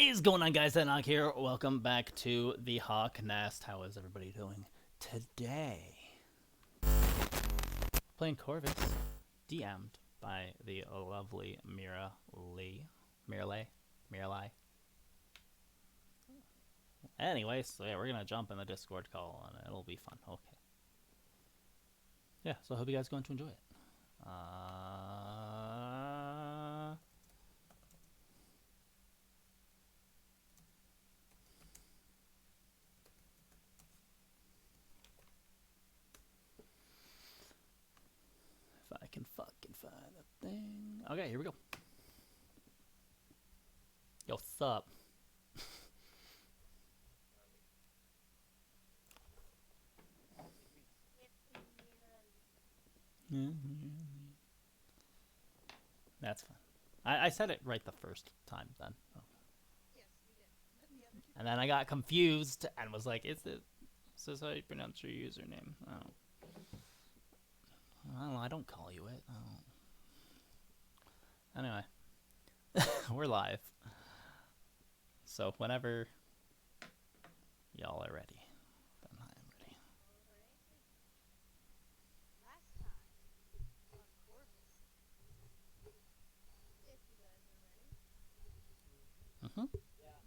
is going on, guys? DeadEndHawk here. Welcome back to the Hawk Nest. How is everybody doing today? Playing Corvus, DM'd by the lovely Mira Lee. Mira Lee. Anyways, so yeah, we're gonna jump in the Discord call and it'll be fun. Okay. Yeah, so I hope you guys are going to enjoy it. If I can fucking find a thing. Okay, here we go. Yo, what's up? That's fine. I said it right the first time then. Oh. And then I got confused and was like, is this how you pronounce your username? Oh. I don't know, I don't call you it. Oh. Anyway. We're live. So whenever y'all are ready, then I am ready. Mm-hmm. Yeah.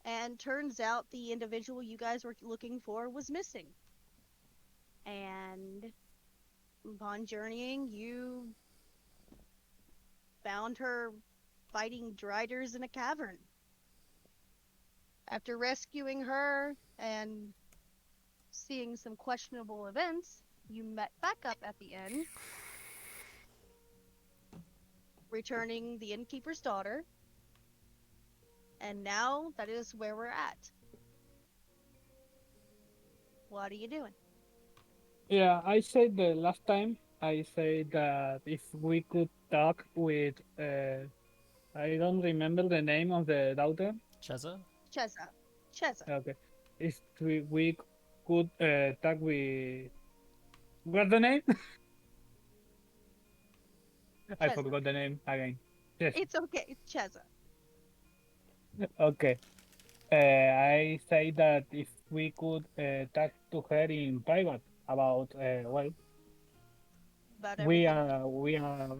And turns out the individual you guys were looking for was missing. And upon journeying, you found her fighting driders in a cavern. After rescuing her and seeing some questionable events, you met back up at the inn, returning the innkeeper's daughter. And now that is where we're at. What are you doing? Yeah, I said the last time, I said that if we could talk with, I don't remember the name of the daughter. Cheza? Cheza. Cheza. Okay. If we could talk with, what's the name? I Cheza. forgot the name again. Yes. It's okay, Cheza. Okay. I say that if we could talk to her in private about, well, About we everything. are, we are,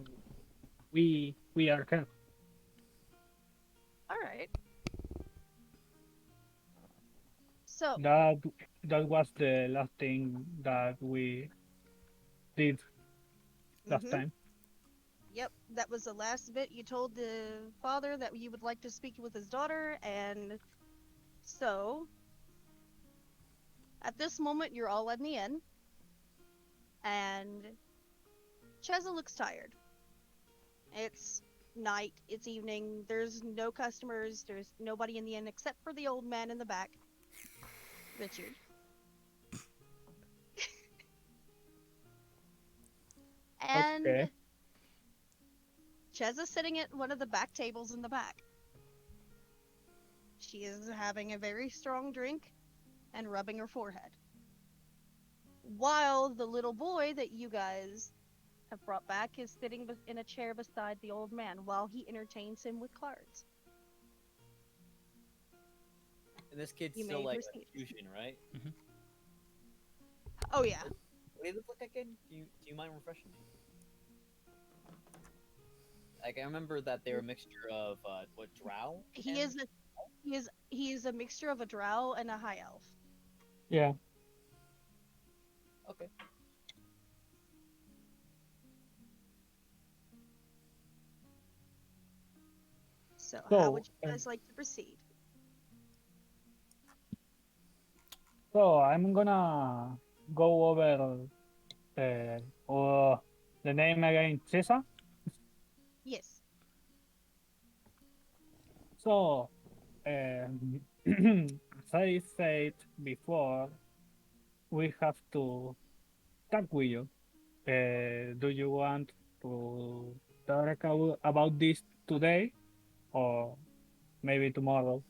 we are her. All right. So, That that was the last thing that we did last mm-hmm. time. Yep, that was the last bit. You told the father that you would like to speak with his daughter, and so at this moment you're all in the inn, and Cheza looks tired. It's night, it's evening, there's no customers, there's nobody in the inn except for the old man in the back, Richard. And Okay. Cheza's sitting at one of the back tables in the back. She is having a very strong drink and rubbing her forehead. While the little boy that you guys have brought back is sitting in a chair beside the old man while he entertains him with cards. And this kid's You still may like proceed. a fusion, right? Mm-hmm. Oh yeah, What do they look like again? Do you mind refreshing me? Like I remember that they were a mixture of what drow he and is. He is a mixture of a drow and a high elf. Yeah. Okay. So how So, would you guys like to proceed? I'm gonna go over the name again, Cesar. Yes. So, as I said before, we have to talk with you. Do you want to talk about this today or maybe tomorrow?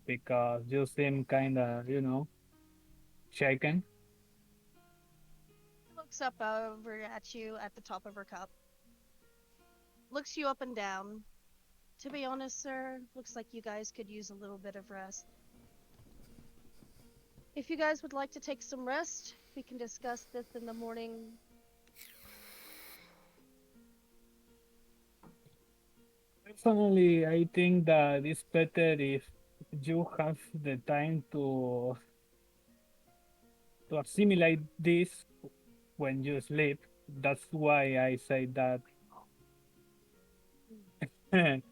Because you seem kind of, shaken. She looks up over at you at the top of her cup. Looks you up and down. To be honest, sir, looks like you guys could use a little bit of rest. If you guys would like to take some rest, we can discuss this in the morning. Personally, I think that it's better if you have the time to assimilate this when you sleep. That's why I say that this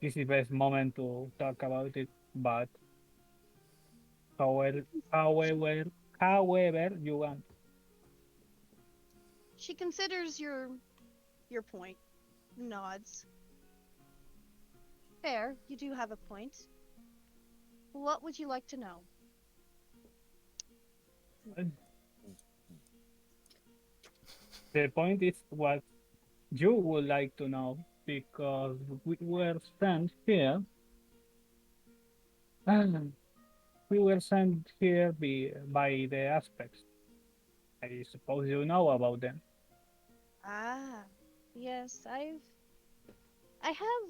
is the best moment to talk about it. But however, She, however, however you want. she considers your point. Nods. Fair, you do have a point. What would you like to know? The point is what you would like to know because we were sent here. We were sent here by the aspects. I suppose you know about them. Ah, yes, I have,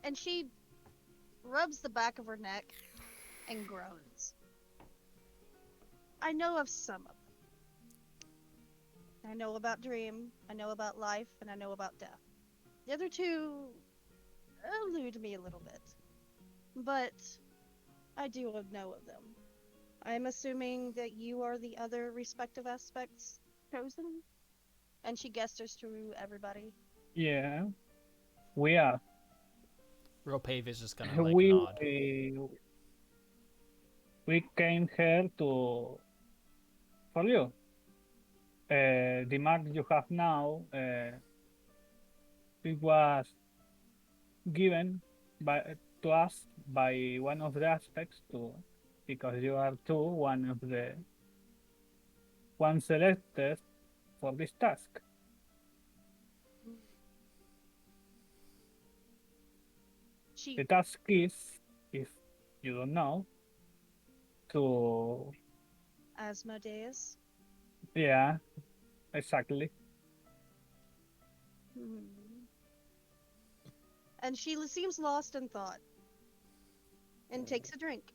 and she rubs the back of her neck and groans. I know of some of them. I know about dream, I know about life, and I know about death. The other two elude me a little bit, but I do know of them. I'm assuming that you are the other respective aspects chosen? And she gestures to everybody. Yeah, we are. Ropave is just gonna like We nod. we came here to for you. The mark you have now, it was given by to us by one of the aspects to because you are too one of the one selected for this task. She The task is, if you don't know, to Asmodeus. yeah, exactly. Hmm. And she seems lost in thought and takes a drink.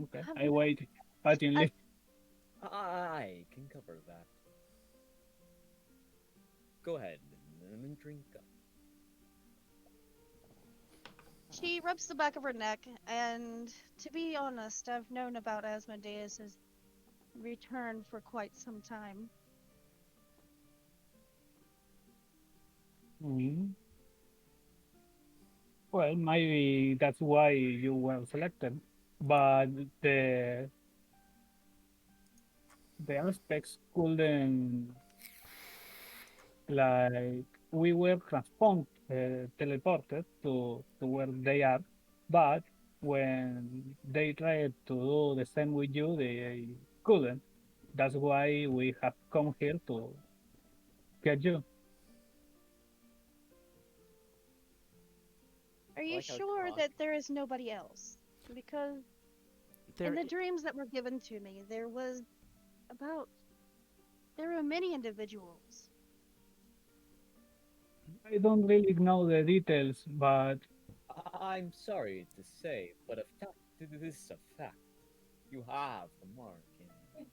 Okay, Have I no, wait I, patiently. I can cover that. Go ahead and drink up. she rubs the back of her neck, and to be honest, I've known about Asmodeus's return for quite some time. Mhm. Well, maybe that's why you were selected, but the the aspects couldn't like we were teleported to where they are, but when they tried to do the same with you, they couldn't. That's why we have come here to get you. Are I you like how sure cost. that there is nobody else? Because in There, the dreams that were given to me, about there were many individuals. I don't really know the details, but I'm sorry to say, but a fact. This is a fact. You have the mark, and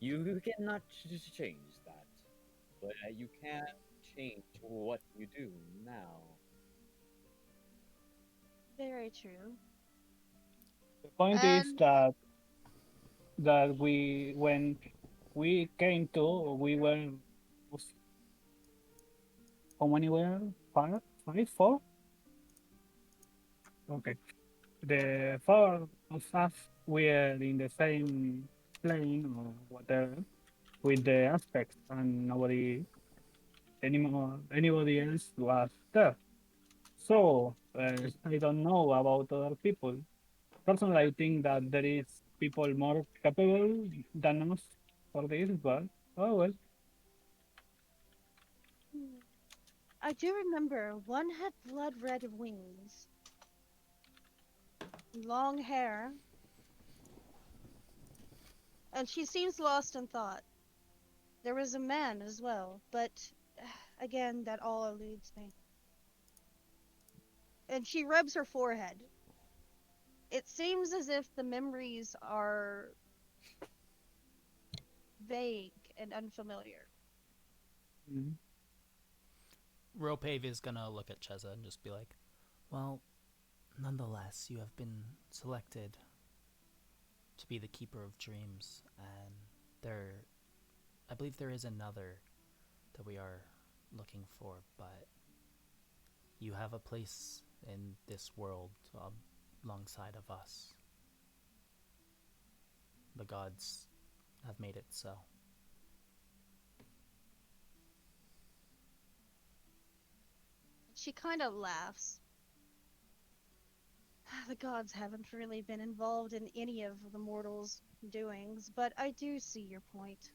you cannot change that. But you can change what you do now. Very true. The point is And that when we came to, we were how many were? Five, four? Okay. The four of us were in the same plane or whatever with the aspects, and anybody else was there. So I don't know about other people. Personally, I think that there is people more capable than us for this, but oh well. I do remember one had blood red wings, long hair, and she seems lost in thought. There was a man as well, but again, that all eludes me. And she rubs her forehead. It seems as if the memories are vague and unfamiliar. Mhm. Ropave is gonna look at Cheza and just be like, well, nonetheless, you have been selected to be the Keeper of Dreams, and I believe there is another that we are looking for, but you have a place in this world alongside of us. The gods have made it so. She kind of laughs. The gods haven't really been involved in any of the mortals' doings, but I do see your point.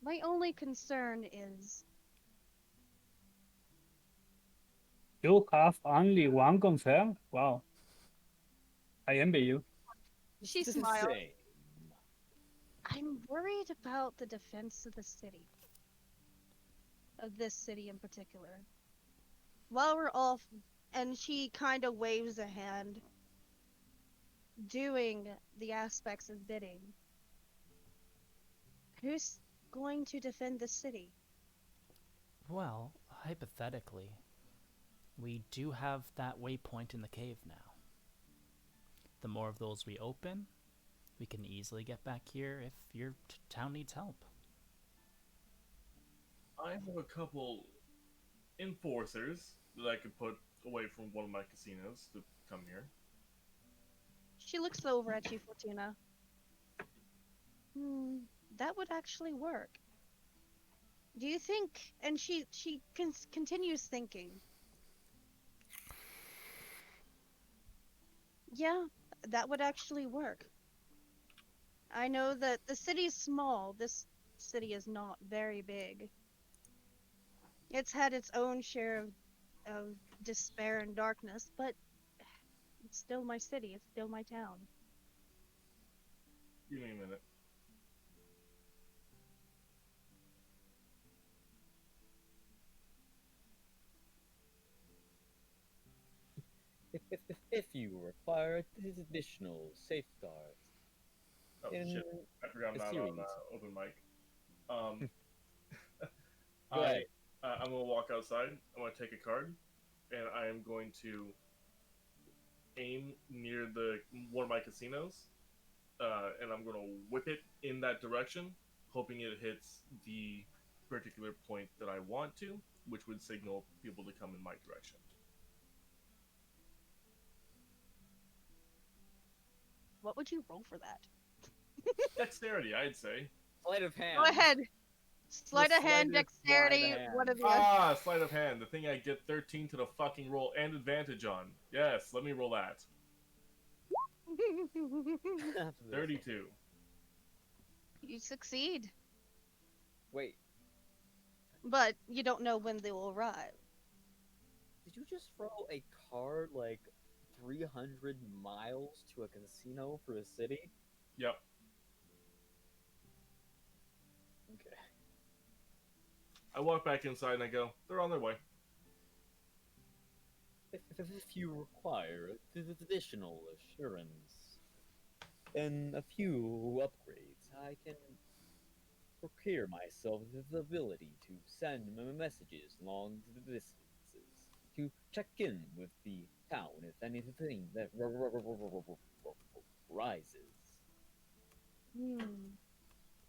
My only concern is You have only one concern? Wow, I envy you. she It's the smiles. same. I'm worried about the defense of the city, of this city in particular. While we're off, and she kind of waves a hand, doing the aspects of bidding. Who's going to defend the city? Well, hypothetically, we do have that waypoint in the cave now. The more of those we open, we can easily get back here if your town needs help. I have a couple enforcers that I could put away from one of my casinos to come here. She looks over at you, Fortuna. Hmm, that would actually work. Do you think? And she continues thinking. Yeah, that would actually work. I know that the city's small. This city is not very big. It's had its own share of despair and darkness, but it's still my city. It's still my town. Give me a minute. If you require additional safeguards Oh in shit! I forgot I'm a not series. on open mic. Um, Go ahead. I'm gonna walk outside. I'm gonna take a card, and I am going to aim near the one of my casinos, and I'm gonna whip it in that direction, hoping it hits the particular point that I want to, which would signal people to come in my direction. What would you roll for that? Dexterity, I'd say. Sleight of hand. Go ahead. Sleight of hand, sleight of dexterity, hand. one of the Sleight of hand. The thing I get 13 to the fucking roll and advantage on. Yes, let me roll that. 32. You succeed, Wait, but you don't know when they will arrive. did you just throw a card like 300 miles to a casino for a city? Yep. Okay. I walk back inside and I go, they're on their way. If you require additional assurance and a few upgrades, I can procure myself the ability to send messages long distances. to check in with the town if anything that rises.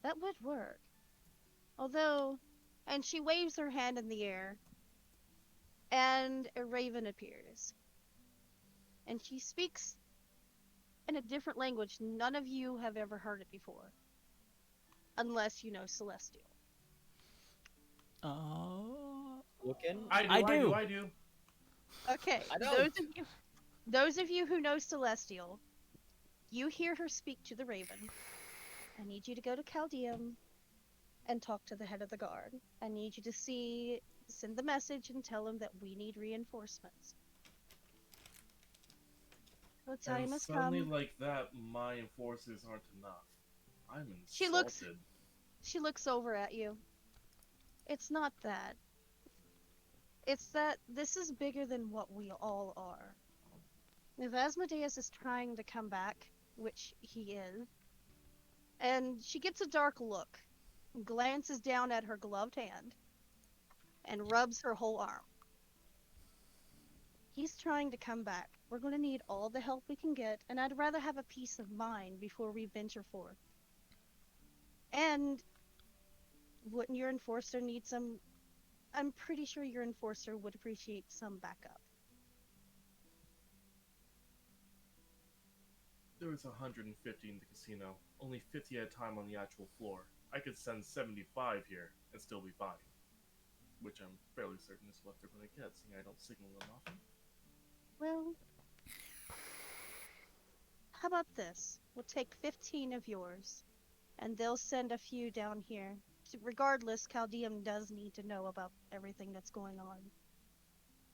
That would work. Although, and she waves her hand in the air, and a raven appears. And she speaks in a different language. None of you have ever heard it before. Unless you know Celestial. Looking? I do. Okay, I don't. those of you who know Celestial, you hear her speak to the raven. I need you to go to Chaldeum and talk to the head of the guard. I need you to send the message and tell him that we need reinforcements. The time And has suddenly, come. like that, my enforcers aren't enough. I'm She insulted. looks over at you. It's not that. It's that this is bigger than what we all are. If Asmodeus is trying to come back, which he is, and she gets a dark look, glances down at her gloved hand, and rubs her whole arm. He's trying to come back. We're going to need all the help we can get, and I'd rather have a peace of mind before we venture forth. And wouldn't your enforcer need some? I'm pretty sure your enforcer would appreciate some backup. There was 150 in the casino, only 50 at a time on the actual floor. I could send 75 here and still be fine. Which I'm fairly certain is what they're going to get, seeing I don't signal them often. Well, how about this? We'll take 15 of yours, and they'll send a few down here. Regardless, Chaldeum does need to know about everything that's going on.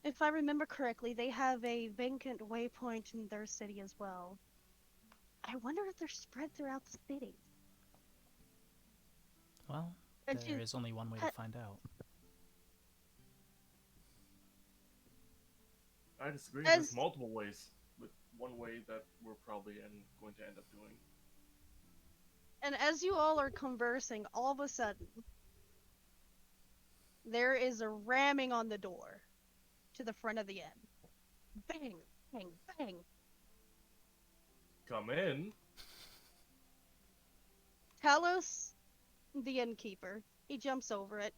If I remember correctly, they have a vacant waypoint in their city as well. I wonder if they're spread throughout the city. Well, And there is only one way to find out. I disagree. As- There's multiple ways, with one way that we're probably going to end up doing. And as you all are conversing, all of a sudden, there is a ramming on the door to the front of the inn. Bang, bang, bang. Come in. Talos, the innkeeper, he jumps over it,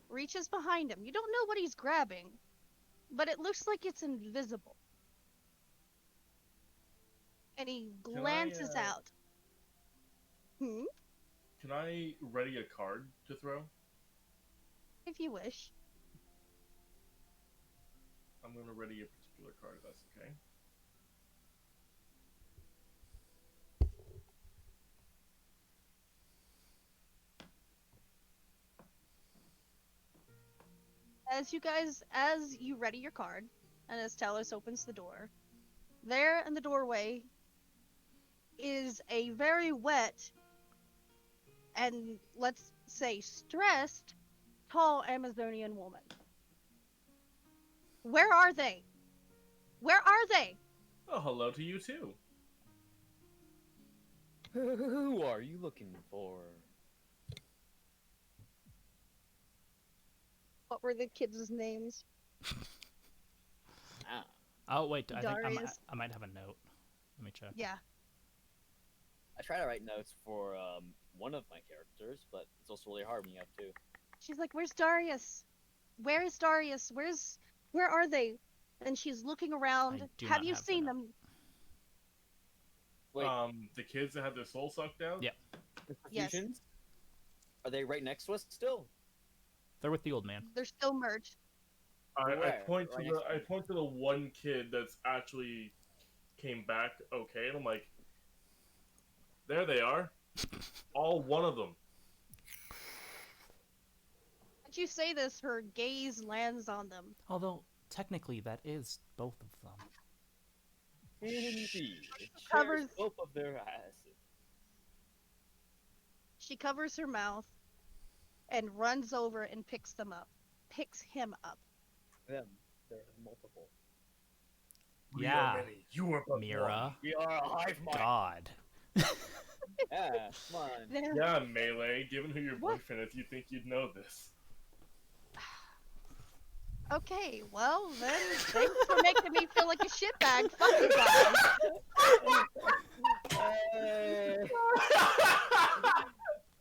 reaches behind him. You don't know what he's grabbing, but it looks like it's invisible. And he glances out. Can I ready a card to throw? If you wish. I'm going to ready a particular card, if that's okay. As you ready your card, and as Talos opens the door, there in the doorway is a very wet and, let's say, stressed, tall Amazonian woman. Where are they? Where are they? Oh, hello to you too. Who are you looking for? What were the kids' names? Ah, Oh wait, I think Darius. I might have a note. Let me check. Yeah. I try to write notes for one of my characters, but it's also really hard when you have two. She's like, "Where's Darius? Where is Darius? Where are they?" And she's looking around. do Have not you have the seen note. them? Wait, The kids that had their soul sucked out? Yeah. the Yes. fusions? Are they right next to us still? They're with the old man. They're still merged. I Where? point to Right the next to I me. point to the one kid that's actually came back okay, and I'm like, there they are, all one of them. As you say this, her gaze lands on them. Although technically that is both of them. Indeed. It Covers- shares both of their asses. She covers her mouth and runs over and picks him up. Them. There are multiple. We Yeah. are many. You are but Mira. We are a hive mind. God. Yeah, come on. There- one. Yeah, Melee. Given who your What? boyfriend is, you'd think you'd know this. Okay, well then, thanks for making me feel like a shitbag. Fuck you guys.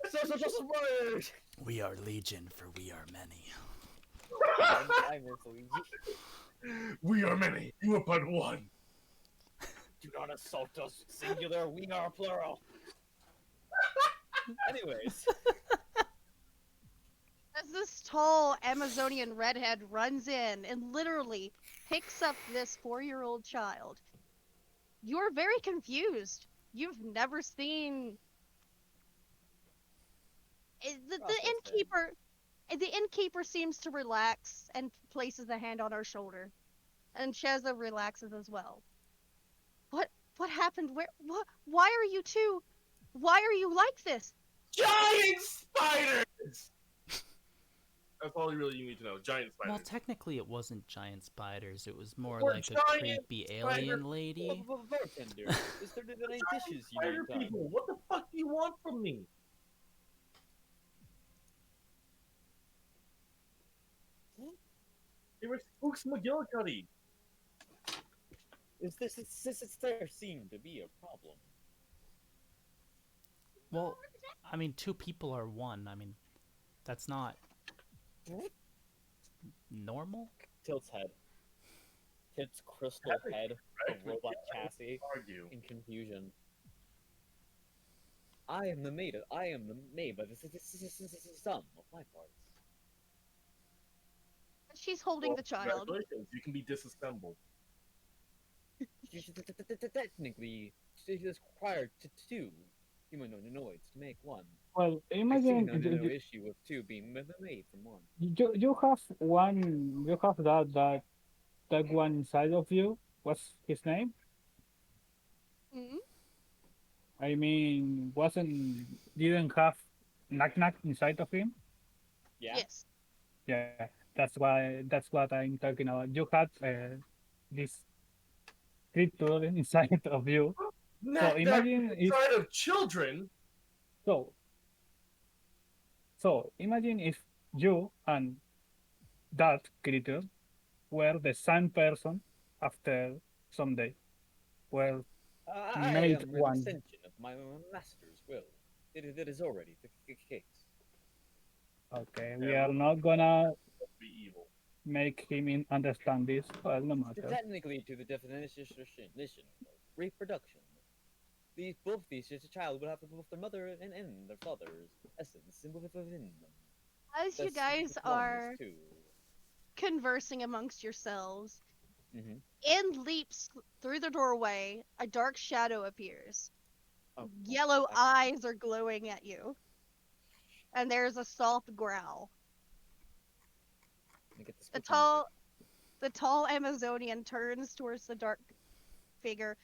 Social word. We are legion, for we are many. I'm Luigi. We are many. You are but one. Do not assault us, singular. We are plural. Anyways, As this tall Amazonian redhead runs in and literally picks up this 4-year-old child, you're very confused. You've never seen the Process it. innkeeper. The innkeeper seems to relax and places a hand on her shoulder, and Sheza relaxes as well. What happened? What? Why are you two? Why are you like this? Giant spiders! That's all you need to know. Giant spiders. Well, technically, it wasn't giant spiders. It was more Or like a giant creepy spider- alien lady. bartender, is there any dishes you Spider need done? people, what the fuck do you want from me? They were Spooks McGillicuddy. Is there seem to be a problem? Well, I mean, two people are one. I mean, that's not normal. Tilt's head. Tilt's crystal head of robot chassis Argue. in confusion. I am the maid, but this is some of my parts. She's holding the child. Congratulations, you can be disassembled. Technically, it is required to two humanoids to make one. Well, I see imagine no issue with two being made from one. you have one. You have that one inside of you. What's his name? Hmm? I mean, didn't have knock inside of him. Yeah. Yes. Yeah, that's what I'm talking about. You had this creature inside of you. Not imagine that if- inside of children. So imagine if you and that creature were the same person after some day. Well, I made am an one. extension of my master's will. It is already the case. Okay, Yeah, we are well- not gonna Be evil. make him understand this. Well, no matter. Technically, to the definition of reproduction, both these child would have both their mother and their father's essence within them. As you Thus, guys one are is two. conversing amongst yourselves, Mm-hmm. in leaps through the doorway, a dark shadow appears. Oh, Yellow okay. eyes are glowing at you. And there's a soft growl. Let me get the The spooky the tall Amazonian turns towards the dark figure,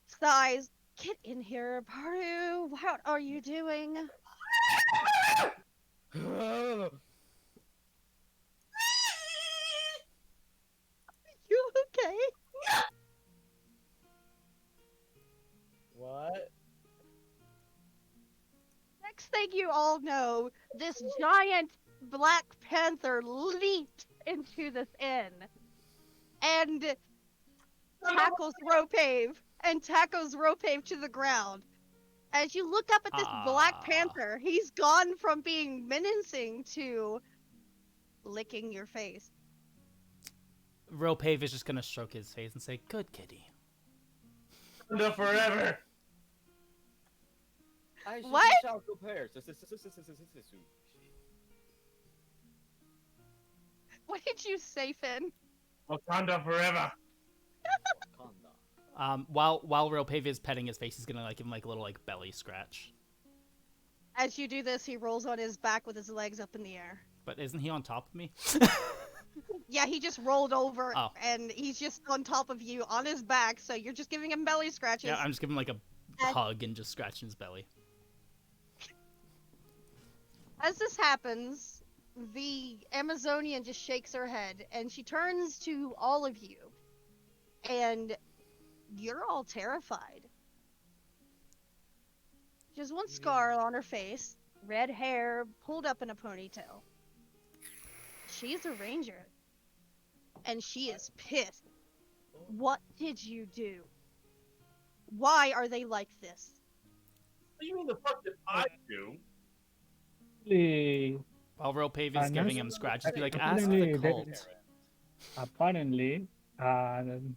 sighs, "Get in here, Paru. What are you doing?" music. You okay? What? Next thing you all know, this giant Black Panther leaped into this inn and tackles Ropave to the ground. As you look up at this Black Ah. Panther, he's gone from being menacing to licking your face. Ropave is just gonna stroke his face and say, "Good kitty." Wakanda forever. I should What? shall compare. What did you say, Finn? Wakanda forever. Wakanda. While Ropave is petting his face, he's gonna give him a little belly scratch. As you do this, he rolls on his back with his legs up in the air. But isn't he on top of me? Yeah, he just rolled over Oh. and he's just on top of you on his back, so you're just giving him belly scratches. Yeah, I'm just giving him a hug and just scratching his belly. As this happens, the Amazonian just shakes her head and she turns to all of you. And you're all terrified. She has one scar on her face, red hair pulled up in a ponytail. She's a ranger. and she is pissed. What did you do? Why are they like this? What do you mean the fuck did I do? Apparently, While Ropavia's an giving as- him scratches, be like, ask the apparently, cult. apparently, an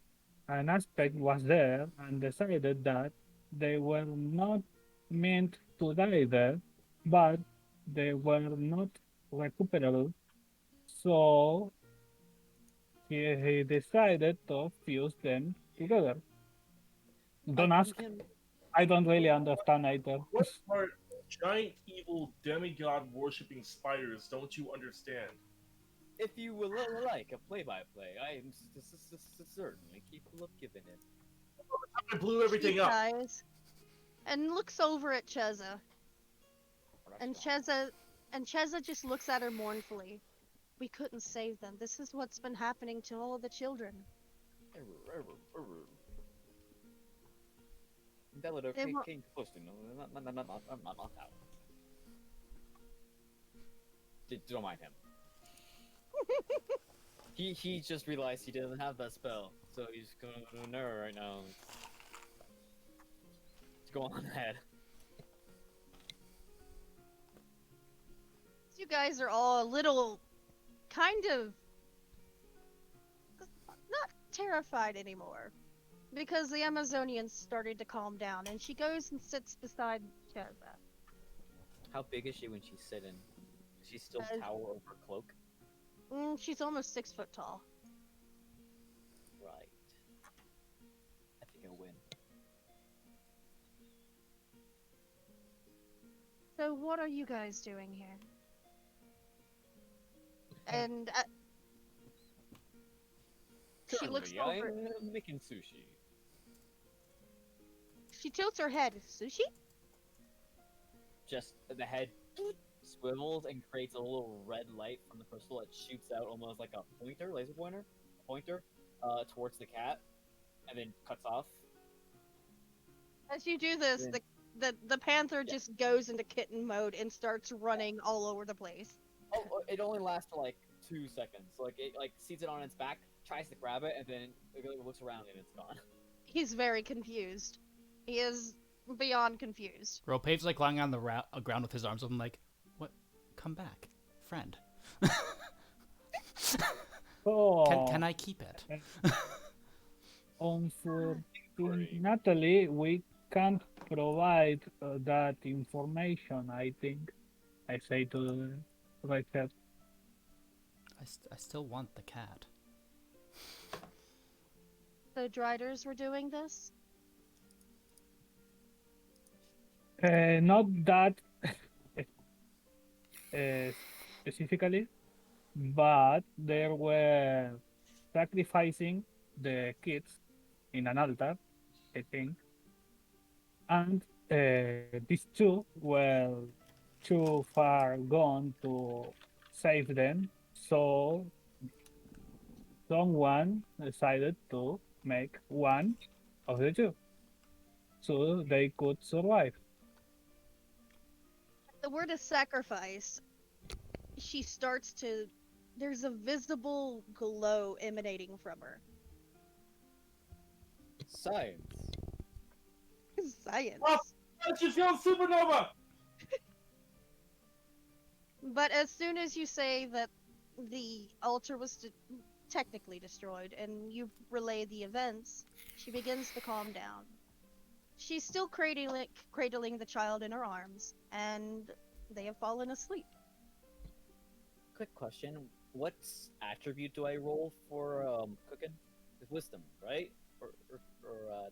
aspect was there and decided that they were not meant to die there, but they were not recuperable. So he decided to fuse them together. Don't ask. I don't really understand either. What part of giant evil demigod worshipping spiders don't you understand? If you would like a play-by-play, I am certainly capable of giving it. I blew everything She up. sighs and looks over at Cheza. And Cheza just looks at her mournfully. We couldn't save them. This is what's been happening to all of the children. They were- Don't mind him. He just realized he doesn't have that spell, so he's going to an error right now. Go on ahead. You guys are all a little kind of not terrified anymore because the Amazonians started to calm down and she goes and sits beside Cheza. How big is she when she's sitting? Does she still tower over her cloak? She's almost 6 foot tall. Right. I think I'll win. So what are you guys doing here? And she looks Currently, over. I'm making sushi. She tilts her head. Sushi? Just the head swivels and creates a little red light from the crystal that shoots out almost like a pointer, laser pointer, towards the cat, and then cuts off. As you do this, the panther just goes into kitten mode and starts running all over the place. Oh, it only lasts for like 2 seconds. Like it sees it on its back, tries to grab it, and then it looks around and it's gone. He's very confused. He is beyond confused. Ropave's like lying on the ground with his arms open, like, what? Come back, friend. Oh, Can I keep it? Unfortunately, we can't provide that information, I think. I say to the right head. I still want the cat. The Driders were doing this? Not that specifically, but they were sacrificing the kids in an altar, I think. And these two were too far gone to save them, so someone decided to make one of the two so they could survive. The word is sacrifice. She starts to. There's a visible glow emanating from her. Science. Science. Oh! Let's just go supernova! But as soon as you say that the altar was technically destroyed and you relay the events, she begins to calm down. She's still cradling the child in her arms, and they have fallen asleep. Quick question: what attribute do I roll for cooking? It's wisdom, right? Or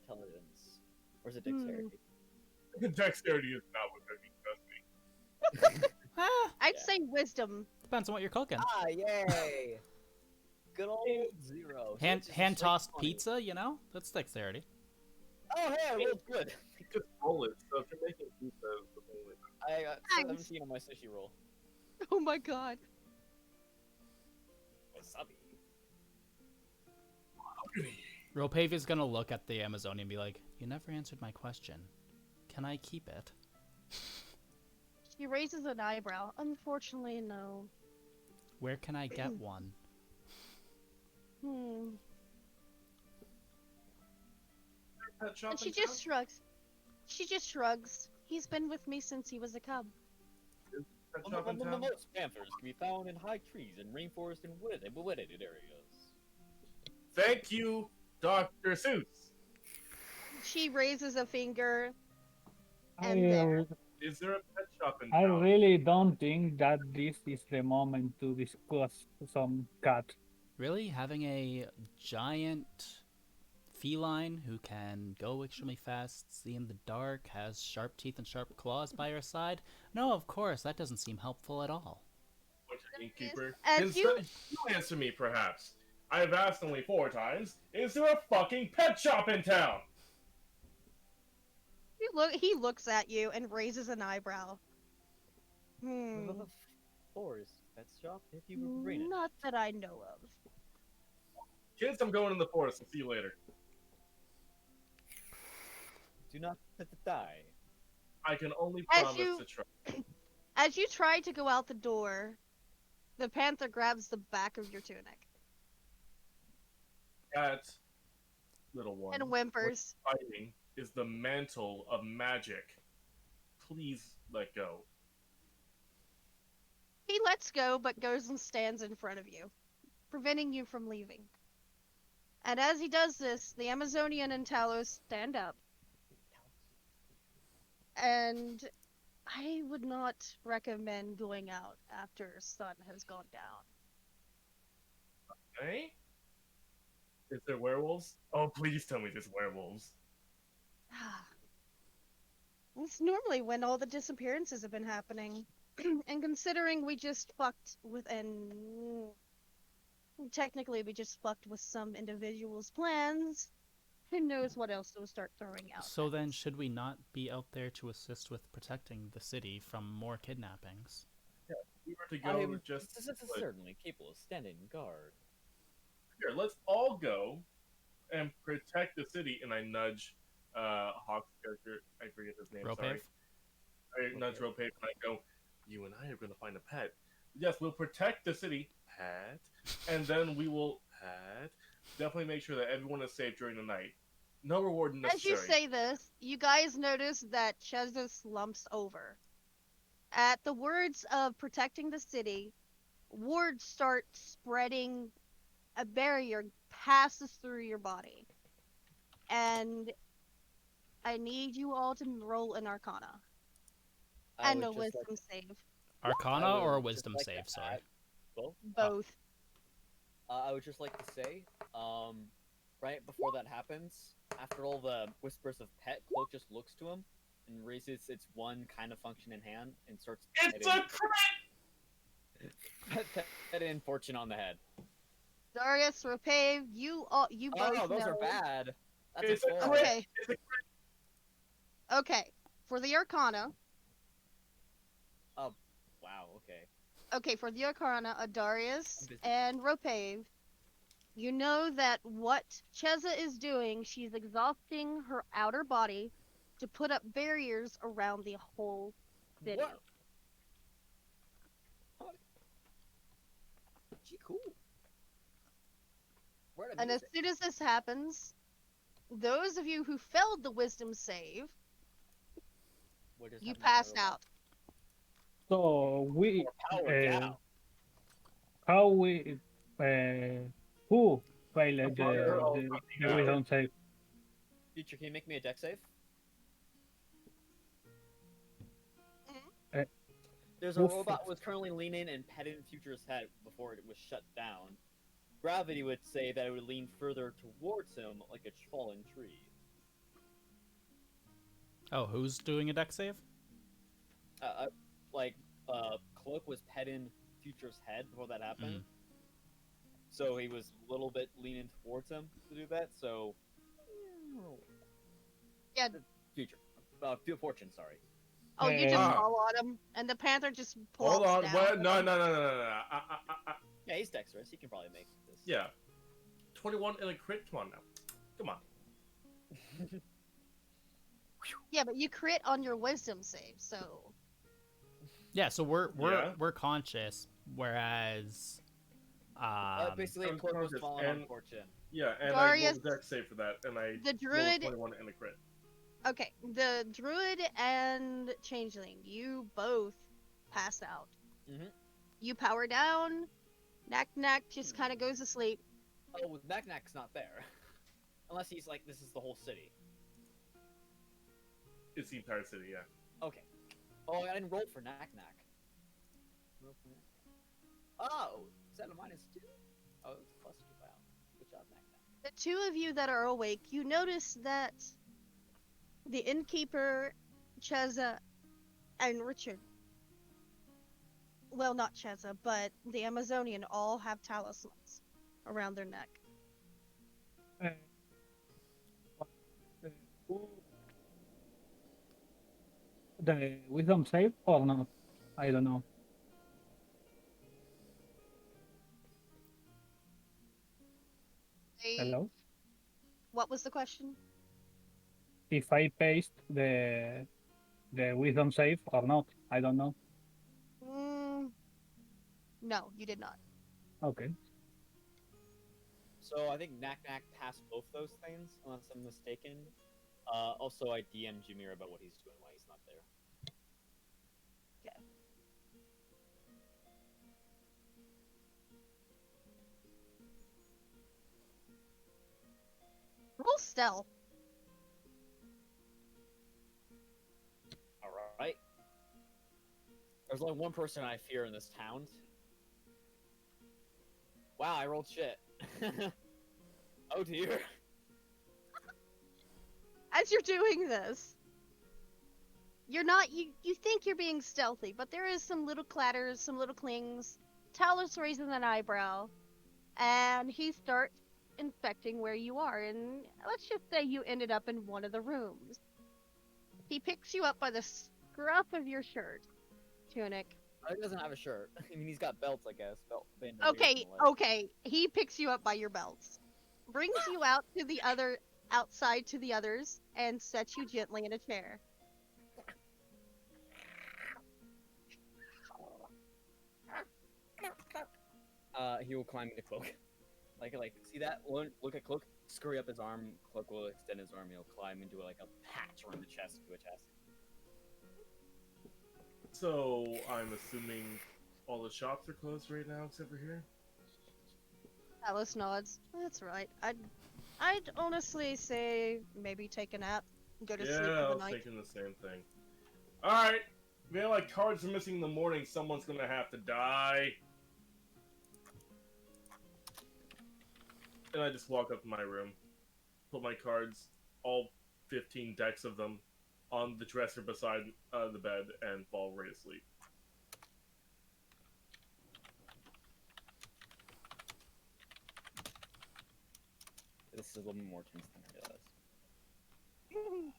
intelligence? Or is it dexterity? Dexterity is not what cooking does me. I'd Yeah. say wisdom. Depends on what you're cooking. Ah, yay! Good old 0. So Hand it's just a straight tossed 20. pizza, you know? That's dexterity. Oh, hey, I rolled good. Just roll it. So if you're making pizza, the thing with I got Nice. 17 on my sushi roll. Oh my god. Wasabi. Ropavia's gonna look at the Amazonian and be like, you never answered my question. Can I keep it? She raises an eyebrow. Unfortunately, no. Where can I get one? Hmm. Pet shop And she in just town? shrugs. She just shrugs. He's been with me since he was a cub. Pet shop in town? Most panthers can be found in high trees and rainforest and wooded areas. Thank you, Dr. Seuss. She raises a finger, I, and there. Is there a pet shop in I town? really don't think that this is the moment to discuss some cat. Really? Having a giant feline who can go extremely fast, see in the dark, has sharp teeth and sharp claws by her side? No, of course, that doesn't seem helpful at all. Innkeeper. As you You answer me, perhaps. I have asked only 4 times. Is there a fucking pet shop in town? he looks at you and raises an eyebrow. Hmm. Forest pet shop if you were green. Not that I know of. Kids, I'm going in the forest. I'll see you later. Do not let it die. I can only As promise you- to try. As you try to go out the door, the panther grabs the back of your tunic That little one and whimpers. fighting is the mantle of magic. Please let go. He lets go but goes and stands in front of you, preventing you from leaving. And as he does this, the Amazonian and Talos stand up. And I would not recommend going out after sun has gone down. Eh? Is there werewolves? Oh, please tell me there's werewolves. It's normally when all the disappearances have been happening. And considering we just fucked with technically we just fucked with some individuals' plans, who knows what else they'll start throwing out. So at then, us. should we not be out there to assist with protecting the city from more kidnappings? We were to I go am just like, certainly capable of standing guard. here, let's all go and protect the city. And I nudge Hawk's character. I forget his name. Sorry. Ropave? I nudge Rope and I go, you and I are going to find a pet. Yes, we'll protect the city, pet, and then we will, pet, definitely make sure that everyone is safe during the night. No reward As necessary. you say this, you guys notice that Cheza slumps over. At the words of protecting the city, wards start spreading. A barrier passes through your body. And I need you all to roll an Arcana. I And would a just like wisdom save. Arcana I or a would wisdom just like save, to sorry. add- Both. Both. I would just like to say, right before that happens, after all the whispers of pet, Cloak just looks to him and raises its one kind of functioning hand and starts It's a crit! petting Fortune on the head. Darius, Repave, you both Oh, those know. are bad. That's It's a four. crit! Okay. It's a crit! Okay. For the Arcana, Wow. Okay. okay, for the Arcana, Darius I'm busy. and Ropave, you know that what Cheza is doing, she's exhausting her outer body to put up barriers around the whole city. What? Gee, cool. Where the And as music? soon as this happens, those of you who failed the wisdom save, What just you happened to my passed robot? out. So we, Or power down. how we, who failed They're all the fucking out. wisdom save? Future, can you make me a deck save? Uh, There's a Oof. robot was currently leaning and petting Future's head before it was shut down. Gravity would say that it would lean further towards him like a fallen tree. Oh, who's doing a deck save? Cloak was petting Future's head before that happened. Mm. So he was a little bit leaning towards him to do that, so... Yeah. Future. Fortune, sorry. Oh, you just Uh, fall on him, and the panther just Hold plops on. down. What? No. Yeah, he's dexterous. He can probably make this. Yeah. 21 and a crit? Come on now. Come on. Yeah, but you crit on your wisdom save, so Yeah, so we're Yeah. we're conscious, whereas Basically, a Seven Corvus charges, fallen on and 4chan. yeah, and I Darius, rolled a dex save for that, and I the rolled a druid. 21 and a crit. Okay, the druid and changeling, you both pass out. Mhm. You power down. Knack Knack just kind of goes to sleep. Oh, Knack Knack's not there. Unless he's like, this is the whole city. It's the entire city, yeah. Okay. Oh, I didn't roll for Knack Knack. Roll for Knack Knack. Oh, is that a -2? Oh, it's +2. Wow. Good job, Knack Knack. The two of you that are awake, you notice that the innkeeper, Cheza, and Richard, well, not Cheza, but the Amazonian, all have talismans around their neck. Uh, who- the wisdom save or not? I don't know. Hello? What was the question? If I paste the wisdom save or not, I don't know. No, you did not. Okay. So I think Knack Knack passed both those things, unless I'm mistaken. Also, I DM'd Jameer about what he's doing while he's not there. Roll stealth. Alright. There's only one person I fear in this town. Wow, I rolled shit. Oh dear. As you're doing this, you're not, you think you're being stealthy, but there is some little clatters, some little clings. Talus raises an eyebrow, and he starts inspecting where you are, and let's just say you ended up in one of the rooms. He picks you up by the scruff of your shirt, Tunic. He doesn't have a shirt. I mean, he's got belts, I guess. Okay, he picks you up by your belts, brings you out to the outside to the others, and sets you gently in a chair. He will climb into Cloak. Like, see that? Look at Cloak. Scurry up his arm. Cloak will extend his arm. He'll climb into like a patch around the chest to a chest. So I'm assuming all the shops are closed right now except for here. Alice nods. That's right. I'd honestly say maybe take a nap, go to sleep Yeah, for I the was night. thinking the same thing. Alright, man, like cards are missing in the morning, someone's gonna have to die. And I just walk up to my room, put my cards, all 15 decks of them, on the dresser beside the bed, and fall right asleep. This is a little more tense than I realized.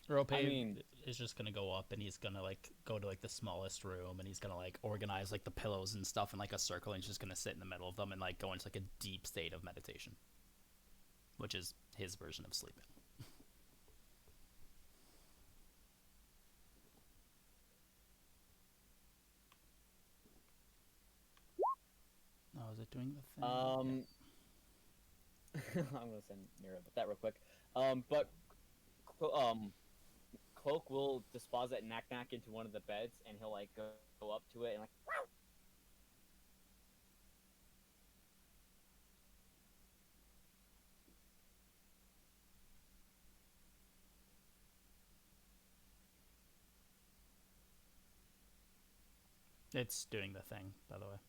Rope I mean- is just gonna go up and he's gonna like go to like the smallest room and he's gonna like organize like the pillows and stuff in like a circle and he's just gonna sit in the middle of them and like go into like a deep state of meditation, which is his version of sleeping. Oh, is it doing the thing? I'm gonna send Mira about that real quick. But Cloak will deposit Knack Knack into one of the beds, and he'll like go up to it and like. It's doing the thing, by the way.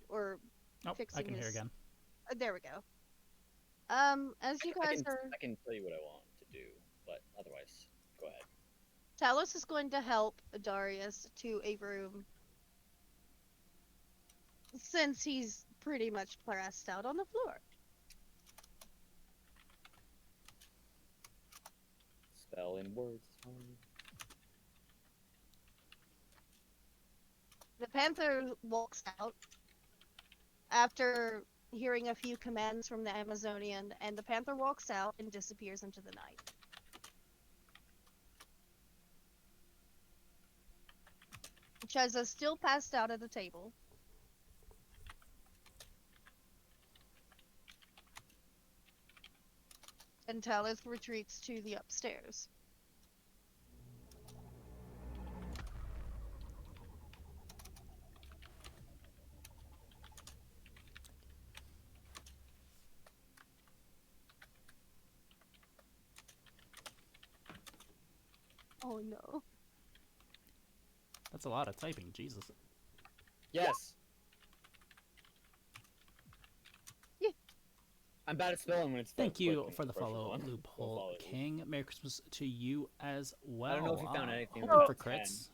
Or Oh, I fixing can hear his- again. there we go. As you guys are, I can tell you what I want to do, but otherwise, go ahead. Talos is going to help Darius to a room since he's pretty much passed out on the floor. Spell in words. The panther walks out after hearing a few commands from the Amazonian, and the panther walks out and disappears into the night. Cheza's still passed out at the table. And Talith retreats to the upstairs. Oh no. That's a lot of typing, Jesus. Yes. Yeah. I'm bad at spelling when it's. Thank you flipping for the first follow, one. Loophole Follow. King. Merry Christmas to you as well. I don't know if you found anything Hoping with for the 10. crits.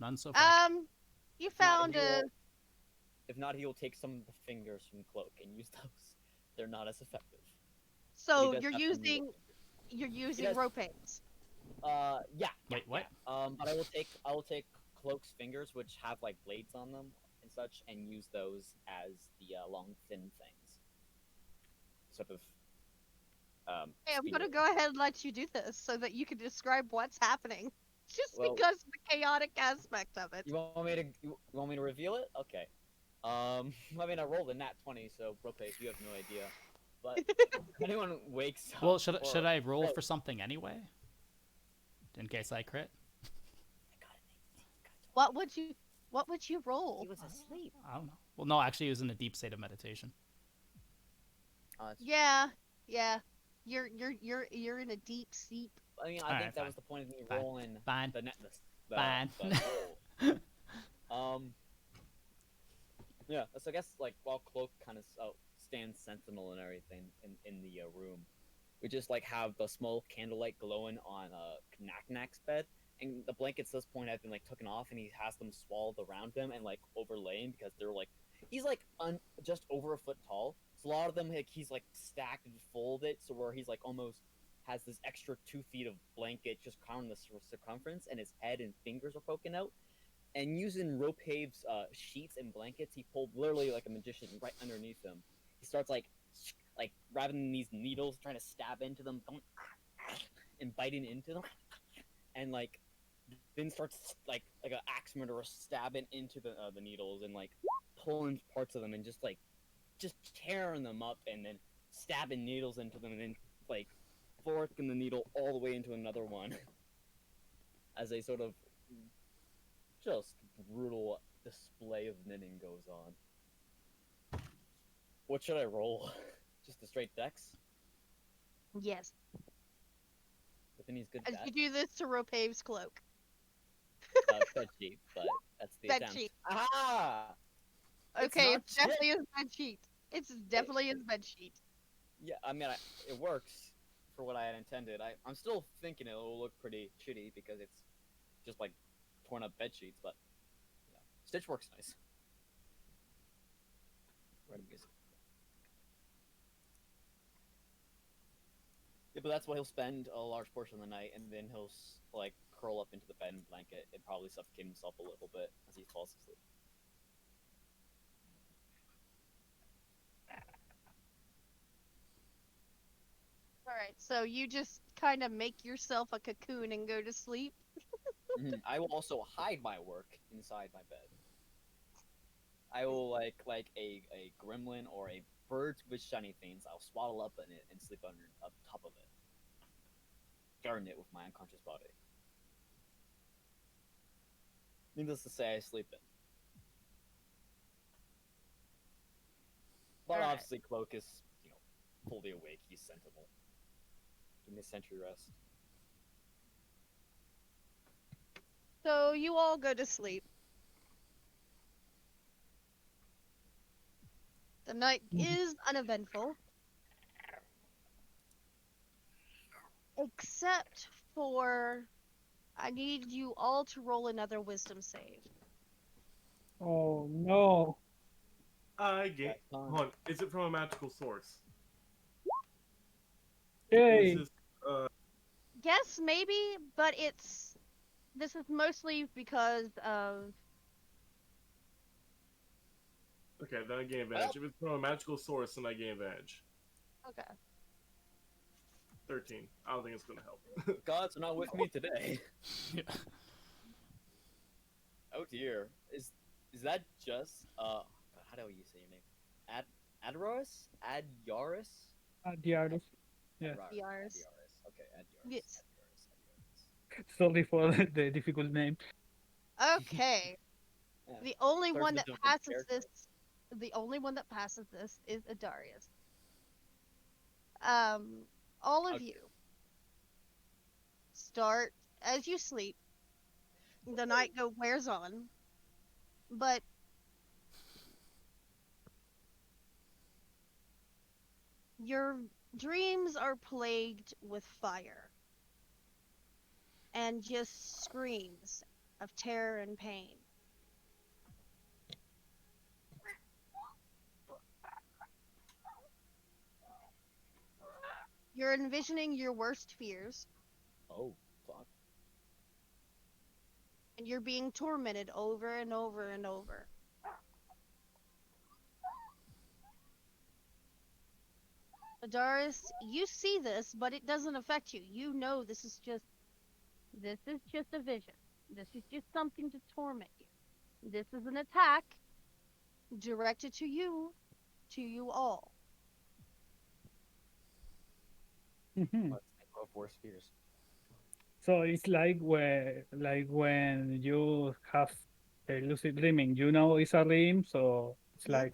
None so far. You If not, found a. If not, he will take some of the fingers from Cloak and use those. They're not as effective. So does you're have some using. You're using does- rope ends. Yeah. Wait, what? Yeah. But I will take Cloak's fingers, which have like blades on them and such, and use those as the long, thin things. Sort of. Hey, I'm spear. gonna go ahead and let you do this so that you can describe what's happening. Just Well- because of the chaotic aspect of it. You want me to reveal it? Okay. I mean, I rolled a nat 20, so Rope, you have no idea. But if anyone wakes up. Well, should I roll Oh. for something anyway? In case I crit? What would you roll? He was asleep. I don't know. Well, no, actually, he was in a deep state of meditation. Yeah. You're in a deep sleep. I mean, I Alright, think that fine. was the point of me Fine. rolling Fine. the net. The, Fine. the roll. Yeah. So I guess like while Cloak kind of stands sentinel and everything in the room, we just like have the small candlelight glowing on Knacknack's bed, and the blankets at this point have been like taken off, and he has them swallowed around him and like overlaying because they're like he's like just over a foot tall. So a lot of them like he's like stacked and folded, so where he's like almost has this extra 2 feet of blanket just covering the circumference, and his head and fingers are poking out. And using Ropave's sheets and blankets, he pulled literally like a magician right underneath him. He starts like grabbing these needles, trying to stab into them, and biting into them, and like then starts like an axe murderer stabbing into the needles and like pulling parts of them and just tearing them up and then stabbing needles into them and then like forking the needle all the way into another one as a sort of just brutal display of knitting goes on. What should I roll? Just a straight dex? Yes. But then he's good As at you do this to Ropave's cloak. spreadsheet, but that's the Bed attempt. sheet. Aha! Okay, not it's definitely his bed sheet. It's definitely his bed sheet. Yeah, I mean, it works for what I had intended. I'm still thinking it will look pretty shitty because it's just like torn up bed sheets, but yeah, Stitch works nice. Right, music. Yeah, but that's why he'll spend a large portion of the night, and then he'll like curl up into the bed and blanket and probably suffocate himself a little bit as he falls asleep. Alright, so you just kind of make yourself a cocoon and go to sleep? I will also hide my work inside my bed. I will like a gremlin or a bird with shiny things. I'll swaddle up in it and sleep up top of it, guarding it with my unconscious body. Needless to say, I sleep in. But Alright. obviously, Cloak is fully awake. He's sentinel. Give me a sentry rest. So you all go to sleep. The night is uneventful. Except for I need you all to roll another wisdom save. Oh no. I gain. That's fine. Hold on. Is it from a magical source? Yay! Is this? Yes, maybe, but this is mostly because of Okay, then I gain advantage. If it's from a magical source, then I gain advantage. okay. 13. I don't think it's gonna help. Gods are not with me today. Yeah. Oh dear. Is that just God, how do you say your name? Adaros? Adyaris? The artist. Yeah. Adyaris. Okay, Adyaris. Yes. Adyaris. Sorry for the difficult name. Okay. Yeah. The only Starts one with that different passes characters. the only one that passes this is Adarius. All of Okay. you start as you sleep. The night wears on, but your dreams are plagued with fire and just screams of terror and pain. You're envisioning your worst fears, Oh, fuck. and you're being tormented over and over and over. Adaris, you see this, but it doesn't affect you. You know this is just a vision. This is just something to torment you. This is an attack directed to you all. Mhm. Let's think of worse fears. So it's like when you have a lucid dreaming, you know it's a dream, so it's Mhm. like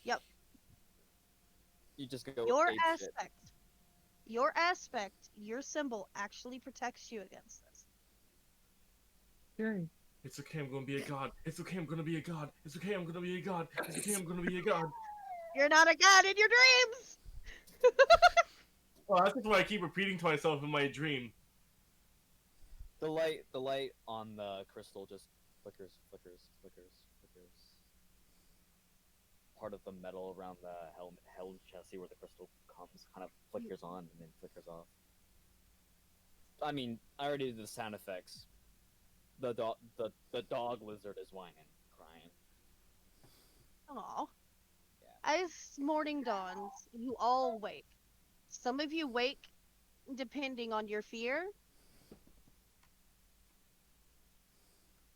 Yep. You just go Your ape shit. your symbol actually protects you against this. yay. It's okay, I'm gonna be a god. It's okay, I'm gonna be a god. It's okay, I'm gonna be a god. It's okay, I'm gonna be a god. You're not a god in your dreams. Oh, that's just what I keep repeating to myself in my dream. The light on the crystal just flickers. Part of the metal around the hell chassis where the crystal comes kind of flickers on and then flickers off. I mean, I already did the sound effects. The dog lizard is whining, crying. Aw. Yeah. As morning dawns, you all wake. Some of you wake depending on your fear.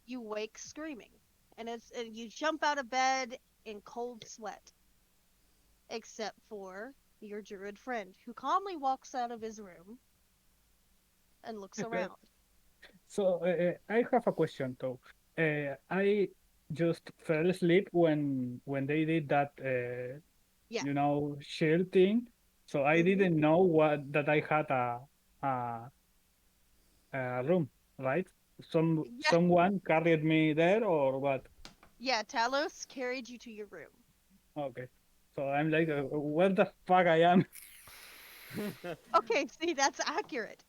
You wake screaming, and you jump out of bed in cold sweat. Except for your druid friend, who calmly walks out of his room and looks around. So I have a question though. I just fell asleep when they did that Yeah. shield thing. So I Mhm. didn't know that I had a, a room, right? Yeah, Someone carried me there or what? yeah. Talos carried you to your room. Okay. So I'm like, where the fuck I am? Okay, see, that's accurate.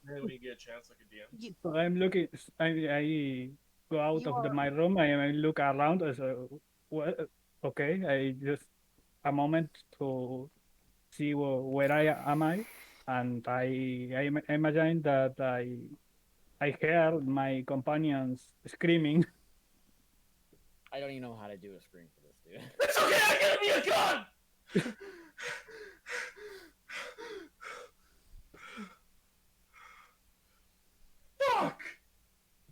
And when you get a chance, like a DM. You, So I'm looking. I go out you of are my room. I look around. So, well, okay. I just a moment to see where am I, and I imagine that I heard my companions screaming. I don't even know how to do a screen for this, dude. It's okay, I'm gonna be a god! Fuck!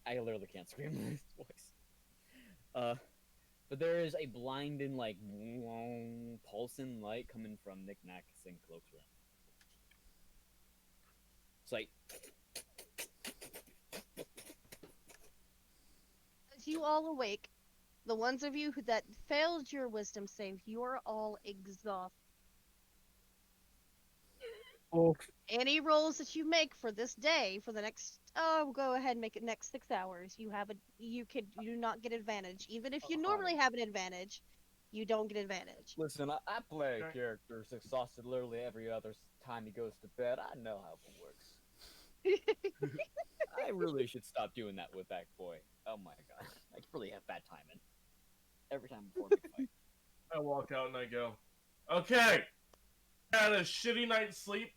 I literally can't scream in this voice. But there is a blinding, like, pulsing light coming from Nick Nack's and Cloak's room. It's like, as you all awake, the ones of you that failed your wisdom save, you are all exhausted. Oh, Any rolls that you make for this day, for the next, we'll go ahead and make it next 6 hours. You do not get advantage. Even if you normally have an advantage, you don't get advantage. listen, I play a Okay. character who's exhausted literally every other time he goes to bed. I know how it works. I really should stop doing that with that boy. Oh my god. I really have bad timing. Every time before a big fight. I walk out and I go, okay, I had a shitty night's sleep,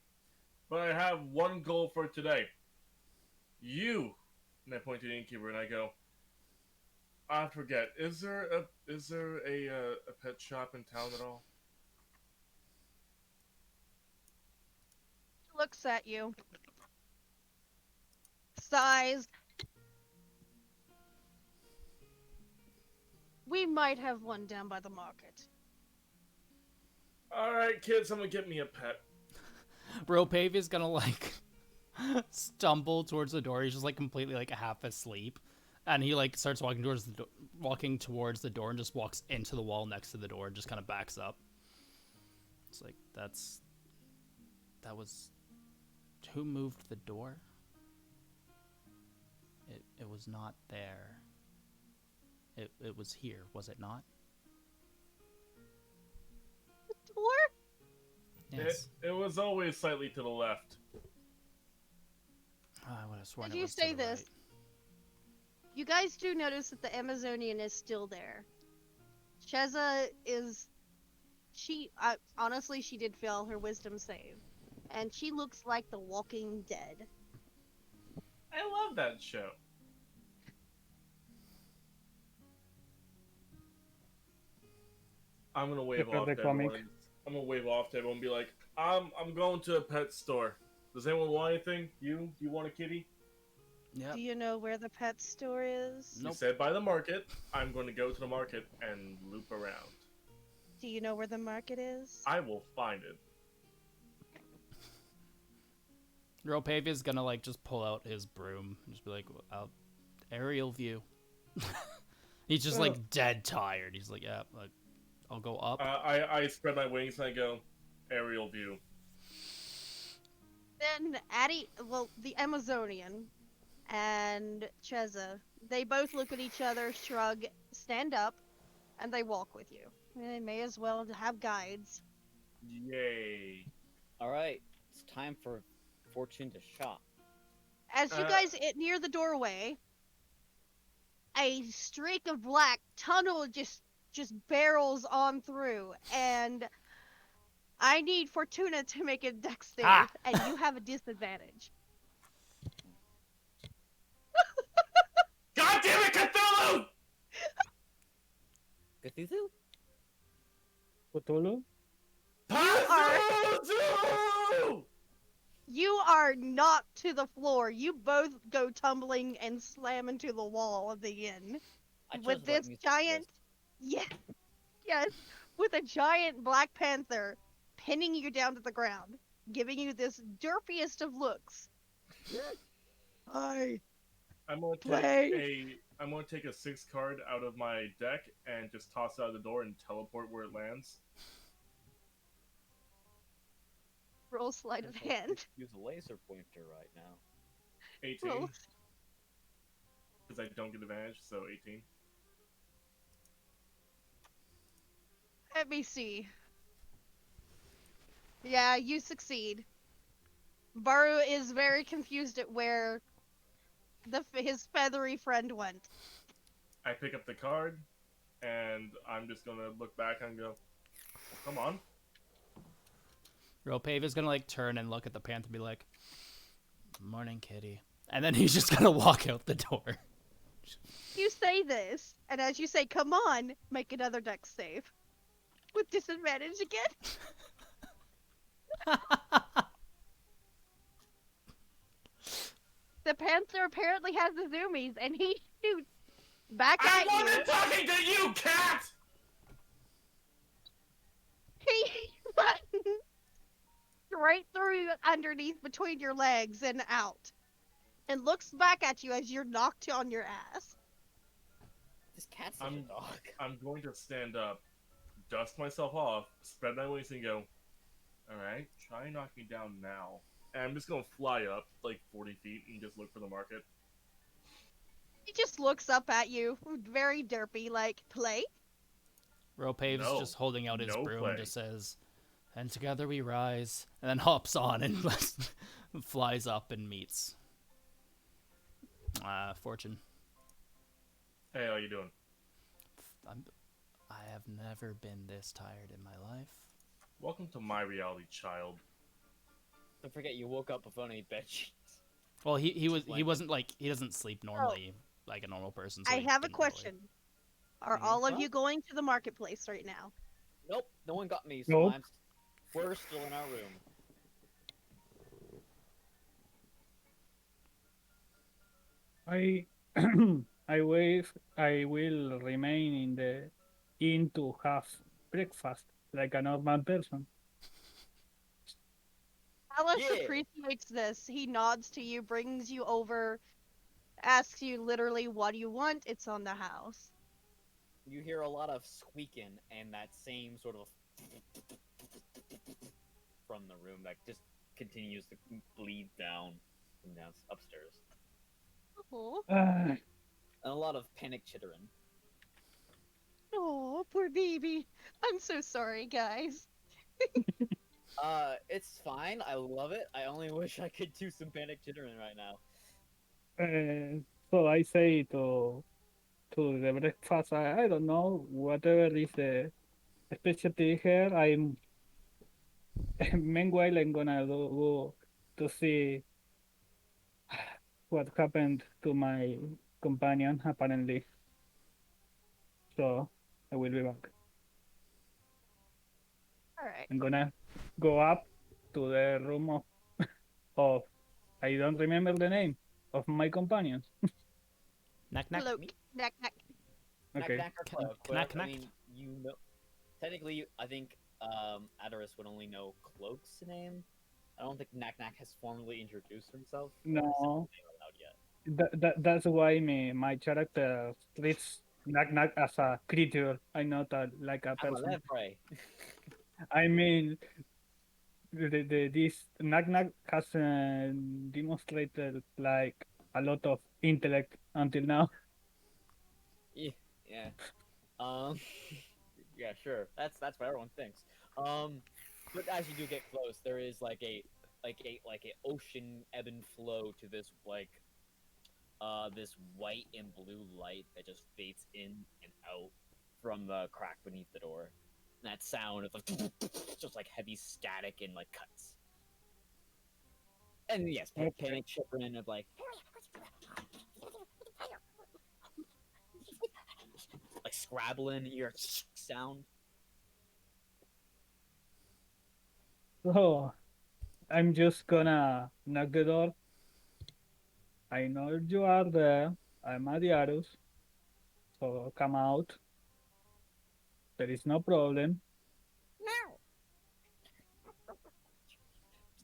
but I have one goal for today. You, and I point to the innkeeper and I go, I forget. Is there a pet shop in town at all? Looks at you. Sighs. We might have one down by the market. All right, kids, I'm gonna get me a pet. Ropavia's gonna like stumble towards the door. He's just like completely like half asleep, and he like starts walking towards the door and just walks into the wall next to the door and just kind of backs up. It's like that was who moved the door? It was not there. It was here, was it not? The door? Yes. It was always slightly to the left. I would have sworn Did it you was to say the this? right. You guys do notice that the Amazonian is still there. Cheza is. Honestly, she did fail her wisdom save. And she looks like the Walking Dead. I love that show. I'm gonna wave Check out off the to comic. everyone. I'm gonna wave off to everyone and be like, I'm going to a pet store. Does anyone want anything? You want a kitty? Yep. Do you know where the pet store is? You Nope. said by the market. I'm going to go to the market and loop around. Do you know where the market is? I will find it. Ropavia's gonna like just pull out his broom and just be like, aerial view. He's just like dead tired. He's like, yeah, like I'll go up. I spread my wings and I go, aerial view. Then the Amazonian and Cheza, they both look at each other, shrug, stand up, and they walk with you. They may as well have guides. Yay. Alright, it's time for Fortune to shop. As you guys near the doorway, a streak of black tunnel just barrels on through, and I need Fortuna to make a dex save, Ah! and you have a disadvantage. God damn it, Cthulhu! Cthulhu? Cthulhu? Pazuzu! You are knocked to the floor. You both go tumbling and slam into the wall of the inn. I chose With the right this music for giant, yes, with a giant black panther pinning you down to the ground, giving you this derpiest of looks. Hi. I'm gonna Play. take a 6 card out of my deck and just toss it out the door and teleport where it lands. Roll sleight of this. I hand. Use a laser pointer right now. 18. Roll. Because I don't get advantage, so 18. Let me see. Yeah, you succeed. Baru is very confused at where his feathery friend went. I pick up the card, and I'm just gonna look back and go, come on. Ropavia's gonna like turn and look at the panther and be like, "Morning, kitty," and then he's just gonna walk out the door. You say this, and as you say, come on, make another dex save. With disadvantage again. The panther apparently has the zoomies, and he shoots back I at you. wasn't talking to you, cat! He runs straight through underneath between your legs and out. And looks back at you as you're knocked on your ass. This cat's such a dog. I'm going to stand up, dust myself off, spread my wings, and go, alright, try and knock me down now. And I'm just gonna fly up like 40 feet and just look for the market. He just looks up at you, very derpy, like, play? Ropave's No. just holding out his No broom play. and just says, And together we rise, and then hops on and flies up and meets Fortune. Hey, how you doing? I have never been this tired in my life. Welcome to my reality, child. Don't forget you woke up with only bed sheets. Well, he Like- wasn't like he doesn't sleep normally like a normal person. So I he have a didn't really- question. Are Mhm. all of Huh? you going to the marketplace right now? Nope, no one got me, so Nope. we're still in our room. I I will remain in the inn to have breakfast like a normal person. Alice Yeah. appreciates this. He nods to you, brings you over, asks you literally what you want. It's on the house. You hear a lot of squeaking and that same sort of from the room that just continues to bleed down from down upstairs. Oh, Ah, And a lot of panic chittering. oh, poor baby. I'm so sorry, guys. It's fine. I love it. I only wish I could do some panic chittering right now. so I say to the breakfast. I don't know whatever is the specialty here. I'm meanwhile I'm gonna go to see what happened to my companion apparently. So I will be back. All right. I'm gonna go up to the room of I don't remember the name of my companions. Knack knack. Cloak. Knack, knack. Okay. Knack, knack, or cloak. Knack, But, knack. I mean, you know. Technically, I think Adaris would only know Cloak's name. I don't think Knack Knack has formally introduced himself. Or said No, his name aloud yet. that's why my character treats Knock Knock as a creature. I not like a I'm a person. lepre. I mean, this Knock Knock has demonstrated like a lot of intellect until now. Yeah. Um. Yeah, sure. That's what everyone thinks. But as you do get close, there is like a ocean ebb and flow to this this white and blue light that just fades in and out from the crack beneath the door. And that sound of like just like heavy static and like cuts. And yes, Okay. panic shivering of like scrabbling ear sound. So I'm just gonna knock the door. I know you are there. I'm Adiarus. So come out. There is no problem.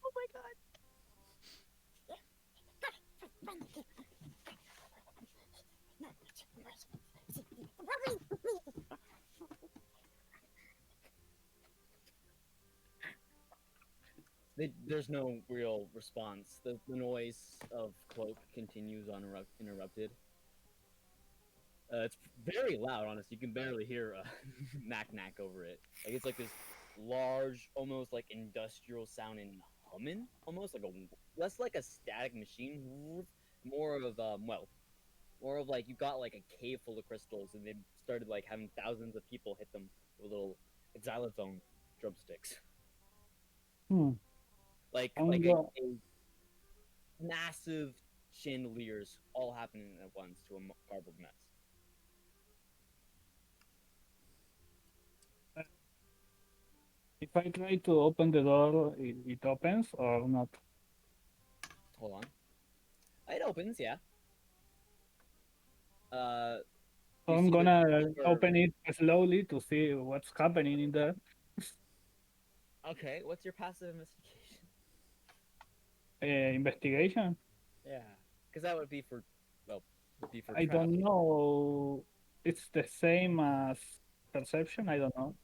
Oh my god. There's no real response. The noise of Cloak continues uninterrupted. It's very loud, honestly. You can barely hear knack knack over it. Like it's like this large, almost like industrial sounding humming, almost like a less like a static machine, more of more of like you got like a cave full of crystals, and they started like having thousands of people hit them with little xylophone drumsticks. Hmm. Like I'm like go- a massive chandeliers all happening at once to a garbled mess. If I try to open the door, it opens or not? Hold on. It opens, yeah. So You I'm see the gonna door- open it slowly to see what's happening in there. Okay, what's your passive investigation? Investigation? Yeah, because that would be for I trap. don't know. It's the same as perception. I don't know.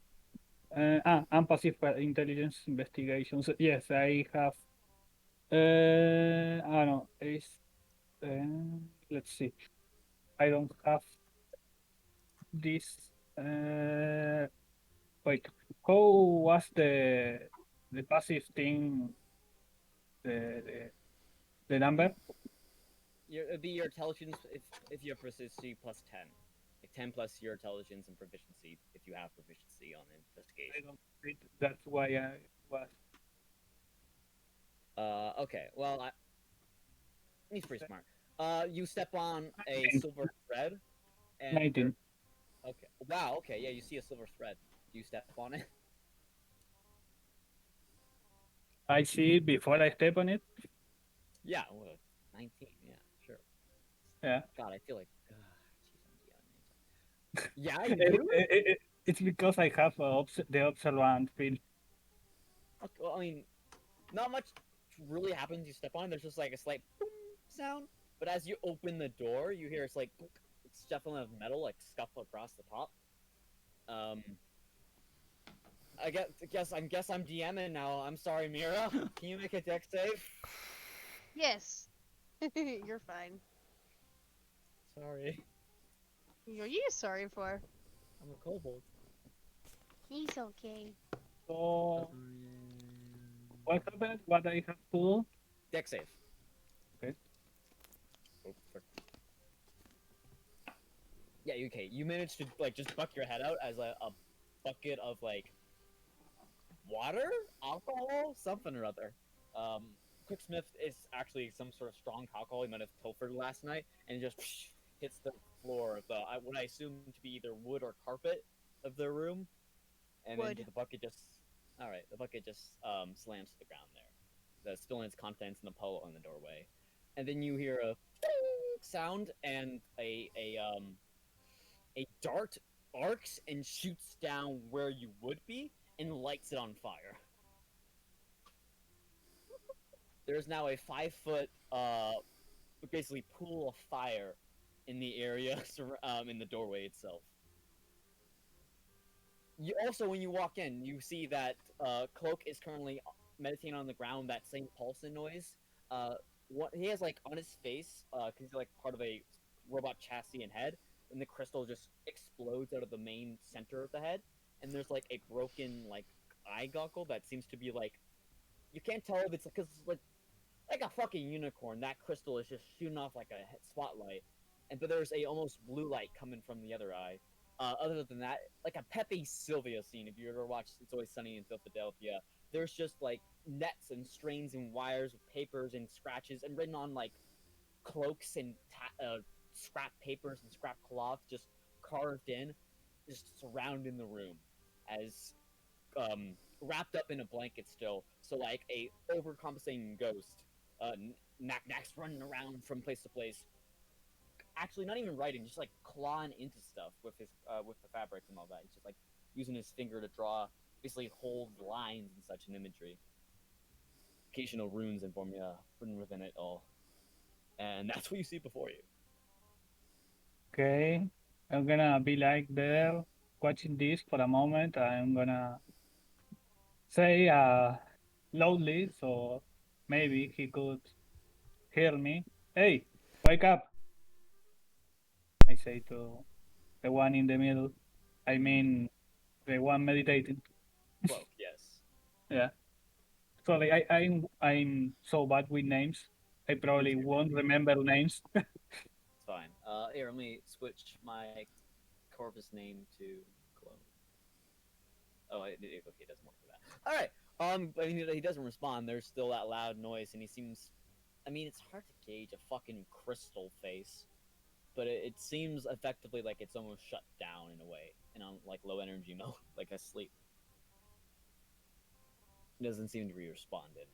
And passive intelligence investigation. So yes, I have. I don't know. Let's see. I don't have this. Wait. How was the passive thing, the the number. It'd be your intelligence if you have proficiency plus 10. Like 10 plus your intelligence and proficiency if you have proficiency on I investigation. don't think that's why I was. Okay. Well, he's pretty smart. You step on a 19. silver thread, and 19. okay. Wow. Okay. Yeah, you see a silver thread. Do you step on it? I see it before I step on it. Yeah. Well, 19. Yeah. Sure. Yeah. God, I feel like. Jeez, I'm yeah, you do. It's because I have the observant feel. Okay, well, I mean, not much really happens. You step on. There's just like a slight boom sound, but as you open the door, you hear it's like it's definitely of metal, like scuffle across the top. I guess I'm DMing now. I'm sorry, Mira. Can you make a deck save? Yes. You're fine. Sorry, What are you sorry for? I'm a kobold. He's okay. So what happened? What I have to do? Deck save. Okay. Oh, sorry. Yeah, okay. You managed to like just buck your head out as a bucket of like water, alcohol, something or other. Quicksmith is actually some sort of strong alcohol he might have pilfered last night, and it just hits the floor of what I assume to be either wood or carpet of their room, and Wood. then the bucket just the bucket just slams to the ground there, spilling its contents in the puddle in the doorway, and then you hear a sound and a dart arcs and shoots down where you would be and lights it on fire. There's now a 5-foot, basically pool of fire in the area, in the doorway itself. You also, when you walk in, you see that Cloak is currently meditating on the ground. That same pulsing noise. What he has like on his face, because he's like part of a robot chassis and head, and the crystal just explodes out of the main center of the head, and there's like a broken like eye goggle that seems to be like you can't tell if it's because like a fucking unicorn. That crystal is just shooting off like a spotlight, but there's a almost blue light coming from the other eye. Other than that, like a Pepe Sylvia scene. If you ever watched It's Always Sunny in Philadelphia, there's just like nets and strains and wires with papers and scratches and written on like cloaks and scrap papers and scrap cloth just carved in, just surrounding the room as wrapped up in a blanket still. So like a overcompensating ghost, Knack's running around from place to place. Actually, not even writing, just like clawing into stuff with his with the fabric and all that. He's just like using his finger to draw, basically hold lines and such in imagery. Occasional runes and formula written within it all, and that's what you see before you. Okay. I'm gonna be like there watching this for a moment. I'm gonna say loudly so maybe he could hear me. Hey, wake up! I say to the one in the middle. I mean the one meditating. Cloak, yes. Yeah. Sorry, I'm so bad with names. I probably won't remember names. It's fine. Here, let me switch my Corvus name to Cloak. Oh, okay, it doesn't work for that. All right. I mean, he doesn't respond. There's still that loud noise, and he seems. I mean, it's hard to gauge a fucking crystal face, but it seems effectively like it's almost shut down in a way, and on like low energy mode, like asleep. It doesn't seem to be responding.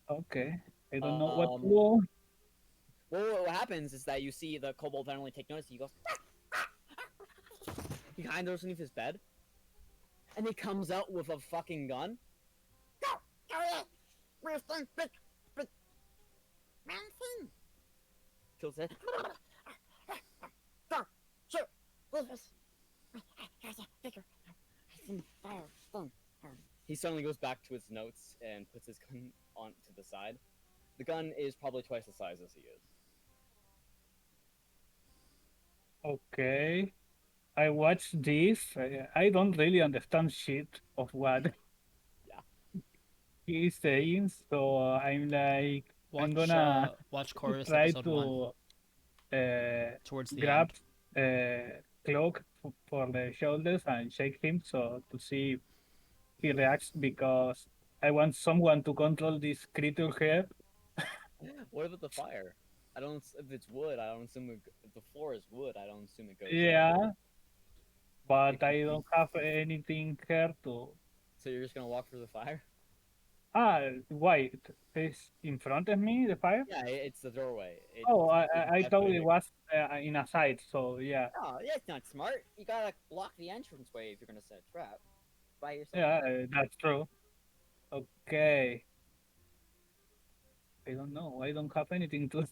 Okay. I don't know what to do. Well, what happens is that you see the kobold finally take notice. He goes. He hides underneath his bed, and he comes out with a fucking gun. Kills it. He suddenly goes back to his notes and puts his gun on to the side. The gun is probably twice the size as he is. Okay. I watched this. I don't really understand shit of what Yeah. he's saying, so I'm like, I'm gonna Watch Corvus try episode 1 to towards the grab end. Cloak for the shoulders and shake him so to see if he reacts because I want someone to control this creature here. What about the fire? I don't. If it's wood, I don't assume if the floor is wood, I don't assume it goes out. Yeah, It but could I be. don't have anything here to. So you're just gonna walk through the fire? Wait, is in front of me the fire? Yeah, it's the doorway. Oh, There's a I pathway thought it there. was in a side, so yeah, Oh, that's not smart. You gotta block the entranceway if you're gonna set a trap by yourself. yeah, that's true. Okay, I don't know. I don't have anything to.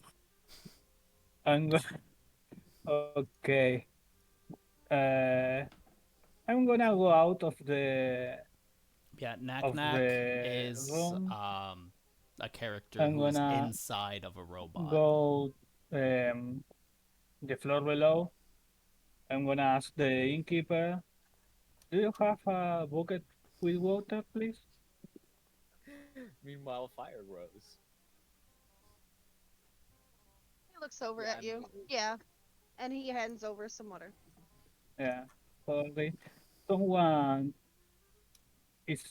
I'm go- okay. Uh, I'm gonna go out Yeah, Knack of Knack the is room. a character I'm who is gonna inside of a robot. go the floor below. I'm gonna ask the innkeeper, do you have a bucket with water, please? Meanwhile, fire grows. He looks over Yeah, at you. and Yeah, and he hands over some water. Yeah, sorry. Someone is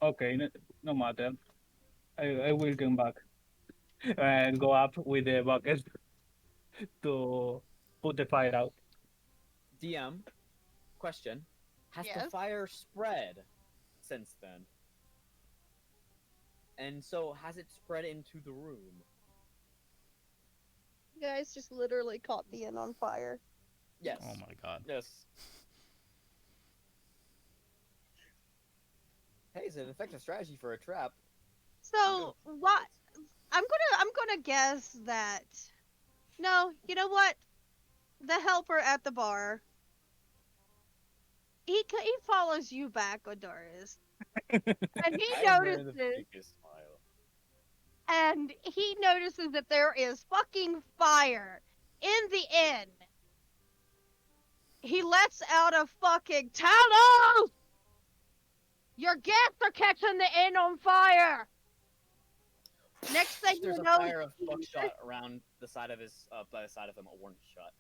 okay, no matter. I will come back and go up with the bucket to put the fire out. DM question: has the Yes. fire spread since then? And so has it spread into the room? You guys just literally caught the inn on fire. Yes. Oh my god. Yes. Hey, it's an effective strategy for a trap. So what? I'm gonna guess that. No, you know what? The helper at the bar. He follows you back, Odoris, and he I am wearing the notices biggest smile. that there is fucking fire in the inn. He lets out a fucking Talos! Your guests are catching the inn on fire. Next thing There's you a know, fire of buckshot around the side of his, by the side of him, a warning shot.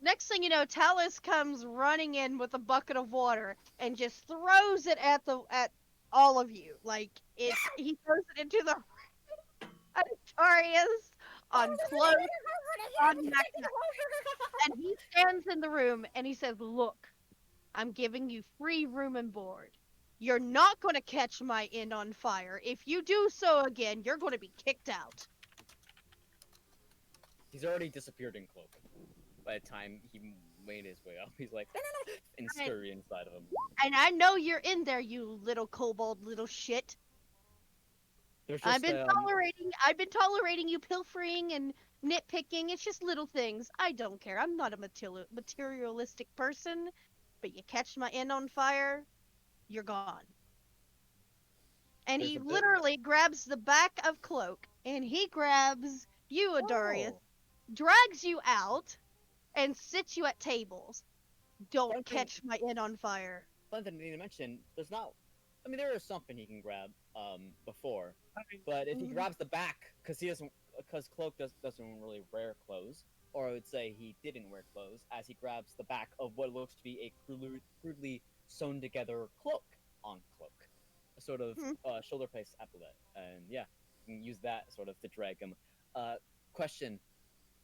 next thing you know, Talos comes running in with a bucket of water and just throws it at all of you. Like he throws it into the Artorias, on Cloak, on Macna. And he stands in the room and he says, "Look, I'm giving you free room and board. You're not going to catch my inn on fire. If you do so again, you're going to be kicked out." He's already disappeared in cloak. By the time he made his way up, he's like, no, no, no, and scurry inside of him. And I know you're in there, you little kobold little shit. There's just I've been tolerating you pilfering and nitpicking. It's just little things. I don't care. I'm not a materialistic person, but you catch my inn on fire, you're gone. And There's he a bit. literally grabs the back of Cloak and he grabs you, Adarius, Oh, drags you out, and sits you at tables. Don't Something- catch my inn on fire. something I need to mention. There's not. I mean, there is something he can grab. Before, but if he Mhm. grabs the back, because cloak doesn't really wear clothes, or I would say he didn't wear clothes, as he grabs the back of what looks to be a crudely sewn together cloak on cloak, a sort of Hmm. shoulder piece epaulet, and yeah, you can use that sort of to drag him. Question: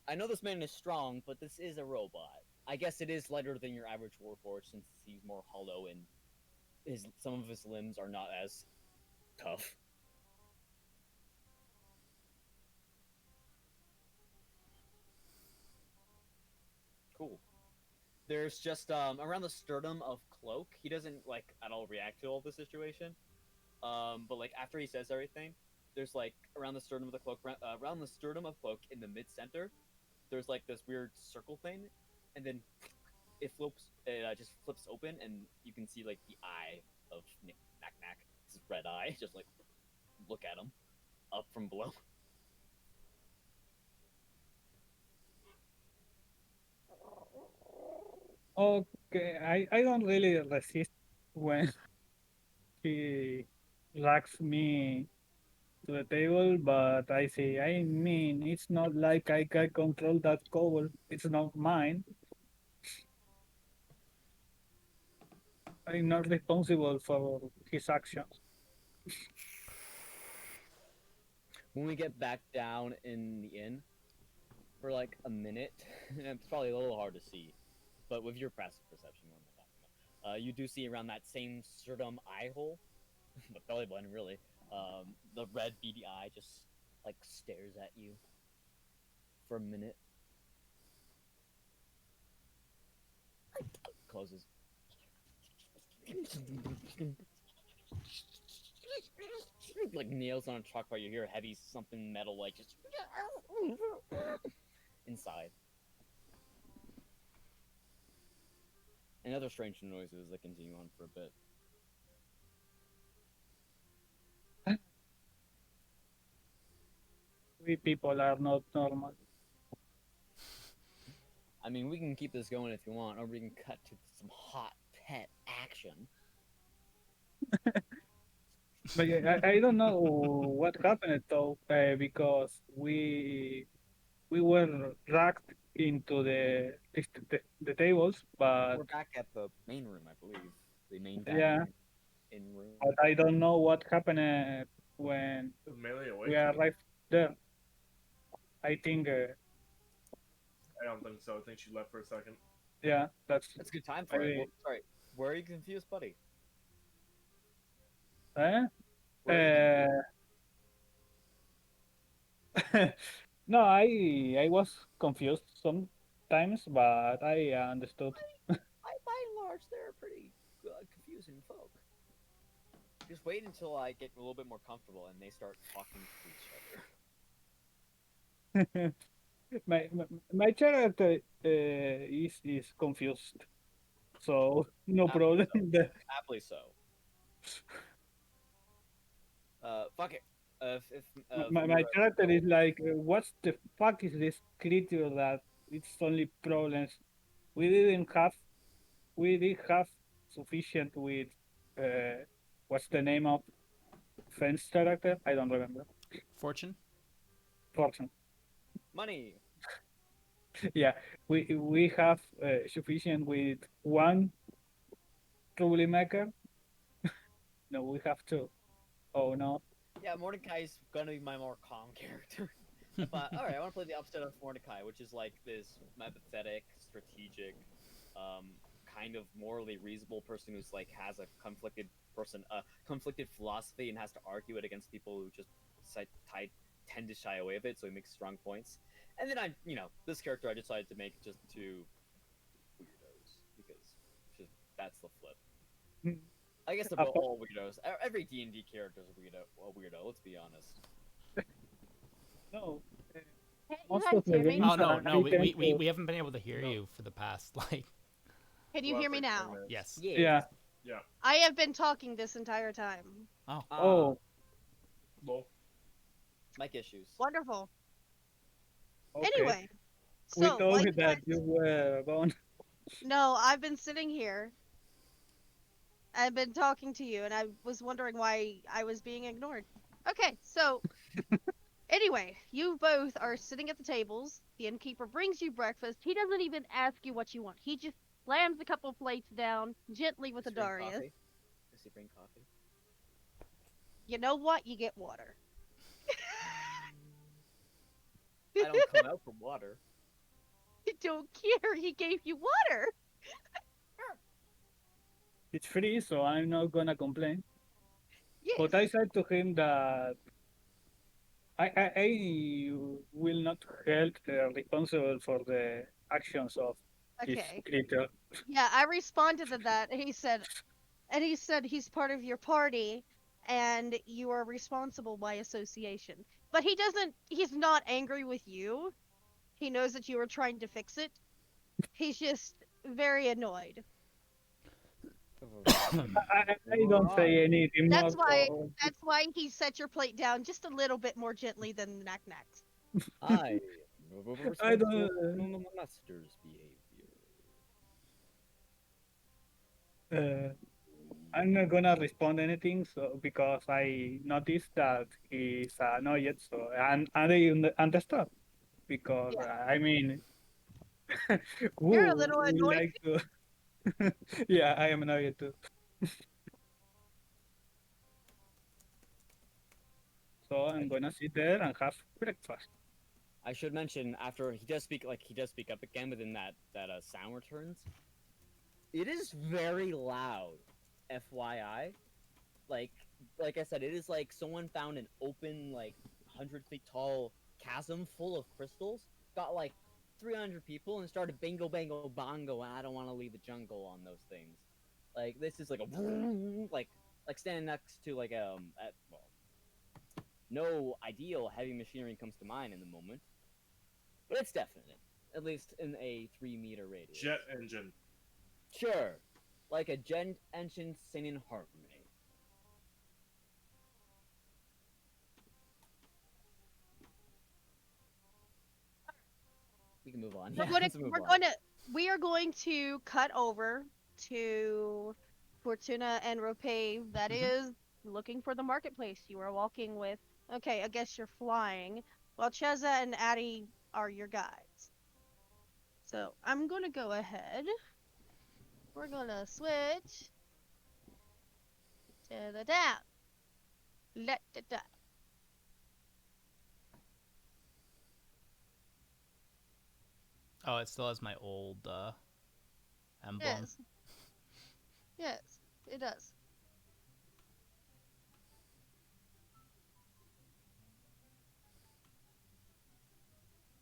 I know this man is strong, but this is a robot. I guess it is lighter than your average warforged since he's more hollow and some of his limbs are not as tough. Cool. There's just around the sternum of Cloak. He doesn't like at all react to all the situation. But like after he says everything, there's like around the sternum of the Cloak, around the sternum of Cloak in the mid center. There's like this weird circle thing, and then it just flips open, and you can see like the eye of Knack Knack, his red eye, just like look at him up from below. Okay, I don't really resist when he drags me to the table, but I say, I mean, it's not like I can control that cover. It's not mine. I'm not responsible for his actions. When we get back down in the inn for like a minute, it's probably a little hard to see, but with your passive perception, what am I talking about? You do see around that same sternum eye hole, the belly button really. The red beady eye just like stares at you for a minute, closes. Like nails on a chalkboard, you hear heavy something metal like just inside. And other strange noises that continue on for a bit. We people are not normal. I mean, we can keep this going if you want, or we can cut to some hot pet action. But yeah, I don't know what happened though, because we were dragged into the tables, but We're back at the main room, I believe. The main yeah, dining in room. but I don't know what happened when Is Melee we awake? arrived there. I think, I don't think so. I think she left for a second. yeah, that's That's a good time for it. maybe. Well, sorry, where are you confused, buddy? Eh? Where are you confused? No, I was confused sometimes, but I understood. By and large, they're pretty confusing folk. Just wait until I get a little bit more comfortable and they start talking to each other. My character is confused, so no Happily problem so. there. Happily so. Fuck it. If My character is like, what the fuck is this creature that it's only problems? We didn't have, we did have sufficient with, uh, what's the name of Fence character? I don't remember. Fortune? Fortune. money. Yeah, we have sufficient with one troublemaker. No, we have two. Oh no. Yeah, Mordecai's gonna be my more calm character. But all right, I want to play the opposite of Mordecai, which is like this empathetic, strategic, kind of morally reasonable person who's like has a conflicted philosophy and has to argue it against people who just tend to shy away of it. So he makes strong points. And then this character I decided to make just two weirdos because just that's the flip. I guess they're all weirdos. Every D&D character is a weirdo. Let's be honest. No. Can't you Most guys of the hear me? games Oh no, are no, we, tend we, we, to- we haven't been able to hear No. you for the past like Can you Well, hear me for 10 now? minutes. yes. Yeah. Yeah. I have been talking this entire time. Oh. Oh, Well, Mic issues. Wonderful. okay. Anyway, We so know like that guys, you were gone. no, I've been sitting here. I've been talking to you, and I was wondering why I was being ignored. Okay, so anyway, you both are sitting at the tables. The innkeeper brings you breakfast. He doesn't even ask you what you want. He just slams a couple plates down gently with a Does he bring Darius. coffee? Does he bring coffee? You know what? You get water. I don't come out for water. I don't care. He gave you water. It's free, so I'm not gonna complain. Yes. But I said to him that I will not held responsible for the actions of this Okay. creature. Yeah, I responded to that. And he said he's part of your party and you are responsible by association. But he's not angry with you. He knows that you were trying to fix it. He's just very annoyed. I don't say anything more. That's why So that's why he set your plate down just a little bit more gently than the knack-knacks. I I don't. no master's behavior. Uh, I'm not gonna respond anything, so because I noticed that he's annoyed, so and understand because Yeah, I mean, you're a who little would annoyed. like to? Yeah, I am annoyed too. So I'm gonna sit there and have breakfast. I should mention after he does speak up again, but then that sound returns. It is very loud, FYI. Like like I said, it is like someone found an open 100 feet tall chasm full of crystals, got like 300 people, and started bingo bango bongo. And I don't want to leave the jungle on those things. Like this is like a like standing next to well, no ideal heavy machinery comes to mind in the moment, but it's definite, at least in a 3 meter radius. Jet engine. Sure, like a jet engine singing harmony. We can move on. We're Yeah, gonna let's move we're on. gonna we are going to cut over to Fortuna and Rope. That is looking for the marketplace. You are walking with. Okay, I guess you're flying. While Cheza and Addie are your guides. So I'm gonna go ahead. We're gonna switch to the down. Let the down. Oh, it still has my old emblem. Yes, yes, it does.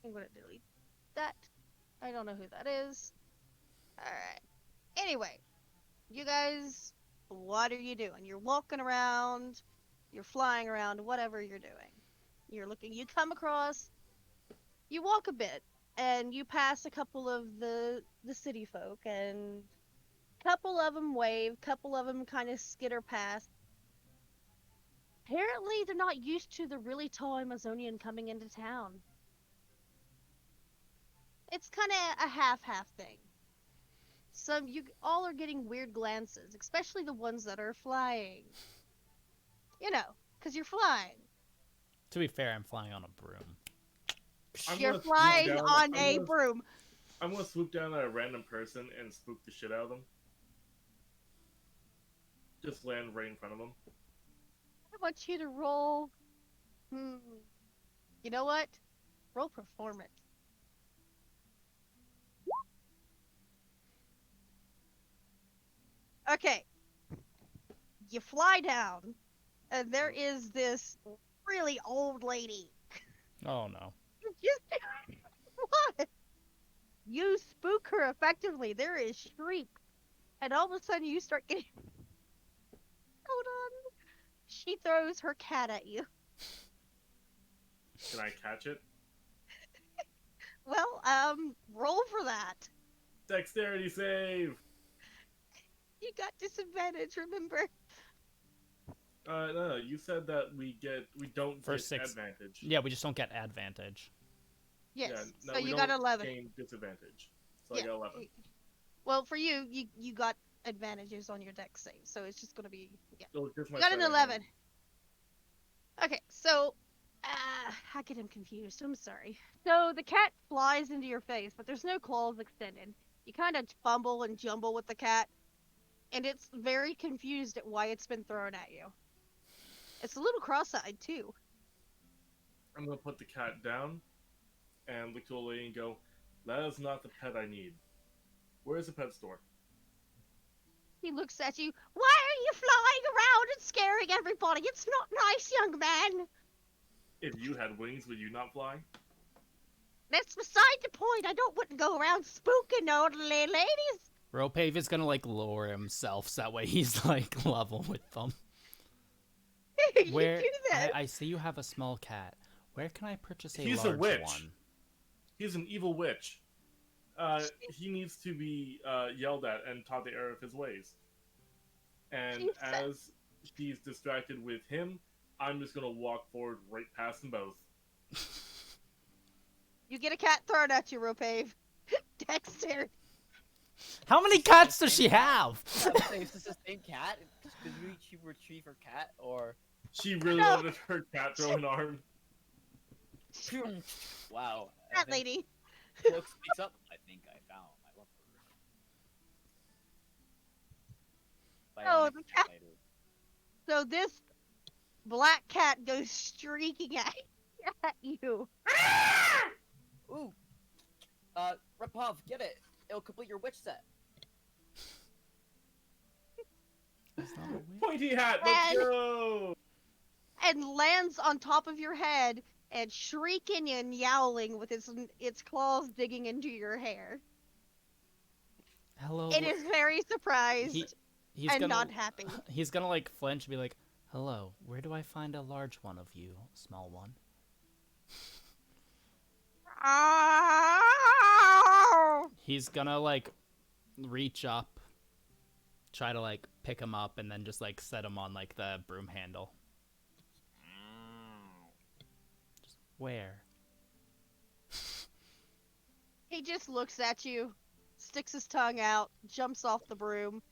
I'm gonna delete that. I don't know who that is. Alright. Anyway, you guys, what are you doing? You're walking around, you're flying around, whatever you're doing. You're looking, you come across, you walk a bit, and you pass a couple of the city folk, and couple of them wave, couple of them kind of skitter past. Apparently, they're not used to the really tall Amazonian coming into town. It's kind of a half-half thing. Some you all are getting weird glances, especially the ones that are flying. You know, because you're flying. To be fair, I'm flying on a broom. I'm You're gonna swoop flying down. on a broom. I'm gonna swoop down at a random person and spook the shit out of them. Just land right in front of them. I want you to roll. Hmm. You know what? Roll performance. Okay. You fly down, and there is this really old lady. Oh no. You just what? You spook her effectively. There is shrieks, and all of a sudden you start getting. Hold on. She throws her cat at you. Can I catch it? Well, roll for that. Dexterity save. You got disadvantage, remember? No, you said that we don't For get 6. advantage. Yeah, we just don't get advantage. Yes. Yeah, no, So we you don't got 11. gain disadvantage. So Yeah. I got 11. Well, for you, you got advantages on your dex save, so it's just gonna be yeah. So just my You got an sleight of 11. hand. Okay, so I get him confused. I'm sorry. So the cat flies into your face, but there's no claws extended. You kind of fumble and jumble with the cat, and it's very confused at why it's been thrown at you. It's a little cross-eyed too. I'm gonna put the cat down and look to the lady and go, "That is not the pet I need. Where is the pet store?" He looks at you. Why are you flying around and scaring everybody? It's not nice, young man. If you had wings, would you not fly? That's beside the point. I don't want to go around spooking elderly ladies. Ropave is gonna lower himself so that way he's level with them. You Where do that. I see you have a small cat. Where can I purchase a He's large a witch. one? He's an evil witch. He needs to be yelled at and taught the error of his ways. And She said- as she's distracted with him, I'm just gonna walk forward right past them both. You get a cat thrown at you, Ropave. Dexter. How many cats does she have? I would say, is this the same cat? Did she retrieve her cat, or She reloaded her cat throwing arm. wow? I That think lady. Cloak speaks up. I think I found my Oh, lover. the Bionic cat. later. So this black cat goes streaking at you. Ooh, Repov, get it. It'll complete your witch set. That's not a witch. Pointy hat, let's And- go! And lands on top of your head and shrieking and yowling with its claws digging into your hair. Hello. It is very surprised He's and gonna not happy. He's gonna like flinch and be like, "Hello, where do I find a large one of you, small one?" He's gonna like reach up, try to like pick him up, and then just like set him on like the broom handle. Just where? He just looks at you, sticks his tongue out, jumps off the broom,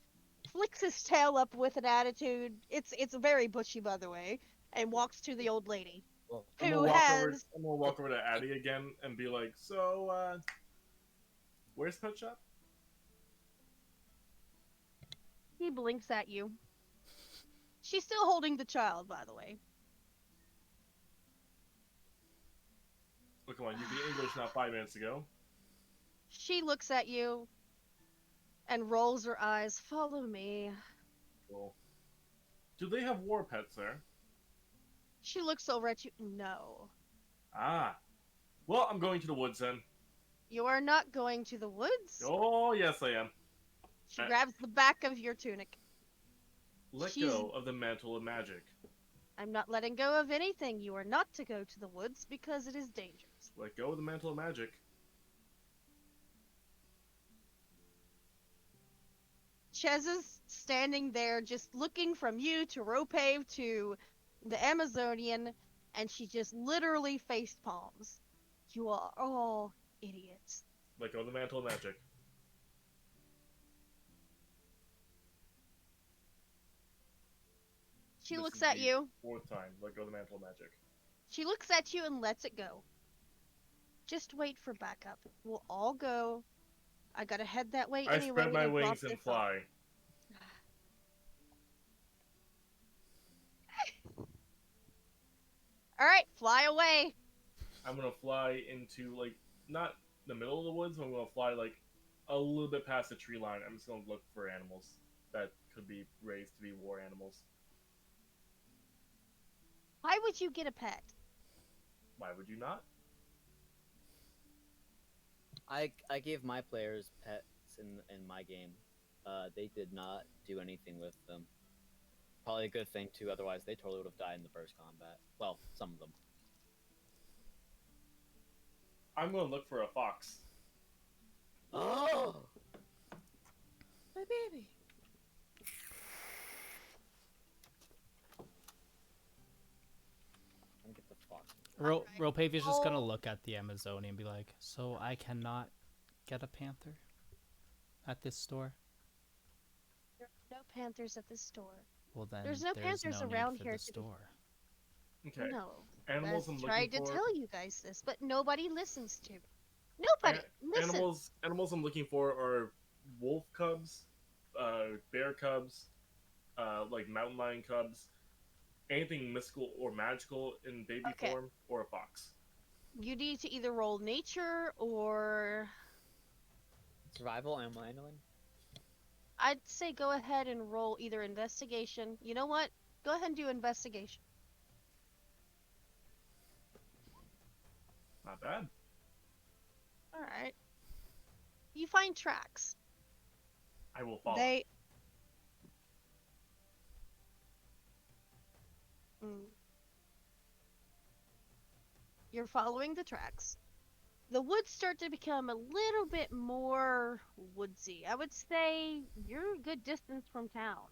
flicks his tail up with an attitude. It's very bushy, by the way, and walks to the old lady, Well, I'm who gonna walk over. has. I'm gonna walk over to Addie again and be like, "So, where's Pet Shop?" He blinks at you. She's still holding the child, by the way. Oh, come on, you beat English not 5 minutes ago. She looks at you and rolls her eyes. Follow me. Cool. Do they have war pets there? She looks over at you. No. Ah. Well, I'm going to the woods then. You are not going to the woods. Oh, yes, I am. She grabs the back of your tunic. Let She's- go of the mantle of magic. I'm not letting go of anything. You are not to go to the woods because it is dangerous. Let go of the mantle of magic. Ches is standing there just looking from you to Ropave to the Amazonian, and she just literally face palms. You are all idiots. Let go of the mantle of magic. She This looks is at the you. 4th time. Let go of the mantle of magic. She looks at you and lets it go. Just wait for backup. We'll all go. I gotta head that way I anyway. spread my to drop wings and this off. fly. All right, fly away. I'm gonna fly into, like, not the middle of the woods, but I'm gonna fly, like, a little bit past the tree line. I'm just gonna look for animals that could be raised to be war animals. Why would you get a pet? Why would you not? I gave my players pets in my game. They did not do anything with them. Probably a good thing too. Otherwise, they totally would have died in the first combat. Well, some of them. I'm gonna look for a fox. Oh, my baby. I'm gonna get the fox. Ropave is just gonna Oh. look at the Amazonian and be like, "So I cannot get a panther at this store?" There are no panthers at this store. Well then, There's no panthers no need around for here the to be- store. Okay. No. Animals I've I'm tried looking to for. tell you guys this, but nobody listens to me. Nobody listens. Animals I'm looking for are wolf cubs, bear cubs, like mountain lion cubs, anything mystical or magical in baby Okay. form, or a fox. You need to either roll nature or Survival, am I knowing? I'd say go ahead and roll either investigation. You know what? Go ahead and do investigation. Not bad. All right. You find tracks. I will follow. They. Mm. You're following the tracks. The woods start to become a little bit more woodsy. I would say you're a good distance from town.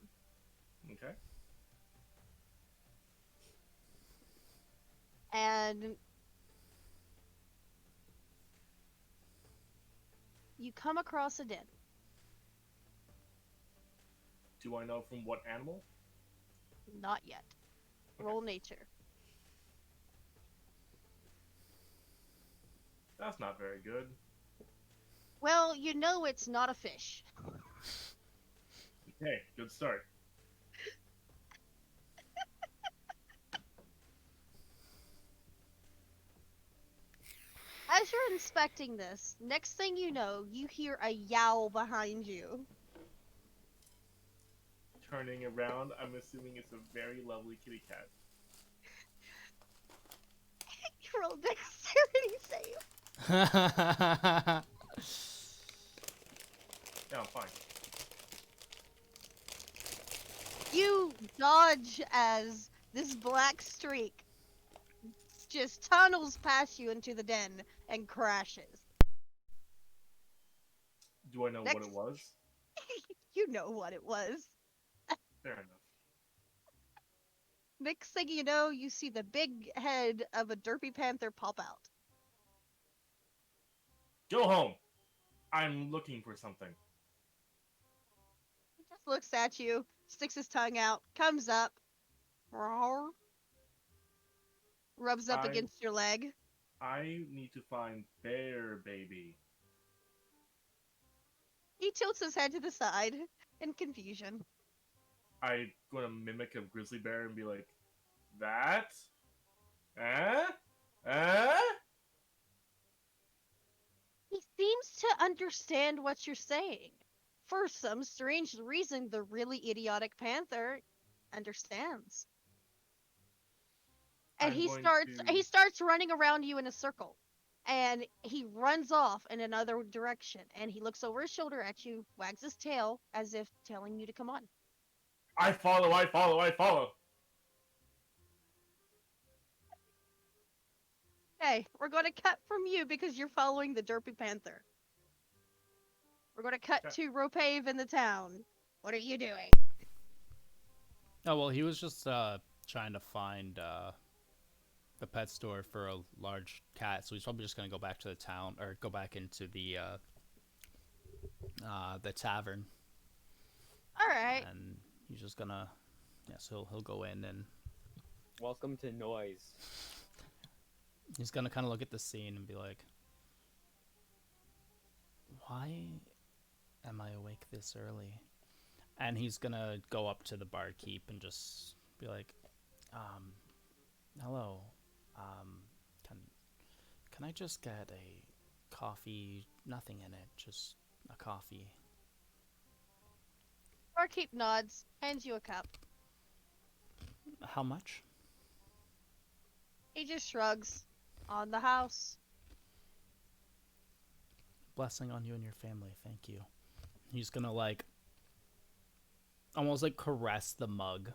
Okay. And you come across a den. Do I know from what animal? Not yet. Roll nature. That's not very good. Well, you know it's not a fish. Okay, good start. As you're inspecting this, next thing you know, you hear a yowl behind you. Turning around, I'm assuming it's a very lovely kitty cat. You roll dexterity save. Yeah, I'm fine. You dodge as this black streak just tunnels past you into the den and crashes. Do I know what Next, it was? you know what it was. Fair enough. Next thing you know, you see the big head of a derpy panther pop out. Go home! I'm looking for something. He just looks at you, sticks his tongue out, comes up, roar, rubs up I against your leg. I need to find Bear Baby. He tilts his head to the side in confusion. I'm gonna mimic a grizzly bear and be like, that? Eh? Eh? He seems to understand what you're saying. For some strange reason, the really idiotic panther understands. And I'm going he to. starts running around you in a circle. And he runs off in another direction. And he looks over his shoulder at you, wags his tail as if telling you to come on. I follow, I follow, I follow. Hey, we're going to cut from you because you're following the derpy panther. We're going to cut Okay. to Ropave in the town. What are you doing? Oh, well, he was just trying to find the pet store for a large cat, so he's probably just gonna go back to the town or go back into the tavern, All right. and he's just gonna so he'll go in and Welcome to noise. he's gonna kind of look at the scene and be like, why am I awake this early? And he's gonna go up to the barkeep and just be like, hello, um, can I just get a coffee? Nothing in it, just a coffee. Barkeep nods, hands you a cup. How much? He just shrugs. On the house. Blessing on you and your family, thank you. He's gonna like almost like caress the mug.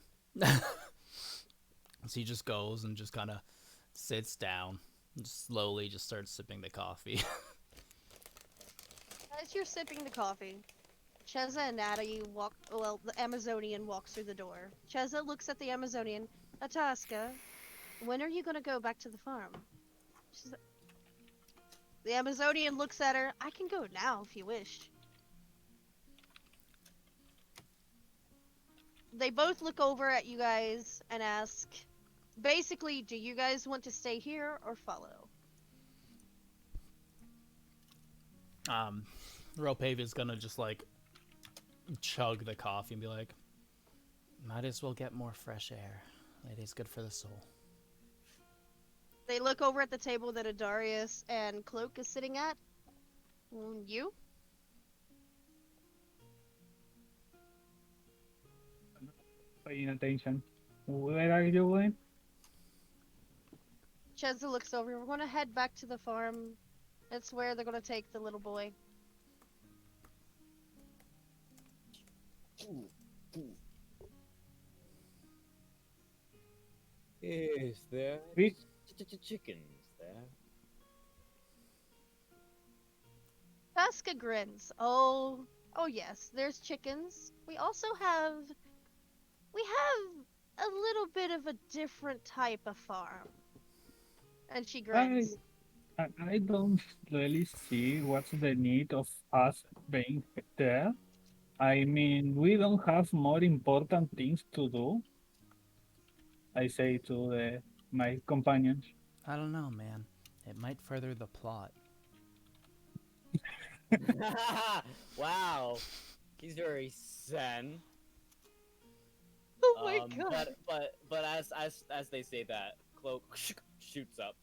So he just goes and just kind of sits down and slowly just starts sipping the coffee. As you're sipping the coffee, Cheza and Natalie the Amazonian walks through the door. Cheza looks at the Amazonian. Ataska, when are you gonna go back to the farm? The Amazonian looks at her. I can go now if you wish. They both look over at you guys and ask, basically, do you guys want to stay here or follow? Ropave is gonna just like chug the coffee and be like, might as well get more fresh air. It is good for the soul. They look over at the table that Adarius and Cloak is sitting at. You? Paying attention. Where are you going? Cheza looks over. We're gonna head back to the farm. That's where they're gonna take the little boy. Is there We- chickens there? Pasca grins. Oh yes, there's chickens. We have a little bit of a different type of farm. And she grins. I don't really see what's the need of us being there. I mean, we don't have more important things to do. I say to my companions. I don't know, man. It might further the plot. Wow, he's very zen. Oh my god. But as they say that, Cloak shoots up.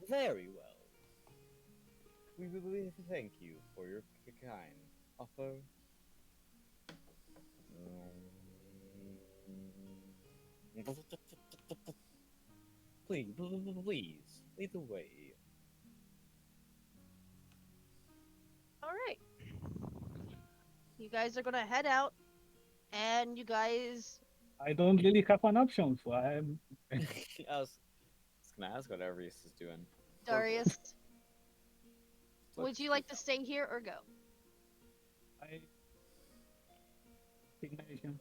Very well. We thank you for your kind offer. Please, please, lead the way. All right. You guys are gonna head out, and you guys. I don't really have an option. So I was gonna ask what Arius is doing. Darius, Cloak would you like to shoots stay here or go? I Signation.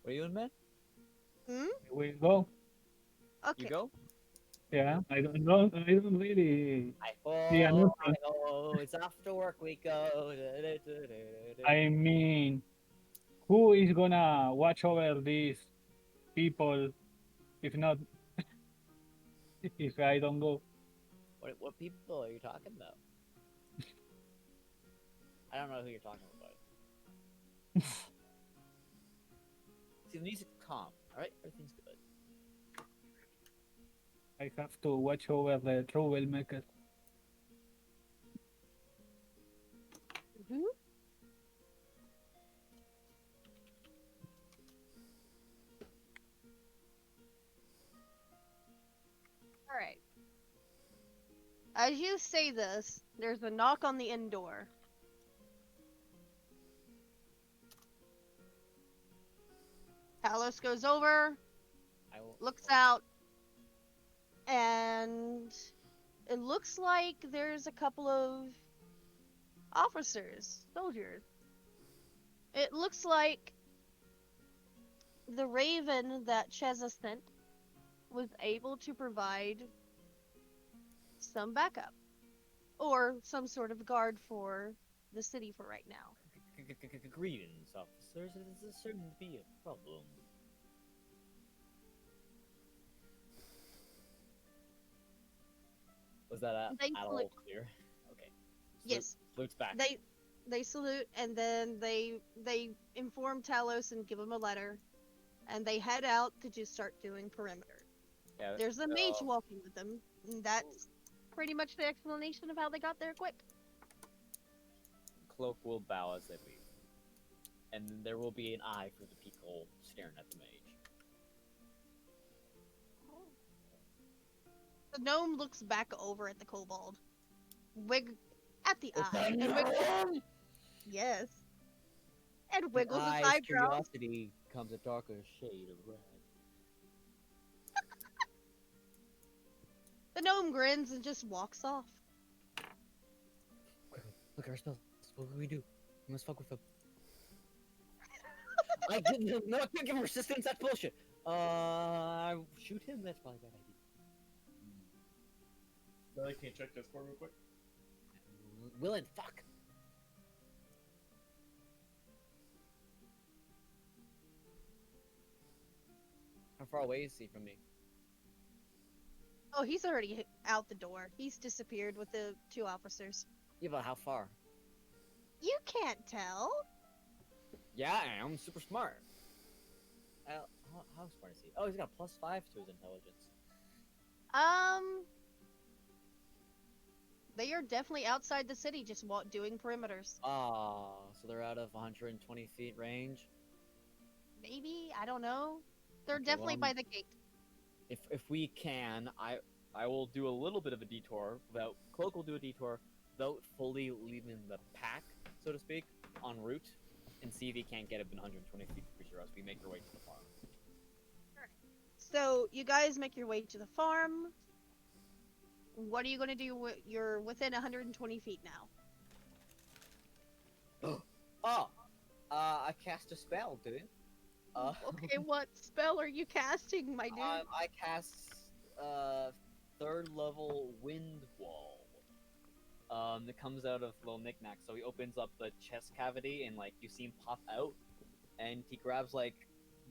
What are you doing, man? Hmm. We go. Okay. You go? Yeah, I don't know. I don't really I see an go, option. I go, it's after work we go. I mean, who is gonna watch over these people if not if I don't go? What people are you talking about? I don't know who you're talking about. See, the music's calm, alright? Everything's good. I have to watch over the troublemakers. Mhm. All right. As you say this, there's a knock on the inn door. Talos goes over, I will. looks out, and it looks like there's a couple of officers, soldiers. It looks like the raven that Cheza sent was able to provide some backup or some sort of guard for the city for right now. Greetings, officers. It is certain to be a problem. Was that at all Thankfully, clear? Okay. yes. Salutes back. They salute and then they inform Talos and give him a letter, and they head out to just start doing perimeter. Yeah, There's a mage walking with them, and that's pretty much the explanation of how they got there quick. Cloak will bow as they leave. And then there will be an eye for the people staring at the mage. The gnome looks back over at the kobold, at the It's eye, a and gnome! yes, and An wiggles his eye's eyebrows. curiosity comes a darker shade of red. The gnome grins and just walks off. Look at our spells. What can we do? We must fuck with them. I didn't know. I can't give him resistance. That's bullshit. Shoot him. That's probably a bad idea. Now I can check Discord real quick. Willin, fuck. How far away is he from me? Oh, he's already out the door. He's disappeared with the two officers. Yeah, but how far? You can't tell. Yeah, I am super smart. How smart is he? Oh, he's got a +5 to his intelligence. They are definitely outside the city, just doing perimeters. Ah, so they're out of 120 feet range. Maybe, I don't know. They're Okay, definitely well, by the gate. If we can, I will do a little bit of a detour. Without Cloak will do a detour without fully leaving the pack, so to speak, en route, and see if he can't get up in 120 feet for us. We make our way to the farm. So you guys make your way to the farm. What are you gonna do? You're within 120 feet now. Oh, I cast a spell, dude. Okay, what spell are you casting, my dude? I cast third level wind wall. That comes out of little knickknack. So he opens up the chest cavity and like you see him pop out, and he grabs like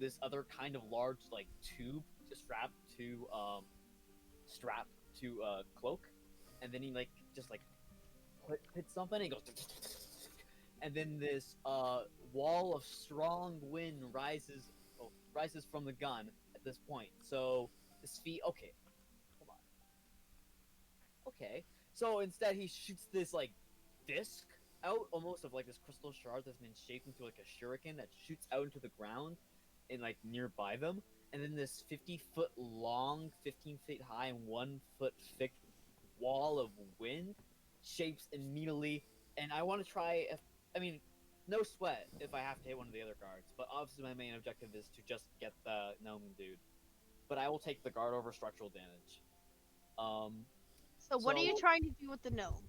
this other kind of large like tube strapped to cloak, and then he like just like hits something and he goes, and then this wall of strong wind rises from the gun at this point. So this feet okay, hold on. Okay. So instead he shoots this like disc out almost of like this crystal shard that's been shaped into like a shuriken that shoots out into the ground and like nearby them, and then this 50-foot long, 15 feet high, and 1 foot thick wall of wind shapes immediately. And I want to try if I mean no sweat if I have to hit one of the other guards, but obviously my main objective is to just get the gnome dude. But I will take the guard over structural damage. So what are you So- trying to do with the gnome?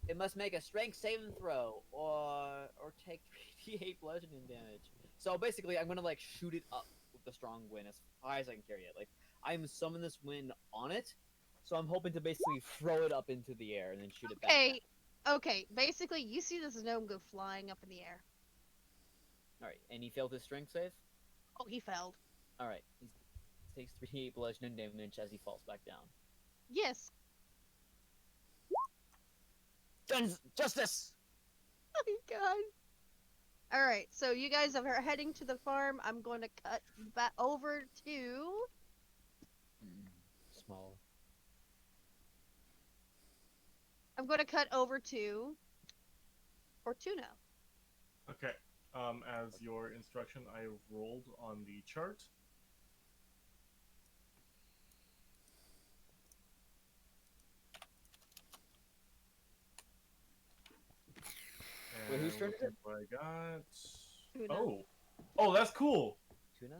It must make a strength saving throw or take 3d8 bludgeoning damage. So basically, I'm gonna like shoot it up with the strong wind as high as I can carry it. Like I'm summoning this wind on it, so I'm hoping to basically throw it up into the air and then shoot it back. Okay, okay. Basically, you see this gnome go flying up in the air. All right, and he failed his strength save. Oh, he failed. All right, he takes 3d8 bludgeoning damage as he falls back down. Yes. Justice. Oh my god. All right, so you guys are heading to the farm. I'm going to cut back over to. Small. I'm going to cut over to Fortuna. Okay. As your instruction, I rolled on the chart. Wait, whose turn is it? What I got? Tuna. Oh, that's cool. Tuna.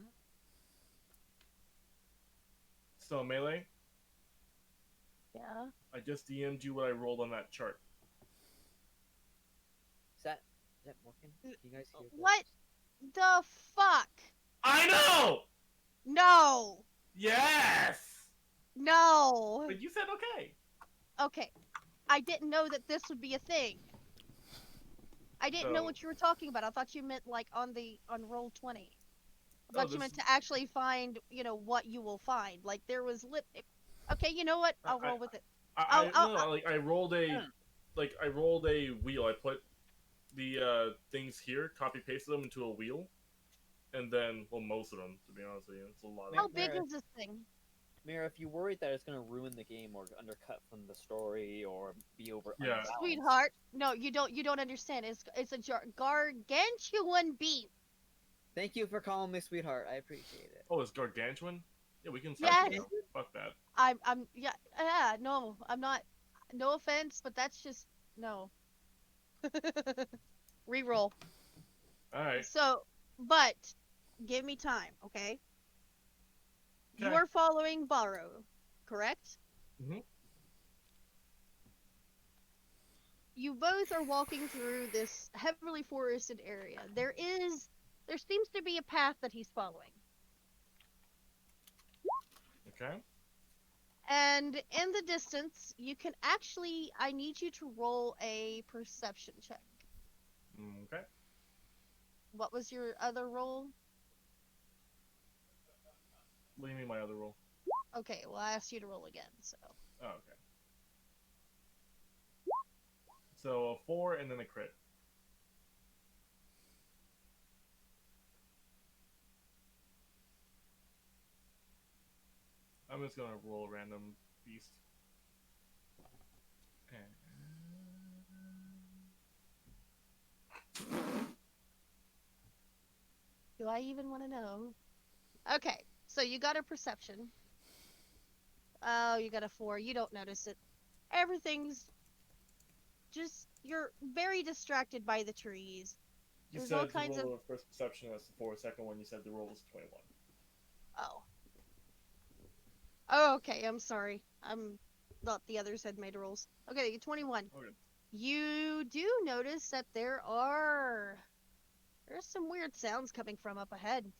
So melee, Yeah. I just DM'd you what I rolled on that chart. Is that working? Can you guys hear that? What the fuck? I know. No. Yes. No. But you said okay. Okay. I didn't know that this would be a thing. I didn't know So- what you were talking about. I thought you meant like on roll 20. I thought Oh, you meant this- to actually find, what you will find. Like there was Okay, you know what? I'll roll with it. I rolled a wheel. I put the things here, copy pasted them into a wheel, and then most of them, to be honest with you, it's a lot of. How Wait, big Mary. is this thing? Mira, if you're worried that it's gonna ruin the game or undercut from the story or be over, Yeah. unbalanced- Sweetheart, no, you don't understand. It's a gargantuan beast. Thank you for calling me sweetheart. I appreciate it. Oh, it's gargantuan. Yeah, we can. Yes. It, fuck that. No, I'm not. No offense, but that's just no. Reroll. All right. So, but give me time, okay? You Okay. are following Barrow, correct? Mhm. You both are walking through this heavily forested area. There seems to be a path that he's following. Okay. And in the distance, I need you to roll a perception check. Okay. What was your other roll? What do you mean my other roll? Okay, well, I asked you to roll again, so. Oh, okay. So a 4 and then a crit. I'm just gonna roll a random beast. Do I even want to know? Okay, so you got a perception. Oh, you got a 4. You don't notice it. Everything's just, you're very distracted by the trees. You There's said all the kinds roll of first perception was 4. Second one, you said the roll was 21. Oh. Oh, okay, I'm sorry. I'm thought the others had made rolls. Okay, 21. Okay. You do notice that there's some weird sounds coming from up ahead.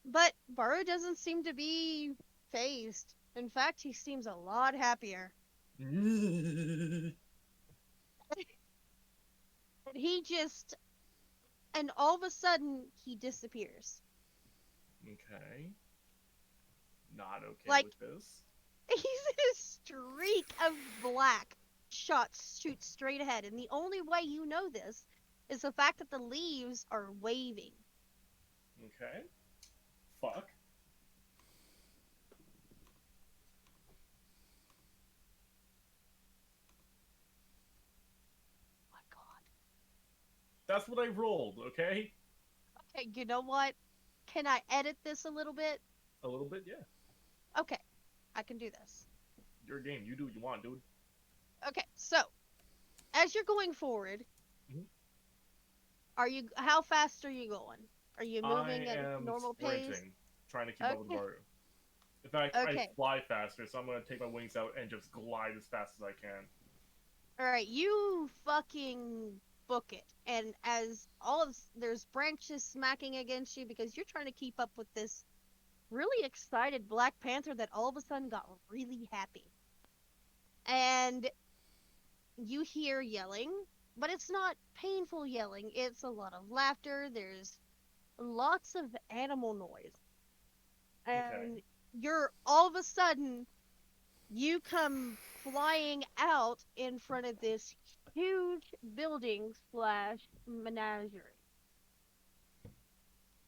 But Baru doesn't seem to be phased. In fact, he seems a lot happier. Okay. And he just, and all of a sudden, he disappears. Not okay Like, with this. he's in a streak of black shots shoot straight ahead. And the only way you know this is the fact that the leaves are waving. Okay. Fuck. Oh my god. That's what I rolled, okay? Okay, you know what? Can I edit this a little bit? A little bit, yeah. Okay, I can do this. Your game. You do what you want, dude. Okay, so as you're going forward, Mhm. how fast are you going? Are you I moving at a am normal pace? sprinting, trying to keep up with Okay. Baru. In fact, I Okay. fly faster, so I'm gonna take my wings out and just glide as fast as I can. All right, you fucking book it. And as there's branches smacking against you because you're trying to keep up with this really excited Black Panther that all of a sudden got really happy. And you hear yelling, but it's not painful yelling. It's a lot of laughter. There's lots of animal noise. And Okay. you're all of a sudden you come flying out in front of this huge building slash menagerie.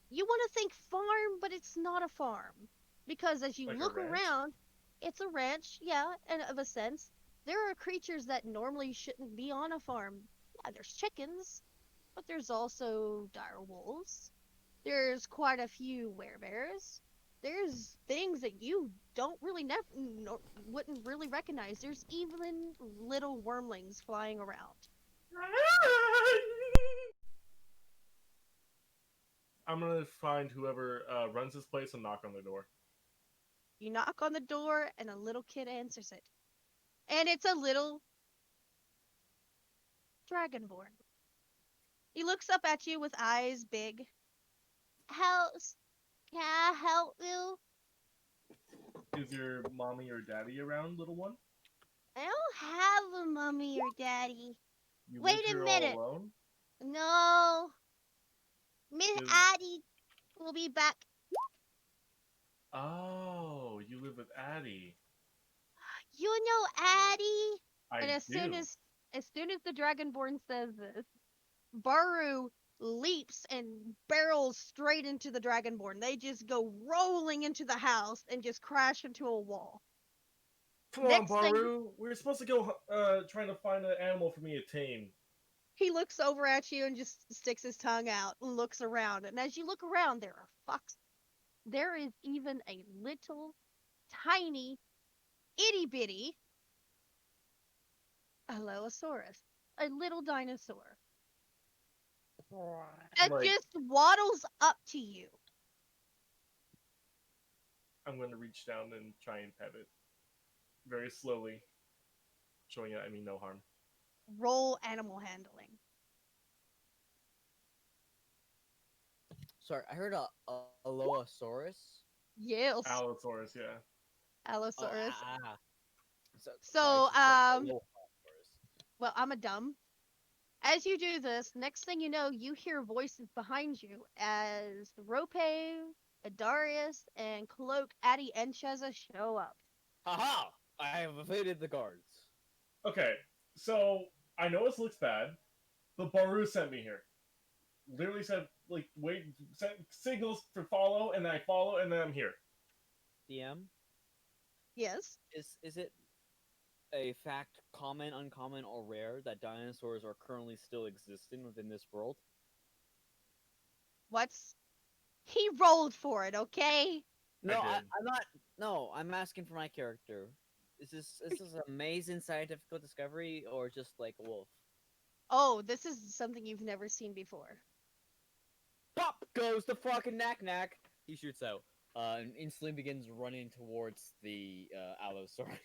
You want to think farm, but it's not a farm. Because as you Like a look ranch? around, it's a ranch, yeah, and of a sense. There are creatures that normally shouldn't be on a farm. Yeah, there's chickens, but there's also dire wolves. There's quite a few werebears. There's things that you don't really wouldn't really recognize. There's even little wormlings flying around. I'm gonna find whoever runs this place and knock on the door. You knock on the door, and a little kid answers it. And it's a little dragonborn. He looks up at you with eyes big. Help, can I help you? Is your mommy or daddy around, little one? I don't have a mommy or daddy. You Wait live a here all minute. alone? No, Miss Is Addie will be back. Oh, you live with Addie. You know Addie? And I as soon do. as soon as the Dragonborn says this, Baru leaps and barrels straight into the Dragonborn. They just go rolling into the house and just crash into a wall. Come on, Next thing, Baru. We were supposed to go trying to find an animal for me to tame. he looks over at you and just sticks his tongue out and looks around. And as you look around, there are foxes. There is even a little, tiny, itty bitty Allosaurus, a little dinosaur that Like, just waddles up to you. I'm gonna reach down and try and pet it. Very slowly. Showing it I mean no harm. Roll animal handling. Sorry, I heard a Alosaurus. Yes, Allosaurus, yeah. Oh, Allosaurus. So I So, should say Alosaurus. well, I'm a dumb. As you do this, next thing you know, you hear voices behind you as Rope, Adarius, and Cloak, Addie, and Cheza show up. Haha! I have evaded the guards. Okay, so I know this looks bad, but Baru sent me here. Literally said, like, wait, sent signals for follow, and then I follow, and then I'm here. DM, Yes. is it a fact common, uncommon, or rare that dinosaurs are currently still existing within this world? What's. He rolled for it, okay? No, did. I'm not. No, I'm asking for my character. Is this an amazing scientific discovery or just like a wolf? Oh, this is something you've never seen before. Pop goes the fucking knack. He shoots out, and instantly begins running towards the Allosaurus.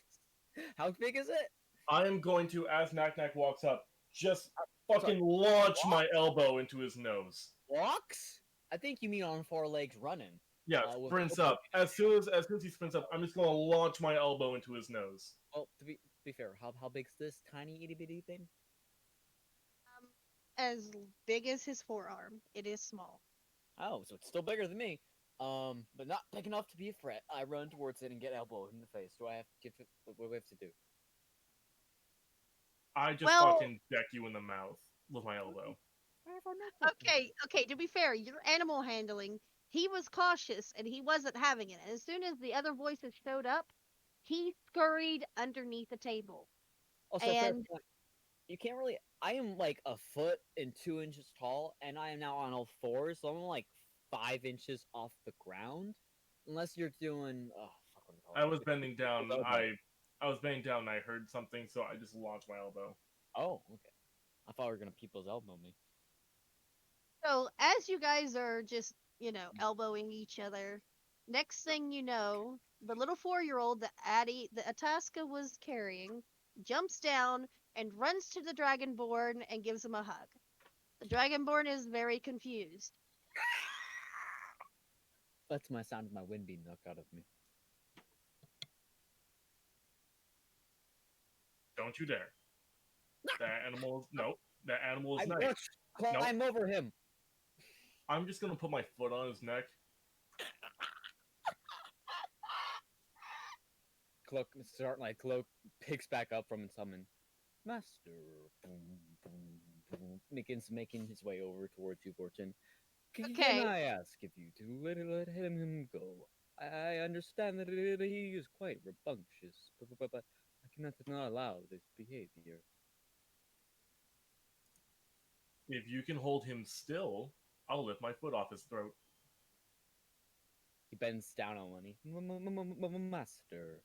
How big is it? I am going to, as Knack Knack walks up, just fucking launch my elbow into his nose. Walks? I think you mean on four legs running. Yeah, with sprints no up. As soon as he sprints up, I'm just gonna launch my elbow into his nose. Well, to be fair, how big's this tiny itty bitty thing? As big as his forearm. It is small. Oh, so it's still bigger than me. But not big enough to be a threat. I run towards it and get elbowed in the face. Do I have to give it? What do we have to do? I just Well- fucking deck you in the mouth with my elbow. I have no fucking- Okay, to be fair, your animal handling, he was cautious and he wasn't having it. And as soon as the other voices showed up, he scurried underneath the table. Also, fair And point. You can't really. I am like 1 foot and 2 inches tall, and I am now on all fours, so I'm like 5 inches off the ground. Unless you're doing. Oh, fuck, what do you call I it? was bending down. Elbow. I was bending down and I heard something, so I just launched my elbow. Oh, okay. I thought we were gonna people's elbow me. so as you guys are just, elbowing each other, next thing you know, the little 4-year-old that the Atasca was carrying jumps down and runs to the Dragonborn and gives him a hug. The Dragonborn is very confused. That's my sound of my wind being knocked out of me. Don't you dare. That animal is That animal is I nice. must climb over him. I'm just gonna put my foot on his neck. Cloak, Cloak picks back up from its summon. Master, boom, boom, boom, making his way over towards you, Fortune. Okay. Can I ask if you to let him go? I understand that he is quite rambunctious, but I cannot not allow this behavior. If you can hold him still, I'll lift my foot off his throat. He bends down on one knee. Master,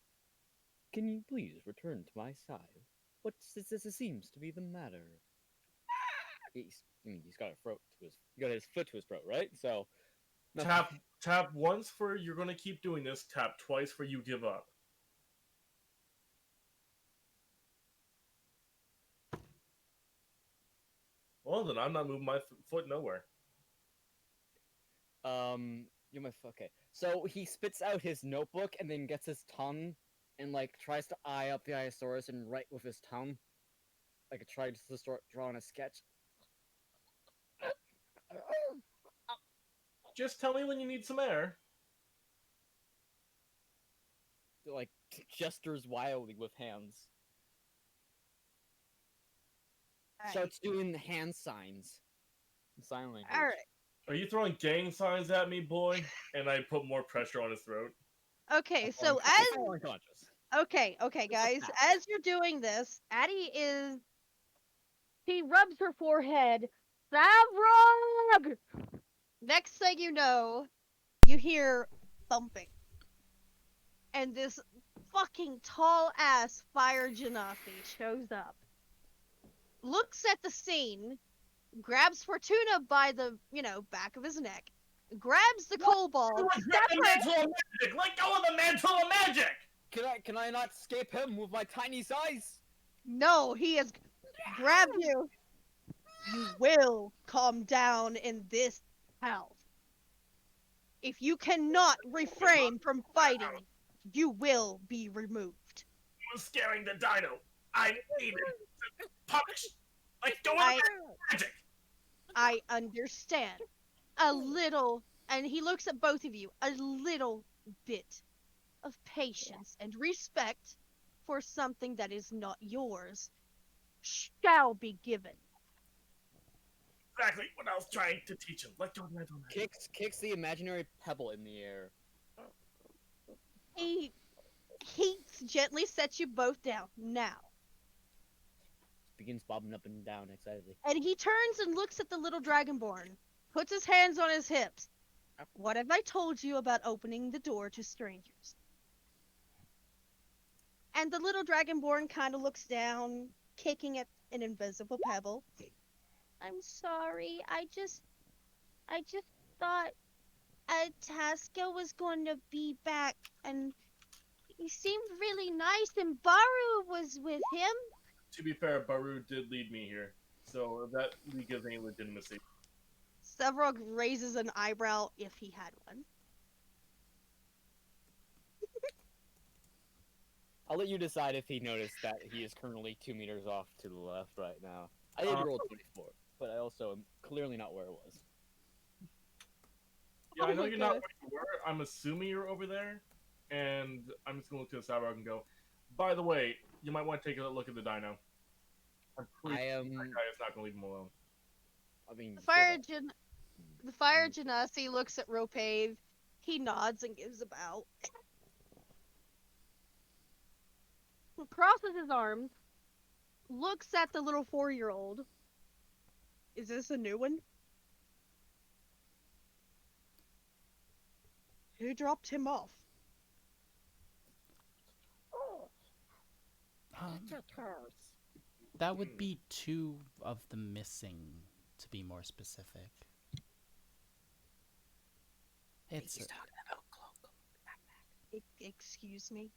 can you please return to my side? What seems to be the matter? He's got his foot to his throat, right? So Tap once for you're gonna keep doing this. Tap twice for you give up. Well, then I'm not moving my foot nowhere. Okay. So he spits out his notebook and then gets his tongue and like tries to eye up the Iosaurus and write with his tongue, like it tries to start drawing a sketch. Just tell me when you need some air. Like gestures wildly with hands. Starts doing hand signs. Sign language. All right. Are you throwing gang signs at me, boy? And I put more pressure on his throat. Okay, so I feel unconscious. okay, guys, as you're doing this, she rubs her forehead. Savrog! Next thing you know, you hear thumping. And this fucking tall ass fire Janafi shows up. Looks at the scene, grabs Fortuna by the, back of his neck, grabs the kobold, The mantle of magic! Let go of the mantle of magic! Can I not escape him with my tiny size? No, he has grabbed you. You will calm down in this house. If you cannot refrain from fighting, you will be removed. I was scaring the dino. I needed to punish. Let go of I- the magic! I understand. A little, and he looks at both of you, a little bit of patience and respect for something that is not yours shall be given. Exactly what I was trying to teach him. Let go of the mantle of magic. Kicks the imaginary pebble in the air. He gently sets you both down now. Begins bobbing up and down excitedly. And he turns and looks at the little dragonborn, puts his hands on his hips. What have I told you about opening the door to strangers? And the little dragonborn kind of looks down, kicking at an invisible pebble. I'm sorry. I just thought Tasca was going to be back, and he seemed really nice, and Baru was with him. To be fair, Baru did lead me here, so that gives any legitimacy. Sevrog raises an eyebrow if he had one. I'll let you decide if he noticed that he is currently 2 meters off to the left right now. I did roll 24, but I also am clearly not where it was. Yeah, Oh I know my you're not God. where you were. I'm assuming you're over there, and I'm just going to look to the sidewalk and go. By the way, you might want to take a look at the dino. I'm pretty I sure am. that guy is not going to leave him alone. I mean, The sure fire that- gen the fire genasi looks at Ropave. He nods and gives a bow. Crosses his arms, looks at the little 4-year-old. Is this a new one? Who dropped him off? That would be 2 of the missing, to be more specific. It's He's talking about cloak. Excuse me?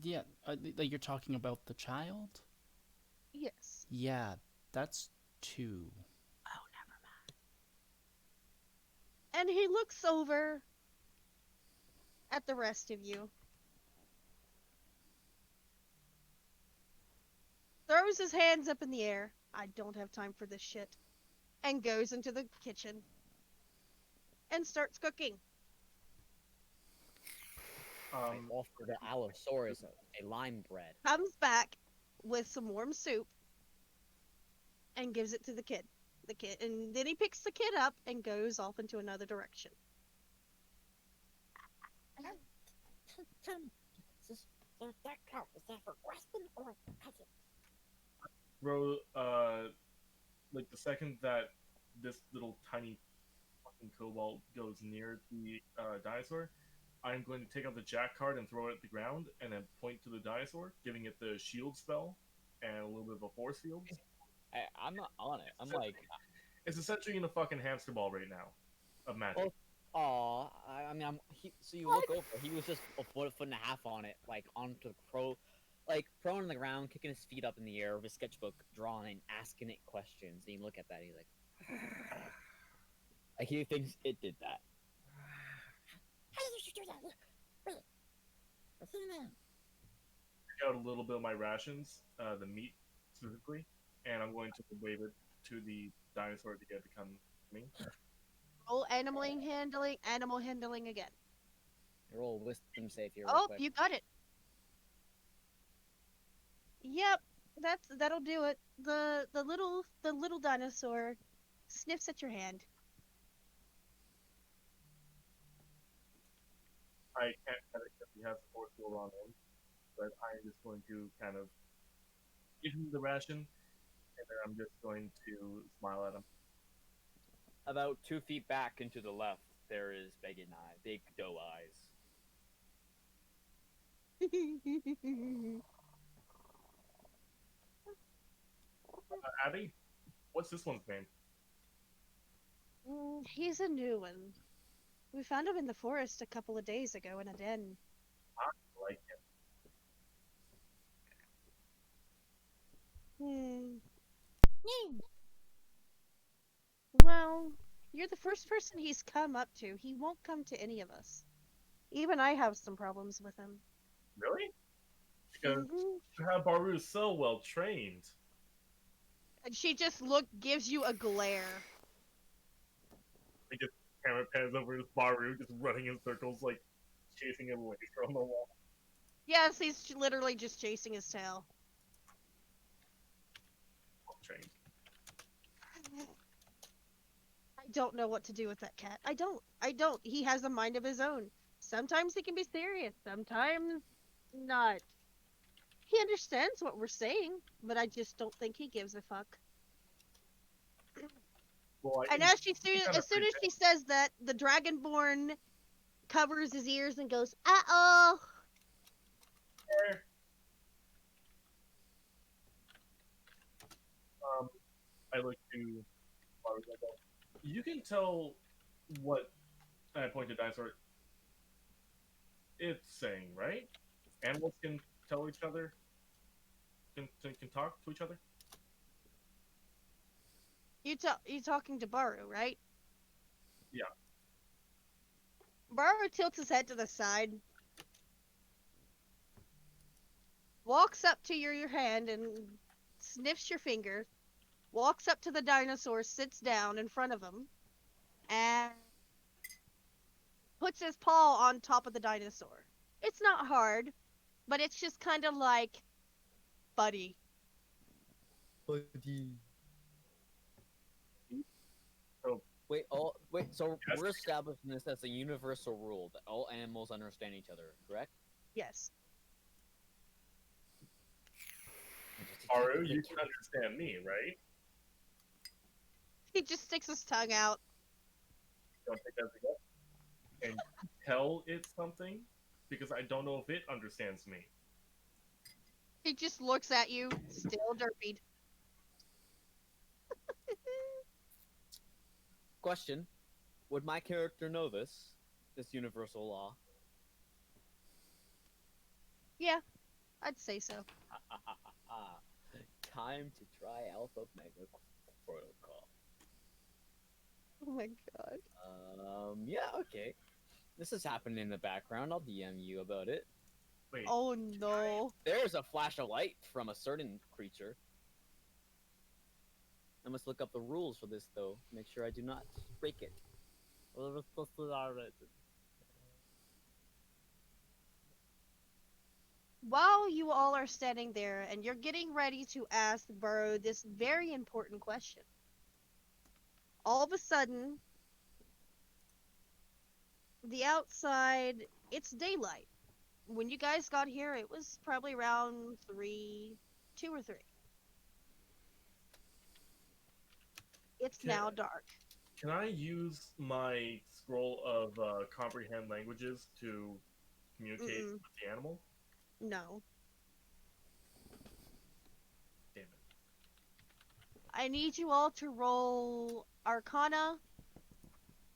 yeah. Like you're talking about the child. Yes. Yeah, that's 2. Oh, never mind. And he looks over at the rest of you. Throws his hands up in the air. I don't have time for this shit. And goes into the kitchen. And starts cooking. I offered the Allosaurus a lime bread. Comes back with some warm soup. And gives it to the kid. And then he picks the kid up and goes off into another direction. Bro, like the second that this little tiny fucking cobalt goes near the dinosaur, I'm going to take out the jack card and throw it at the ground, and then point to the dinosaur, giving it the shield spell and a little bit of a force field. I'm not on it. I'm like, It's essentially in a fucking hamster ball right now of magic. aw. I mean, so you look over. He was just a foot and a half on it, like onto the like prone on the ground, kicking his feet up in the air with his sketchbook drawn and asking it questions. And you look at that, he's like, like he thinks it did that. How did you do that? Wait. What's in there? Take out a little bit of my rations, the meat specifically, and I'm going to wave it to the dinosaur to get it to come to me. Roll animal handling again. Roll wisdom save here. Real Oh, quick. you got it. Yep, that'll do it. The little dinosaur sniffs at your hand. I can't kind of because he has the force field on him, but I am just going to kind of give him the ration, and then I'm just going to smile at him. About 2 feet back and to the left, there is big doe eyes. Abby, what's this one's name? He's a new one. We found him in the forest a couple of days ago in a den. I like him. Well, you're the first person he's come up to. He won't come to any of us. Even I have some problems with him. Really? Because Mhm. you have Baru so well trained. And she just gives you a glare. Like just camera pans over his Baru, just running in circles, like chasing him away from the wall. Yes, he's literally just chasing his tail. Well trained. I don't know what to do with that cat. I don't. He has a mind of his own. Sometimes he can be serious, sometimes not. He understands what we're saying, but I just don't think he gives a fuck. Well, And as soon as she says that, the Dragonborn covers his ears and goes, "Uh-oh." I look to Baru and I go, you can tell what, and I point to dinosaur, it's saying, right? Animals can tell each other, can talk to each other? You talking to Baru, right? Yeah. Baru tilts his head to the side. walks up to your hand and sniffs your finger, walks up to the dinosaur, sits down in front of him, and puts his paw on top of the dinosaur. It's not hard, but it's just kind of like, buddy. Buddy. So Wait. So Yes. we're establishing this as a universal rule that all animals understand each other, correct? Yes. Haru, you can understand me, right? He just sticks his tongue out. Don't take that as a yes. And tell it something because I don't know if it understands me. He just looks at you, still derpied. Question: would my character know this universal law? Yeah, I'd say so. Time to try Alpha Mega Protocol. Oh my god. Yeah, okay. This is happening in the background. I'll DM you about it. Wait, Oh no. There's a flash of light from a certain creature. I must look up the rules for this, though. Make sure I do not break it. While you all are standing there and you're getting ready to ask Burrow this very important question, all of a sudden, the outside, it's daylight. When you guys got here, it was probably around 2 or 3. It's Yeah. now dark. can I use my scroll of comprehend languages to communicate Mm-mm. with the animal? No. Damn it. I need you all to roll Arcana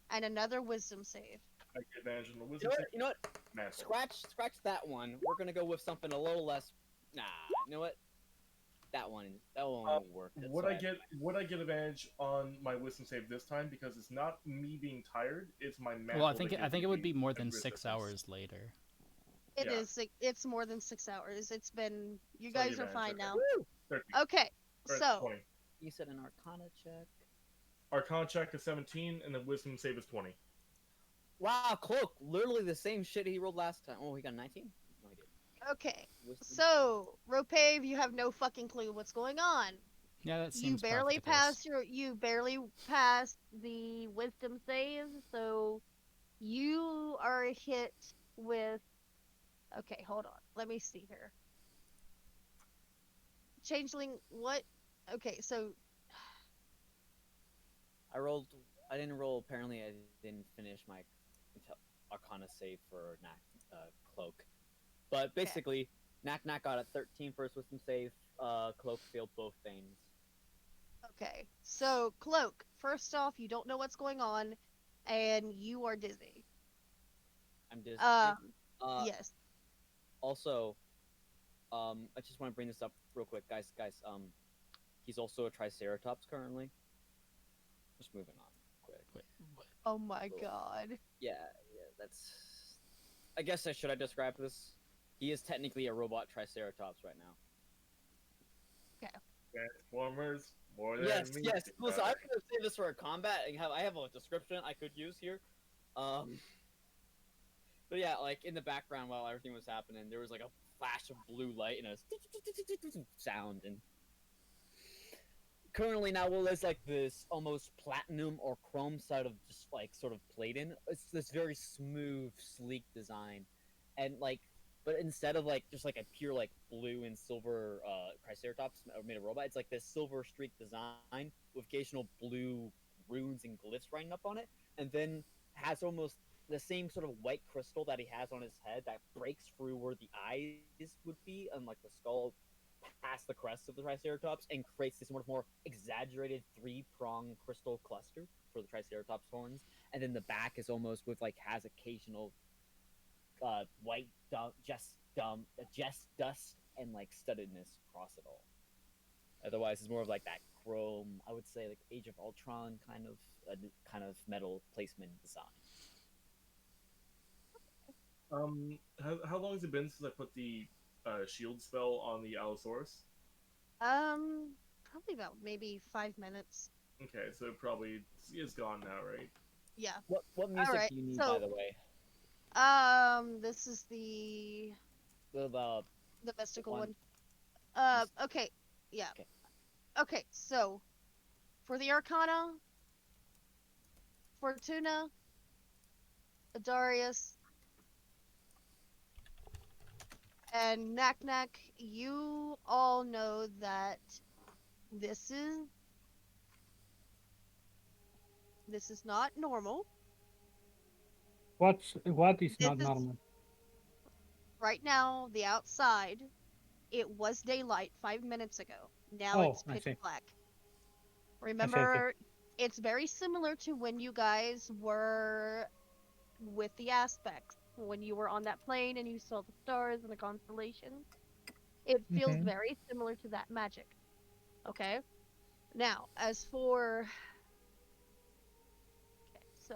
and another Wisdom save. I get advantage on the You wisdom know what? save. You know what? Natural. Scratch that one. We're gonna go with something a little less. Nah. You know what? That one won't work. That's Would why I get advantage on my wisdom save this time because it's not me being tired, it's my Well, I macro think that it gives would me be more than resistance. 6 hours later. It Yeah. is. It's more than 6 hours. It's been. You So I guys get are fine advantage, now. Woo! 13, Okay. or So 20. You said an Arcana check. Arcana check is 17, and the wisdom save is 20. Wow, Cloak, literally the same shit he rolled last time. Oh, he got 19? No, he didn't. okay. Wisdom So Ropave, you have no fucking clue what's going on. Yeah, that You seems par for barely the course. passed the Wisdom save, so you are hit with. Okay, hold on. Let me see here. Changeling, what? Okay, so I didn't roll. Apparently, I didn't finish my Arcana save for Cloak. But basically, Knack got a 13 for his wisdom save. Cloak failed both things. okay. So Cloak, first off, you don't know what's going on, and you are dizzy. I'm just. Yes. Also, I just want to bring this up real quick, guys. He's also a Triceratops currently. Just moving on, quick. Wait, what? Oh my Cool. god. Yeah, that's. I guess I should describe this? He is technically a robot Triceratops right now. Transformers, more than Yes, me. yes. Listen, I could say this for a combat. I have a description I could use here. But yeah, like in the background while everything was happening, there was like a flash of blue light and a sound. And currently now, well, there's like this almost platinum or chrome side of just like sort of plating. It's this very smooth, sleek design, and like, but instead of like just like a pure like blue and silver Triceratops made a robot, it's like this silver streak design with occasional blue runes and glyphs writing up on it, and then has almost the same sort of white crystal that he has on his head that breaks through where the eyes would be, and like the skull past the crest of the Triceratops, and creates this sort of more exaggerated 3-prong crystal cluster for the Triceratops horns. And then the back is almost with like has occasional white dust and like studdedness across it all. Otherwise, it's more of like that chrome, I would say, like Age of Ultron kind of metal placement design. How long has it been since I put the shield spell on the Allosaurus? Probably about maybe 5 minutes. Okay, so it probably is gone now, right? Yeah. What music Alright, do you need, by the way? This is the The mystical one- one. Okay, yeah. Okay. Okay, so for the Arcana, Fortuna, Adarius, and Knack Knack, you all know that this is not normal. What is This not is normal? right now the outside. It was daylight 5 minutes ago. Now Oh, it's I pitch see. black. I see. Remember, it's very similar to when you guys were with the aspects, when you were on that plane and you saw the stars and the constellations. It feels Mm-hmm. very similar to that magic. Okay? Now, as for. Okay, so.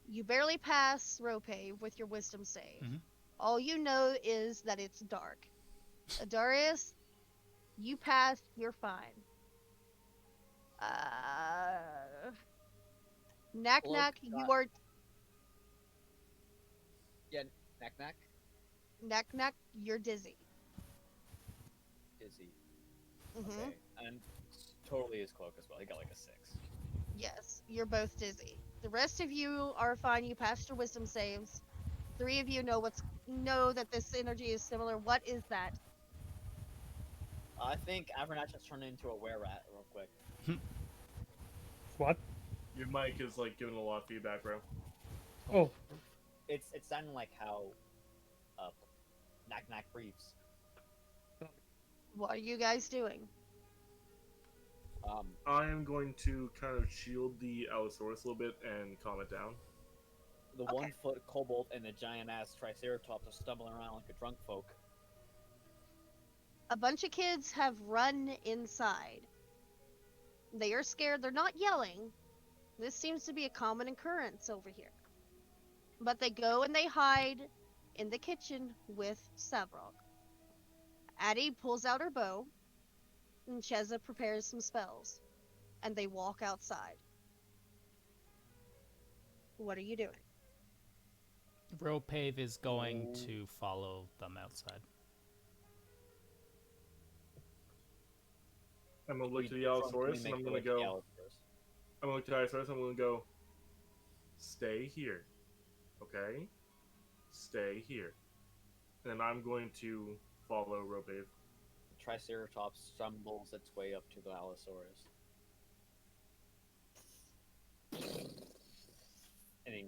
You barely pass Rope with your wisdom save. Mhm. All you know is that it's dark. Adarius, you passed, you're fine. Knack Hello, Knack, you are. yeah, Knack Knack, Knack Knack, you're dizzy. Dizzy. Mm-hmm. Okay, and totally his cloak as well. He got like a 6. Yes, you're both dizzy. The rest of you are fine. You passed your wisdom saves. 3 of you know that this energy is similar. What is that? I think Avernatch has turned into a were-rat real quick. What? Your mic is like giving a lot of feedback, bro. Oh, It's sounding like how Knack Knack breathes. What are you guys doing? I am going to kind of shield the Allosaurus a little bit and calm it down. The Okay. 1-foot kobold and the giant-ass Triceratops are stumbling around like a drunk folk. A bunch of kids have run inside. They are scared. They're not yelling. This seems to be a common occurrence over here. But they go and they hide in the kitchen with Savrog. Addie pulls out her bow, and Cheza prepares some spells. And they walk outside. What are you doing? Ropave is going to follow them outside. I'm gonna look to the From Allosaurus doing and I'm the gonna with the go. Allosaurus. I'm gonna look to the Allosaurus and I'm gonna go. Stay here, okay? Stay here, and I'm going to follow Ropave. The Triceratops stumbles its way up to the Allosaurus. And he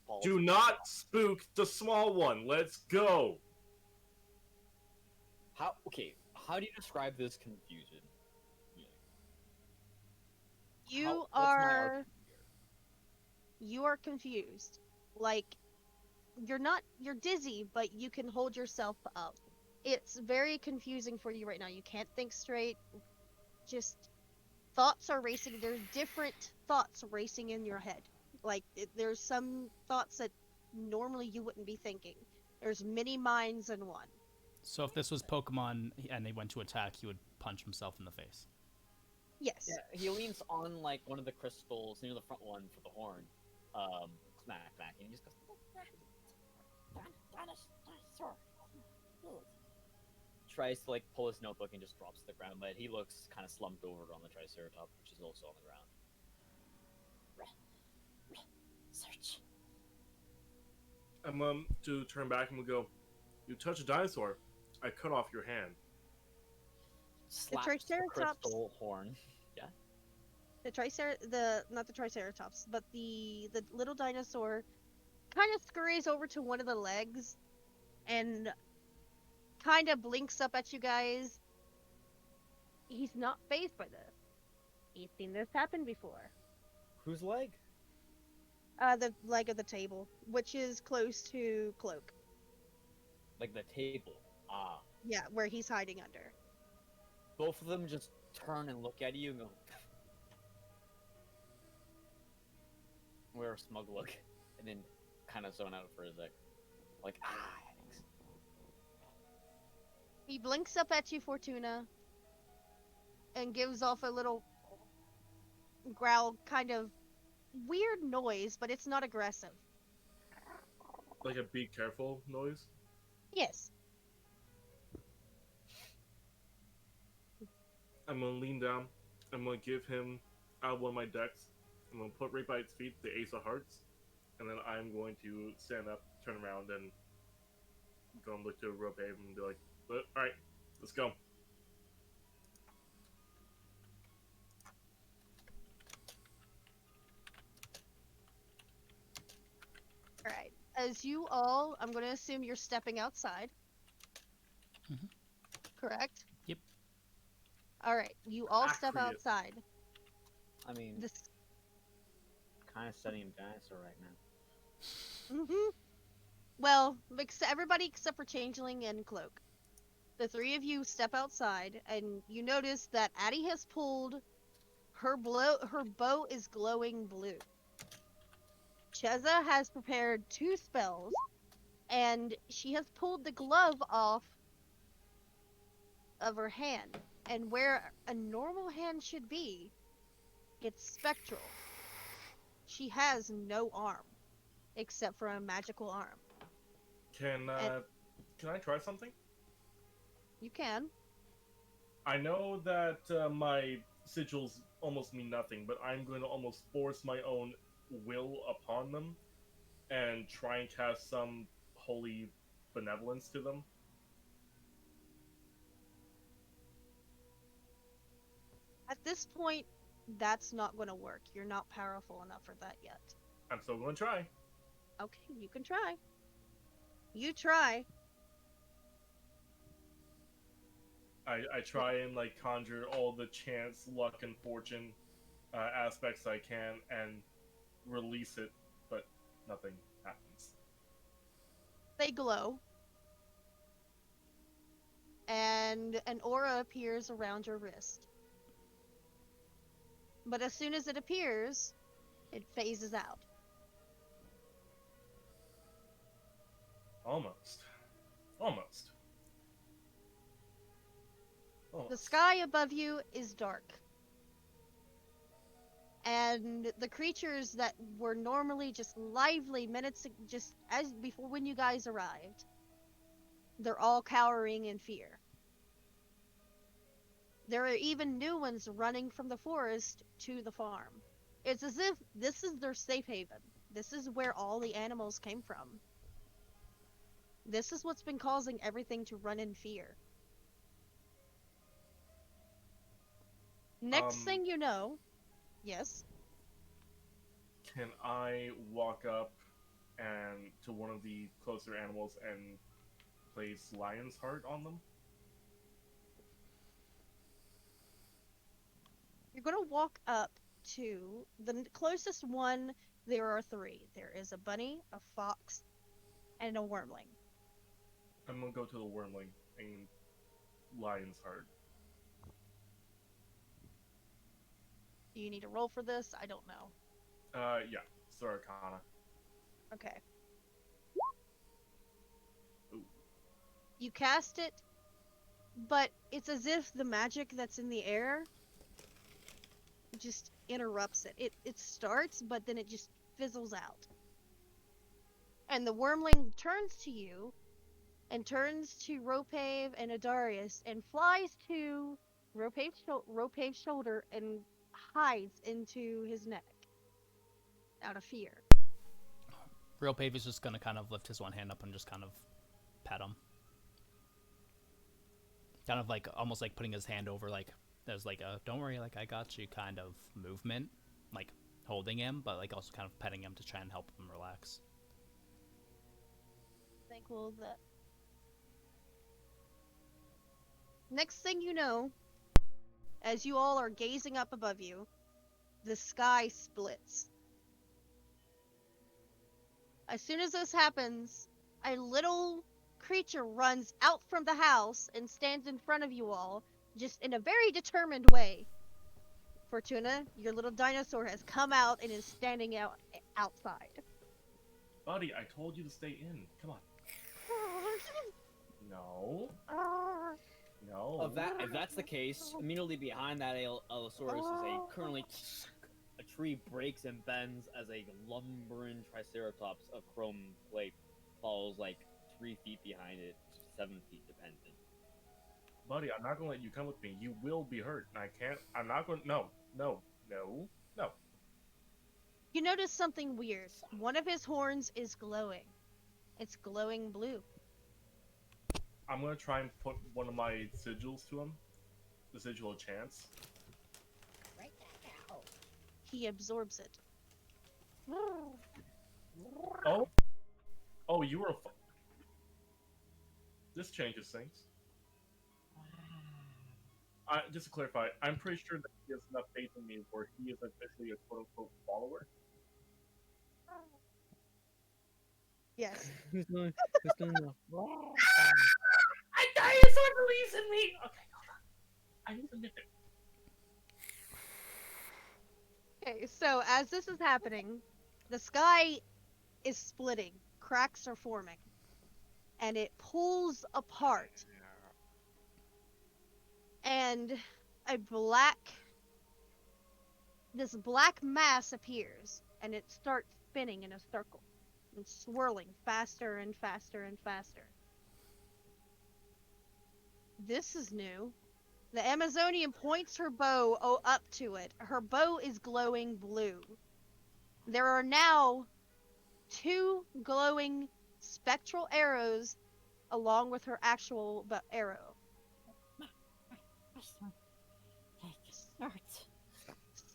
falls. Do not spook the small one. Let's go. How do you describe this confusion? You What's my are argument here? you are confused. Like you're dizzy, but you can hold yourself up. It's very confusing for you right now. You can't think straight. Just thoughts are racing. There's different thoughts racing in your head. Like there's some thoughts that normally you wouldn't be thinking. There's many minds in one. So if this was Pokemon and they went to attack, he would punch himself in the face. Yes. Yeah, he leans on like one of the crystals near the front one for the horn. Smack, and he just goes. Dinosaur. Tries to like pull his notebook and just drops to the ground, but he looks kind of slumped over on the Triceratops, which is also on the ground. Search. I'm to turn back and we'll go. You touch a dinosaur, I cut off your hand. Slaps Triceratops- crystal horn. Not the Triceratops, but the little dinosaur kind of scurries over to one of the legs and kind of blinks up at you guys. He's not fazed by this. He's seen this happen before. Whose leg? The leg of the table, which is close to Cloak. Like the table. Ah. Yeah, where he's hiding under. Both of them just turn and look at you and go. Wear a smug look, and then kind of zone out for a sec. Like, thanks. He blinks up at you, Fortuna, and gives off a little growl, kind of weird noise, but it's not aggressive. Like a be careful noise. Yes. I'm gonna lean down. I'm gonna give him out of one of my decks. I'm gonna put right by its feet the Ace of Hearts, and then I'm going to stand up, turn around, and go and look to Rope and be like, "All right, let's go." All right. As you all, I'm going to assume you're stepping outside. Mhm. Correct? Yep. All right. You all step Accurate. outside. I mean, This. kind of studying dinosaur right now. Mhm. Well, everybody except for Changeling and Cloak. The three of you step outside, and you notice that Addie has pulled her bow is glowing blue. Cheza has prepared 2 spells, and she has pulled the glove off of her hand. And where a normal hand should be, it's spectral. She has no arm, except for a magical arm. Can And can I try something? you can. I know that my sigils almost mean nothing, but I'm going to almost force my own will upon them and try and cast some holy benevolence to them. At this point, that's not going to work. You're not powerful enough for that yet. I'm still going to try. Okay, you can try. You try. I try and like conjure all the chance, luck, and fortune aspects I can and release it, but nothing happens. They glow, and an aura appears around your wrist. But as soon as it appears, it phases out. Almost. Almost. Almost. The sky above you is dark. And the creatures that were normally just lively minutes just as before when you guys arrived, they're all cowering in fear. There are even new ones running from the forest to the farm. It's as if this is their safe haven. This is where all the animals came from. This is what's been causing everything to run in fear. Next thing you know, yes, Can I walk up and to one of the closer animals and place Lion's Heart on them? you're gonna walk up to the closest one. There are 3. There is a bunny, a fox, and a wormling. I'm gonna go to the Wormling and Lion's Heart. Do you need to roll for this? I don't know. Yeah, Sir Arcana. Okay. Ooh. You cast it, but it's as if the magic that's in the air just interrupts it. It starts, but then it just fizzles out. And the wormling turns to you and turns to Ropave and Adarius and flies to Ropave's shoulder and hides into his neck out of fear. Real Pave is just gonna kind of lift his one hand up and just kind of pet him. Kind of like almost like putting his hand over, like there's like a "don't worry, like I got you" kind of movement, like holding him, but like also kind of petting him to try and help him relax. Thankful that. Next thing you know, as you all are gazing up above you, the sky splits. As soon as this happens, a little creature runs out from the house and stands in front of you all, just in a very determined way. Fortuna, your little dinosaur has come out and is standing outside. Buddy, I told you to stay in. Come on. No. No. If that's the case, immediately behind that Allosaurus is currently a tree breaks and bends as a lumbering Triceratops of chrome plate falls like 3 feet behind it, 7 feet dependent. Buddy, I'm not gonna let you come with me. You will be hurt. And I can't. I'm not going. No. No. No. No. You notice something weird. One of his horns is glowing. It's glowing blue. I'm gonna try and put one of my sigils to him. The sigil of chance. Right back out. He absorbs it. Oh. Oh, you were a. This changes things. Just to clarify, I'm pretty sure that he has enough faith in me where he is officially a quote unquote follower. Yes. Who's doing the I dinosaur believes in me! Okay, hold on. I need to nip it. Okay, so as this is happening, the sky is splitting. Cracks are forming. And it pulls apart. And this black mass appears, and it starts spinning in a circle and swirling faster and faster and faster. This is new. The Amazonian points her bow up to it. Her bow is glowing blue. There are now 2 glowing spectral arrows along with her actual arrow.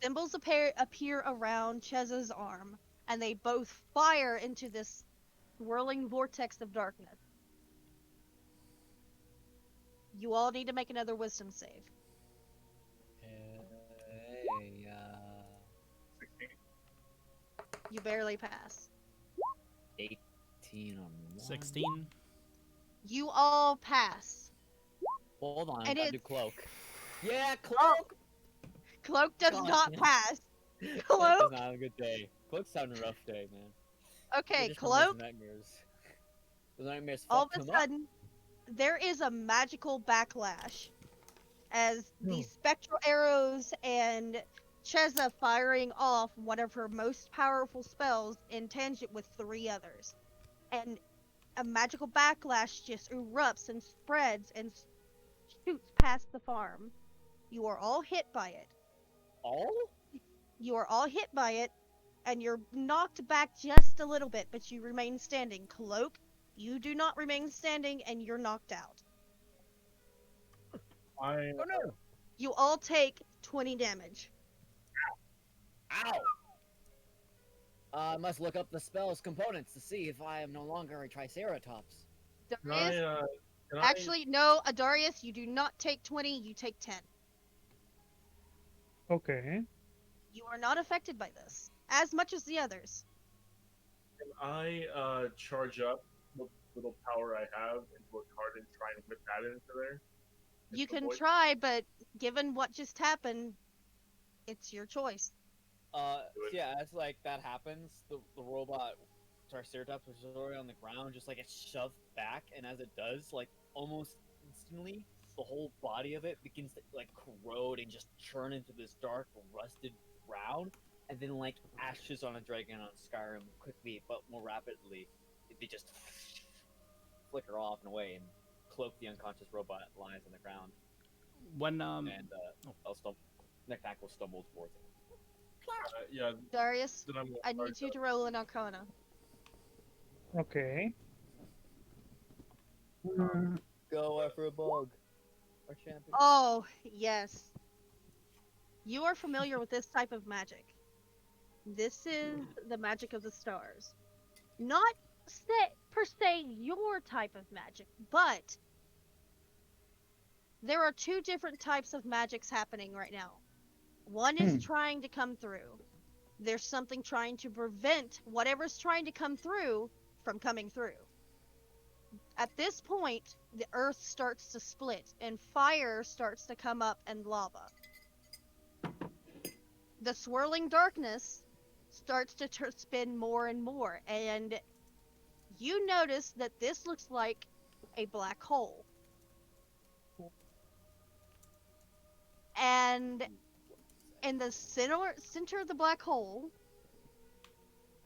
Symbols appear around Cheza's arm, and they both fire into this swirling vortex of darkness. You all need to make another wisdom save. Hey, 16. You barely pass. 18 on 1. 16. You all pass. Hold on, And I do it's- cloak. Yeah, cloak! Cloak does God not damn. pass. Cloak Cloak? does not have a good day. Cloak's having a rough day, man. Okay, Just from those Cloak, nightmares. Those nightmares all fucked of a him up. sudden, there is a magical backlash as these spectral arrows and Cheza firing off one of her most powerful spells in tangent with 3 others. And a magical backlash just erupts and spreads and shoots past the farm. You are all hit by it. All? You are all hit by it, and you're knocked back just a little bit, but you remain standing. Cloak, you do not remain standing, and you're knocked out. I Oh no! You all take 20 damage. Ow! I must look up the spell's components to see if I am no longer a Triceratops. can I, Darius, can actually, no, Adarius, you do not take 20, you take 10. Okay. You are not affected by this, as much as the others. I charge up what little power I have into a card and try and whip that into there? You Into can avoid- try, but given what just happened, it's your choice. Do it. Yeah, as like that happens, the robot Triceratops, which is already on the ground, just like gets shoved back, and as it does, like almost instantly, the whole body of it begins to like corrode and just churn into this dark, rusted brown, and then like ashes on a dragon on Skyrim quickly but more rapidly, they just flicker off and away, and Cloak, the unconscious robot, lies on the ground, When and Neckpack will stumble towards it. yeah, Darius, then I'm gonna I charge need you up. to roll an Arcana. Okay. Mm, Go for a bug. Our champion. Oh, yes. You are familiar with this type of magic. This is the magic of the stars. Not per se your type of magic, but there are 2 different types of magics happening right now. One is trying to come through. There's something trying to prevent whatever's trying to come through from coming through. At this point, the earth starts to split and fire starts to come up and lava. The swirling darkness starts to spin more and more, and you notice that this looks like a black hole. And in the center of the black hole,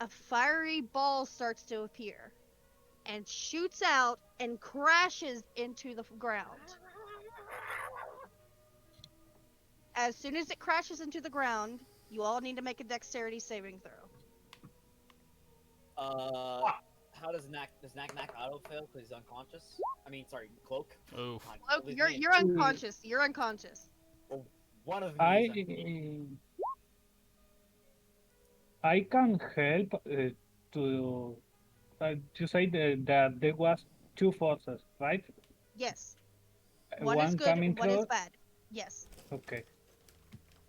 a fiery ball starts to appear and shoots out and crashes into the ground. As soon as it crashes into the ground, you all need to make a dexterity saving throw. How does Knack auto fail because he's unconscious? I mean, sorry, cloak. Oof. God, Oh, all these you're names. unconscious. You're unconscious. Well, one of me is I can help to you say that there was two forces, right? Yes. One is One good, coming one is close. bad. Yes. Okay.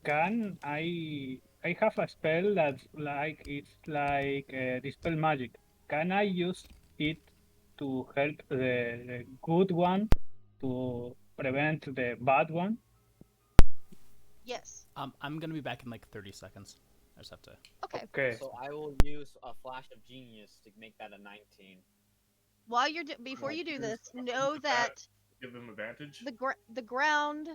Can I have a spell that's like it's like dispel magic. Can I use it to help the good one to prevent the bad one? Yes. I'm gonna be back in like 30 seconds. I just have to. Okay. Okay. So I will use a flash of genius to make that a 19. While you're before you do this, know that Give him advantage. the ground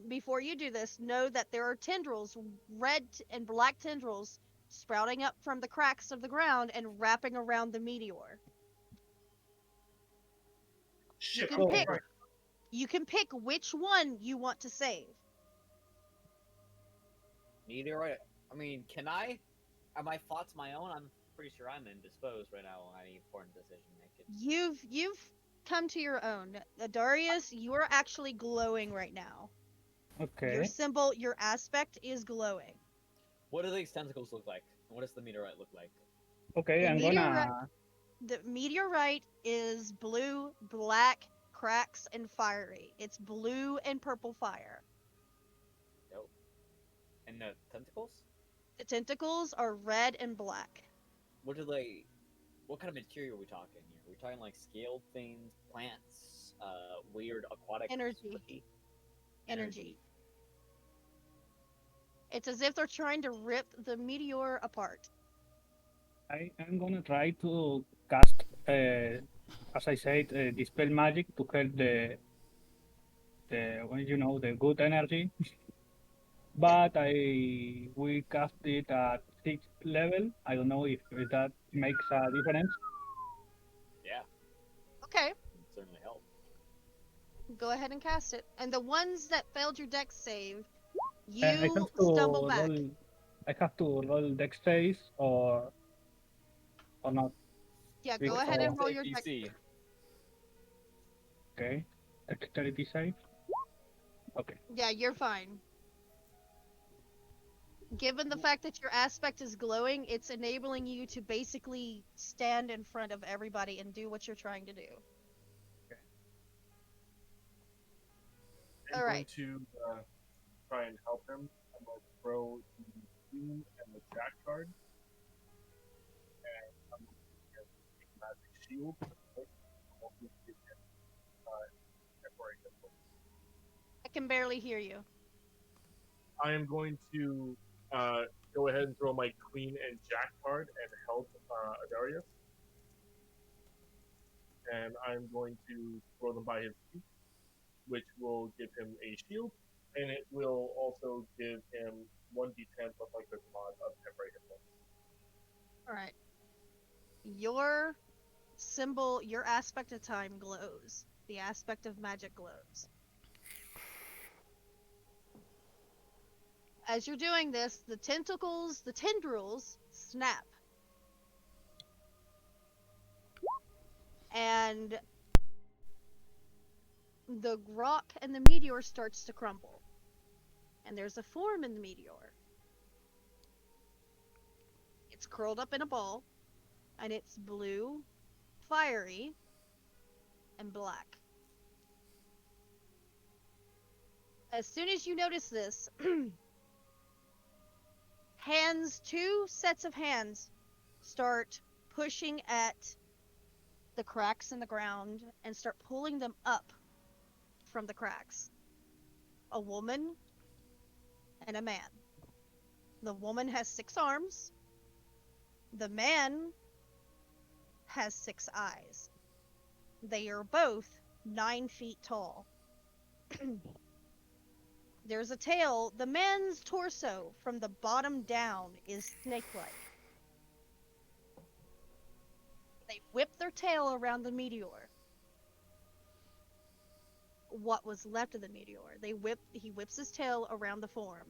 before you do this, know that there are tendrils, red and black tendrils, sprouting up from the cracks of the ground and wrapping around the meteor. Shit. can Oh, pick- right. You can pick which one you want to save. Meteorite. I mean, can I? Are my thoughts my own? I'm pretty sure I'm indisposed right now on any important decision making. You've come to your own. Darius, you are actually glowing right now. Your okay. symbol, your aspect is glowing. What do these tentacles look like? And what does the meteorite look like? Okay, The I'm meteorite, gonna the meteorite is blue, black, cracks, and fiery. It's blue and purple fire. Nope. And the tentacles? The tentacles are red and black. What do they? What kind of material are we talking here? Are we talking like scaled things, plants, weird aquatic Energy. spooky Energy. It's as if they're trying to rip the meteor apart. I'm gonna try to cast as I said dispel magic to help the the good energy. But I we cast it at 6th level. I don't know if that makes a difference. Yeah, Okay, can certainly help. go ahead and cast it. And the ones that failed your dex save, I have you to stumble back. roll. I have to roll dex saves or not. Yeah, Big go ahead or and roll your dex. DC. okay. Dexterity save. Okay. Yeah, you're fine. Given the fact that your aspect is glowing, it's enabling you to basically stand in front of everybody and do what you're trying to do. I'm All going right. to try and help him. I'm going to throw the Queen and the Jack card. And I'm going to get a magic shield. I'm also going to give him temporary hit points. I can barely hear you. I am going to go ahead and throw my Queen and Jack card and help Adarius. And I'm going to throw them by his feet, which will give him a shield, and it will also give him 1d10 plus my quick mod of temporary hit points. All right. Your symbol, your aspect of time glows. The aspect of magic glows. As you're doing this, the tendrils snap. And the rock and the meteor starts to crumble. And there's a form in the meteor. It's curled up in a ball, and it's blue, fiery, and black. As soon as you notice this, two sets of hands start pushing at the cracks in the ground and start pulling them up from the cracks. A woman and a man. The woman has 6 arms. The man has 6 eyes. They are both 9 feet tall. There's a tail. The man's torso from the bottom down is snake-like. They whip their tail around the meteor. What was left of the meteor. He whips his tail around the form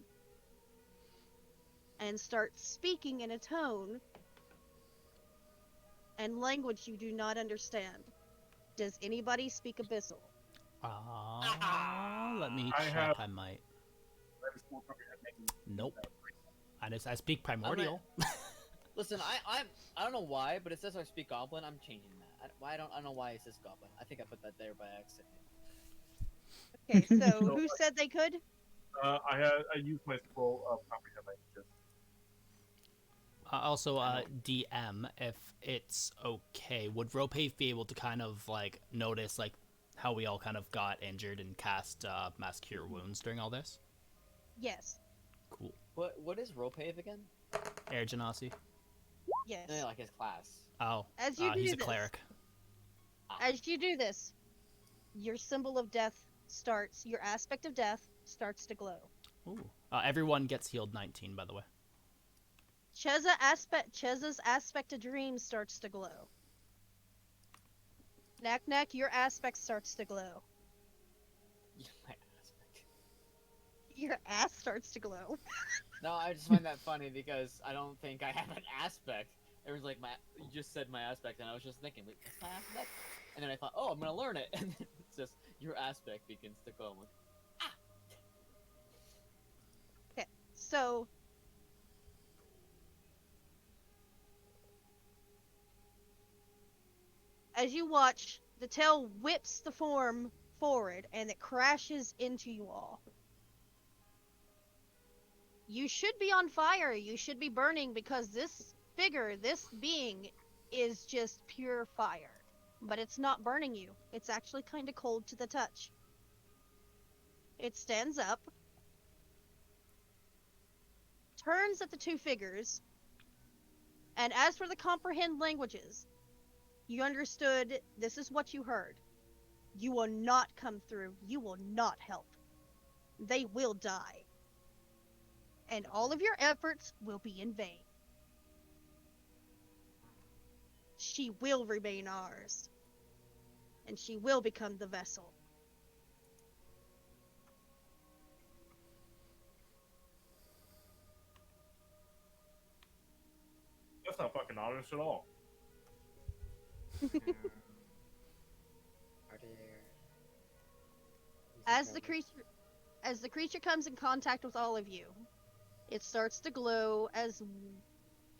and starts speaking in a tone and language you do not understand. Does anybody speak Abyssal? Let me I check. have- I might. That is more comprehensive. Nope. I speak Primordial. Listen, I don't know why, but it says I speak Goblin. I'm changing that. I don't know why it says Goblin. I think I put that there by accident. Okay, so So, who said they could? I used my scroll of comprehend languages. Also, DM, if it's okay, would Ropave be able to kind of like notice like how we all kind of got injured and cast Mass Cure Wounds during all this? Yes. Cool. What is Ropave again? Air Genasi. Yes. No, like his class. Oh, As you do he's a this, cleric. as you do this, your symbol of death starts, your aspect of death starts to glow. Ooh. Everyone gets healed 19, by the way. Cheza's aspect of dream starts to glow. Knack, your aspect starts to glow. My aspect. Your ass starts to glow. No, I just find that funny because I don't think I have an aspect. Everyone's like, you just said my aspect, and I was just thinking, wait, what's my aspect? And then I thought, oh, I'm gonna learn it, and then it's just your aspect begins to glow. I'm like, So, as you watch, the tail whips the form forward and it crashes into you all. You should be on fire. You should be burning because this figure, this being, is just pure fire. But it's not burning you. It's actually kind of cold to the touch. It stands up, turns at the two figures, and as for the comprehend languages, you understood this is what you heard. You will not come through. You will not help. They will die. And all of your efforts will be in vain. She will remain ours. And she will become the vessel. That's not fucking honest at all. are there... As the creature comes in contact with all of you, it starts to glow as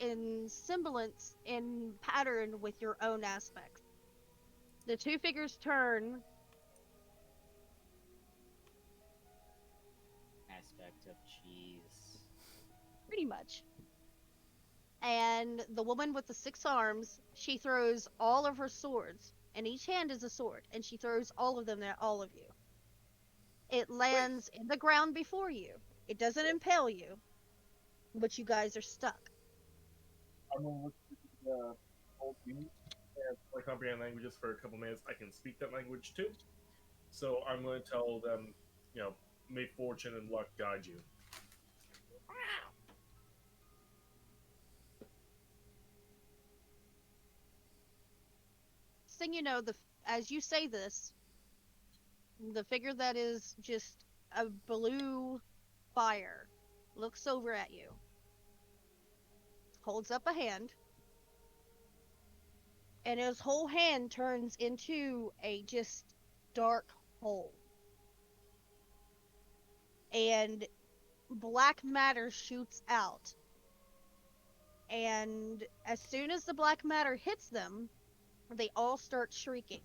in semblance, in pattern with your own aspects. The two figures turn, aspect of cheese. pretty much. And the woman with the 6 arms, she throws all of her swords, and each hand is a sword, and she throws all of them at all of you. It lands in the ground before you. It doesn't impale you, but you guys are stuck. I'm gonna look at the old dude and I comprehend languages for a couple minutes. I can speak that language too. So I'm going to tell them, may fortune and luck guide you. Next thing you know, as you say this, the figure that is just a blue fire looks over at you, holds up a hand, and his whole hand turns into a just dark hole. And black matter shoots out. And as soon as the black matter hits them, they all start shrieking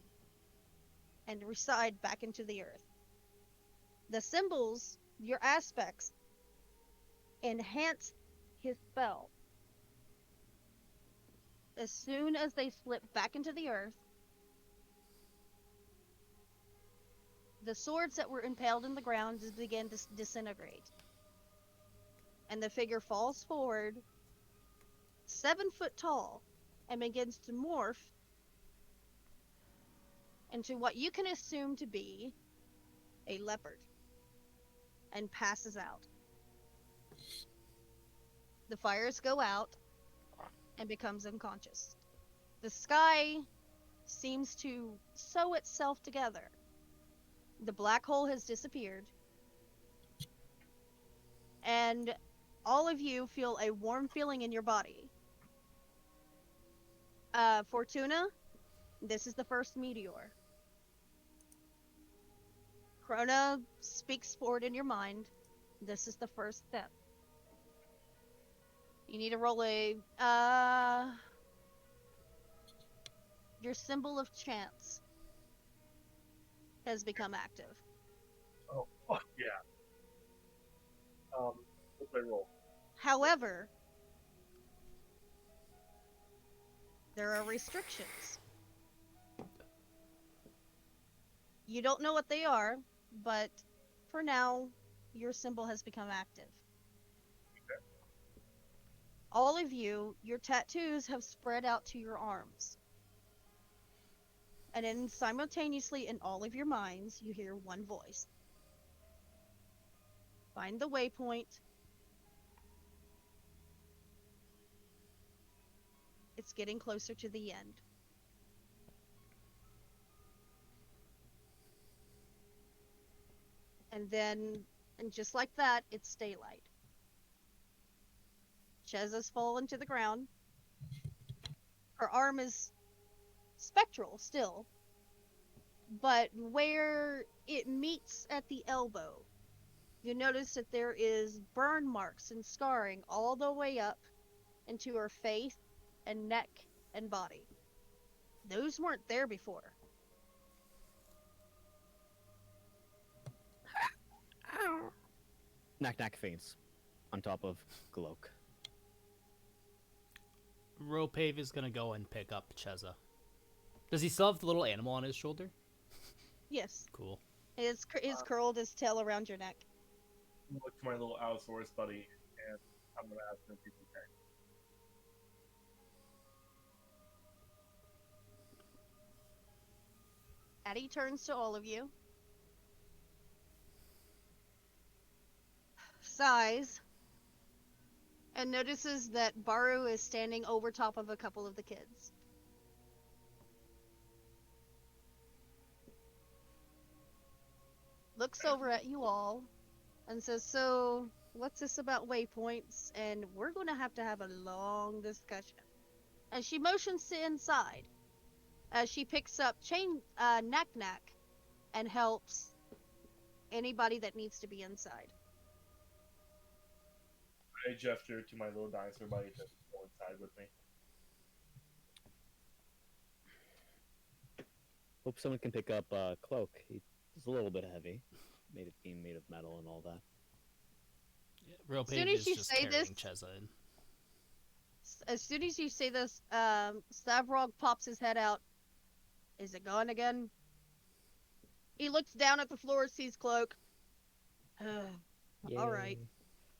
and recede back into the earth. The symbols, your aspects, enhance his spell. As soon as they slip back into the earth, the swords that were impaled in the ground begin to disintegrate. And the figure falls forward, 7 foot tall, and begins to morph into what you can assume to be a leopard and passes out. The fires go out and becomes unconscious. The sky seems to sew itself together. The black hole has disappeared, and all of you feel a warm feeling in your body. Fortuna, this is the first meteor. Krona speaks forward in your mind. This is the first step. You need to roll a your symbol of chance has become active. Oh, fuck yeah. What's my roll? However, there are restrictions. You don't know what they are, but for now, your symbol has become active. Okay. All of you, your tattoos have spread out to your arms. And then simultaneously in all of your minds, you hear one voice. Find the waypoint. It's getting closer to the end. And just like that, it's daylight. Chez has fallen to the ground. Her arm is spectral still, but where it meets at the elbow, you notice that there is burn marks and scarring all the way up into her face and neck and body. Those weren't there before. Knack faints on top of Gloak. Ropave is gonna go and pick up Cheza. Does he still have the little animal on his shoulder? Yes, Cool. his curled his tail around your neck. I'm gonna look to my little Allosaurus buddy, and I'm gonna ask him if he's okay. Addie turns to all of you. Sighs. And notices that Baru is standing over top of a couple of the kids. Looks over at you all and says, "So, what's this about waypoints? And we're going to have a long discussion." And she motions to inside as she picks up Knack Knack and helps anybody that needs to be inside. I gesture to my little dinosaur buddy to go inside with me. Hope someone can pick up Cloak. He's a little bit heavy, being made of metal and all that. Yeah, Ropave soon as is you just say carrying this- Cheza in. As soon as you say this, Stavrog pops his head out. Is it gone again? He looks down at the floor, sees Cloak. All right.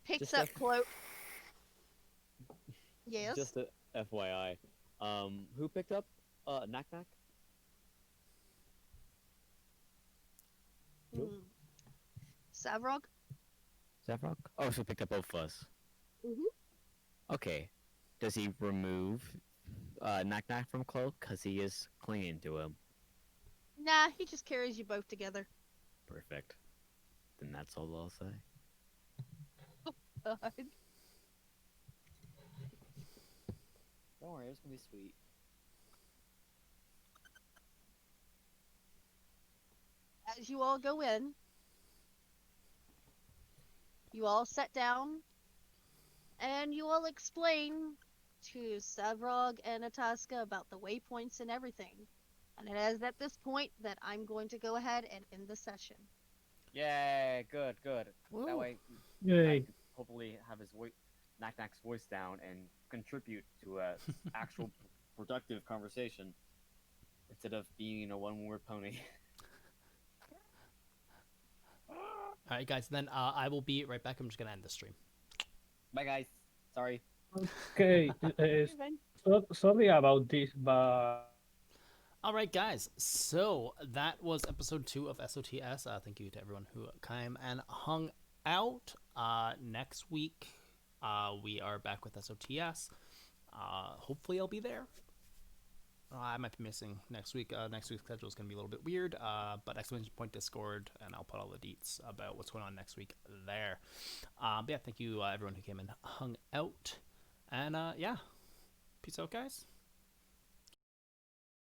Picks Just up a- Cloak. Yes. Just a FYI, who picked up Knack? Mm. Savrog? Zavrok? Oh, so picked up both of us. Mhm. Okay. Does he remove Knack from Cloak? Because he is clinging to him. Nah, he just carries you both together. Perfect. Then that's all I'll say. God. Don't worry, it's gonna be sweet. As you all go in, you all sit down, and you all explain to Savrog and Ataska about the waypoints and everything. And it is at this point that I'm going to go ahead and end the session. Yay! Good. That Woo. way, I Yay. can hopefully have his Knack's voice down and contribute to a actual productive conversation instead of being a one-word pony. All right, guys. Then I will be right back. I'm just gonna end the stream. Bye, guys. Sorry. Okay. Sorry about this, but All All right, guys. So that was episode 2 of SOTS. Thank you to everyone who came and hung out. Next week, we are back with SOTS. Hopefully, I'll be there. I might be missing next week. Next week's schedule is going to be a little bit weird, but exclamation point Discord, and I'll put all the deets about what's going on next week there. But yeah, thank you everyone who came and hung out. And yeah, peace out, guys.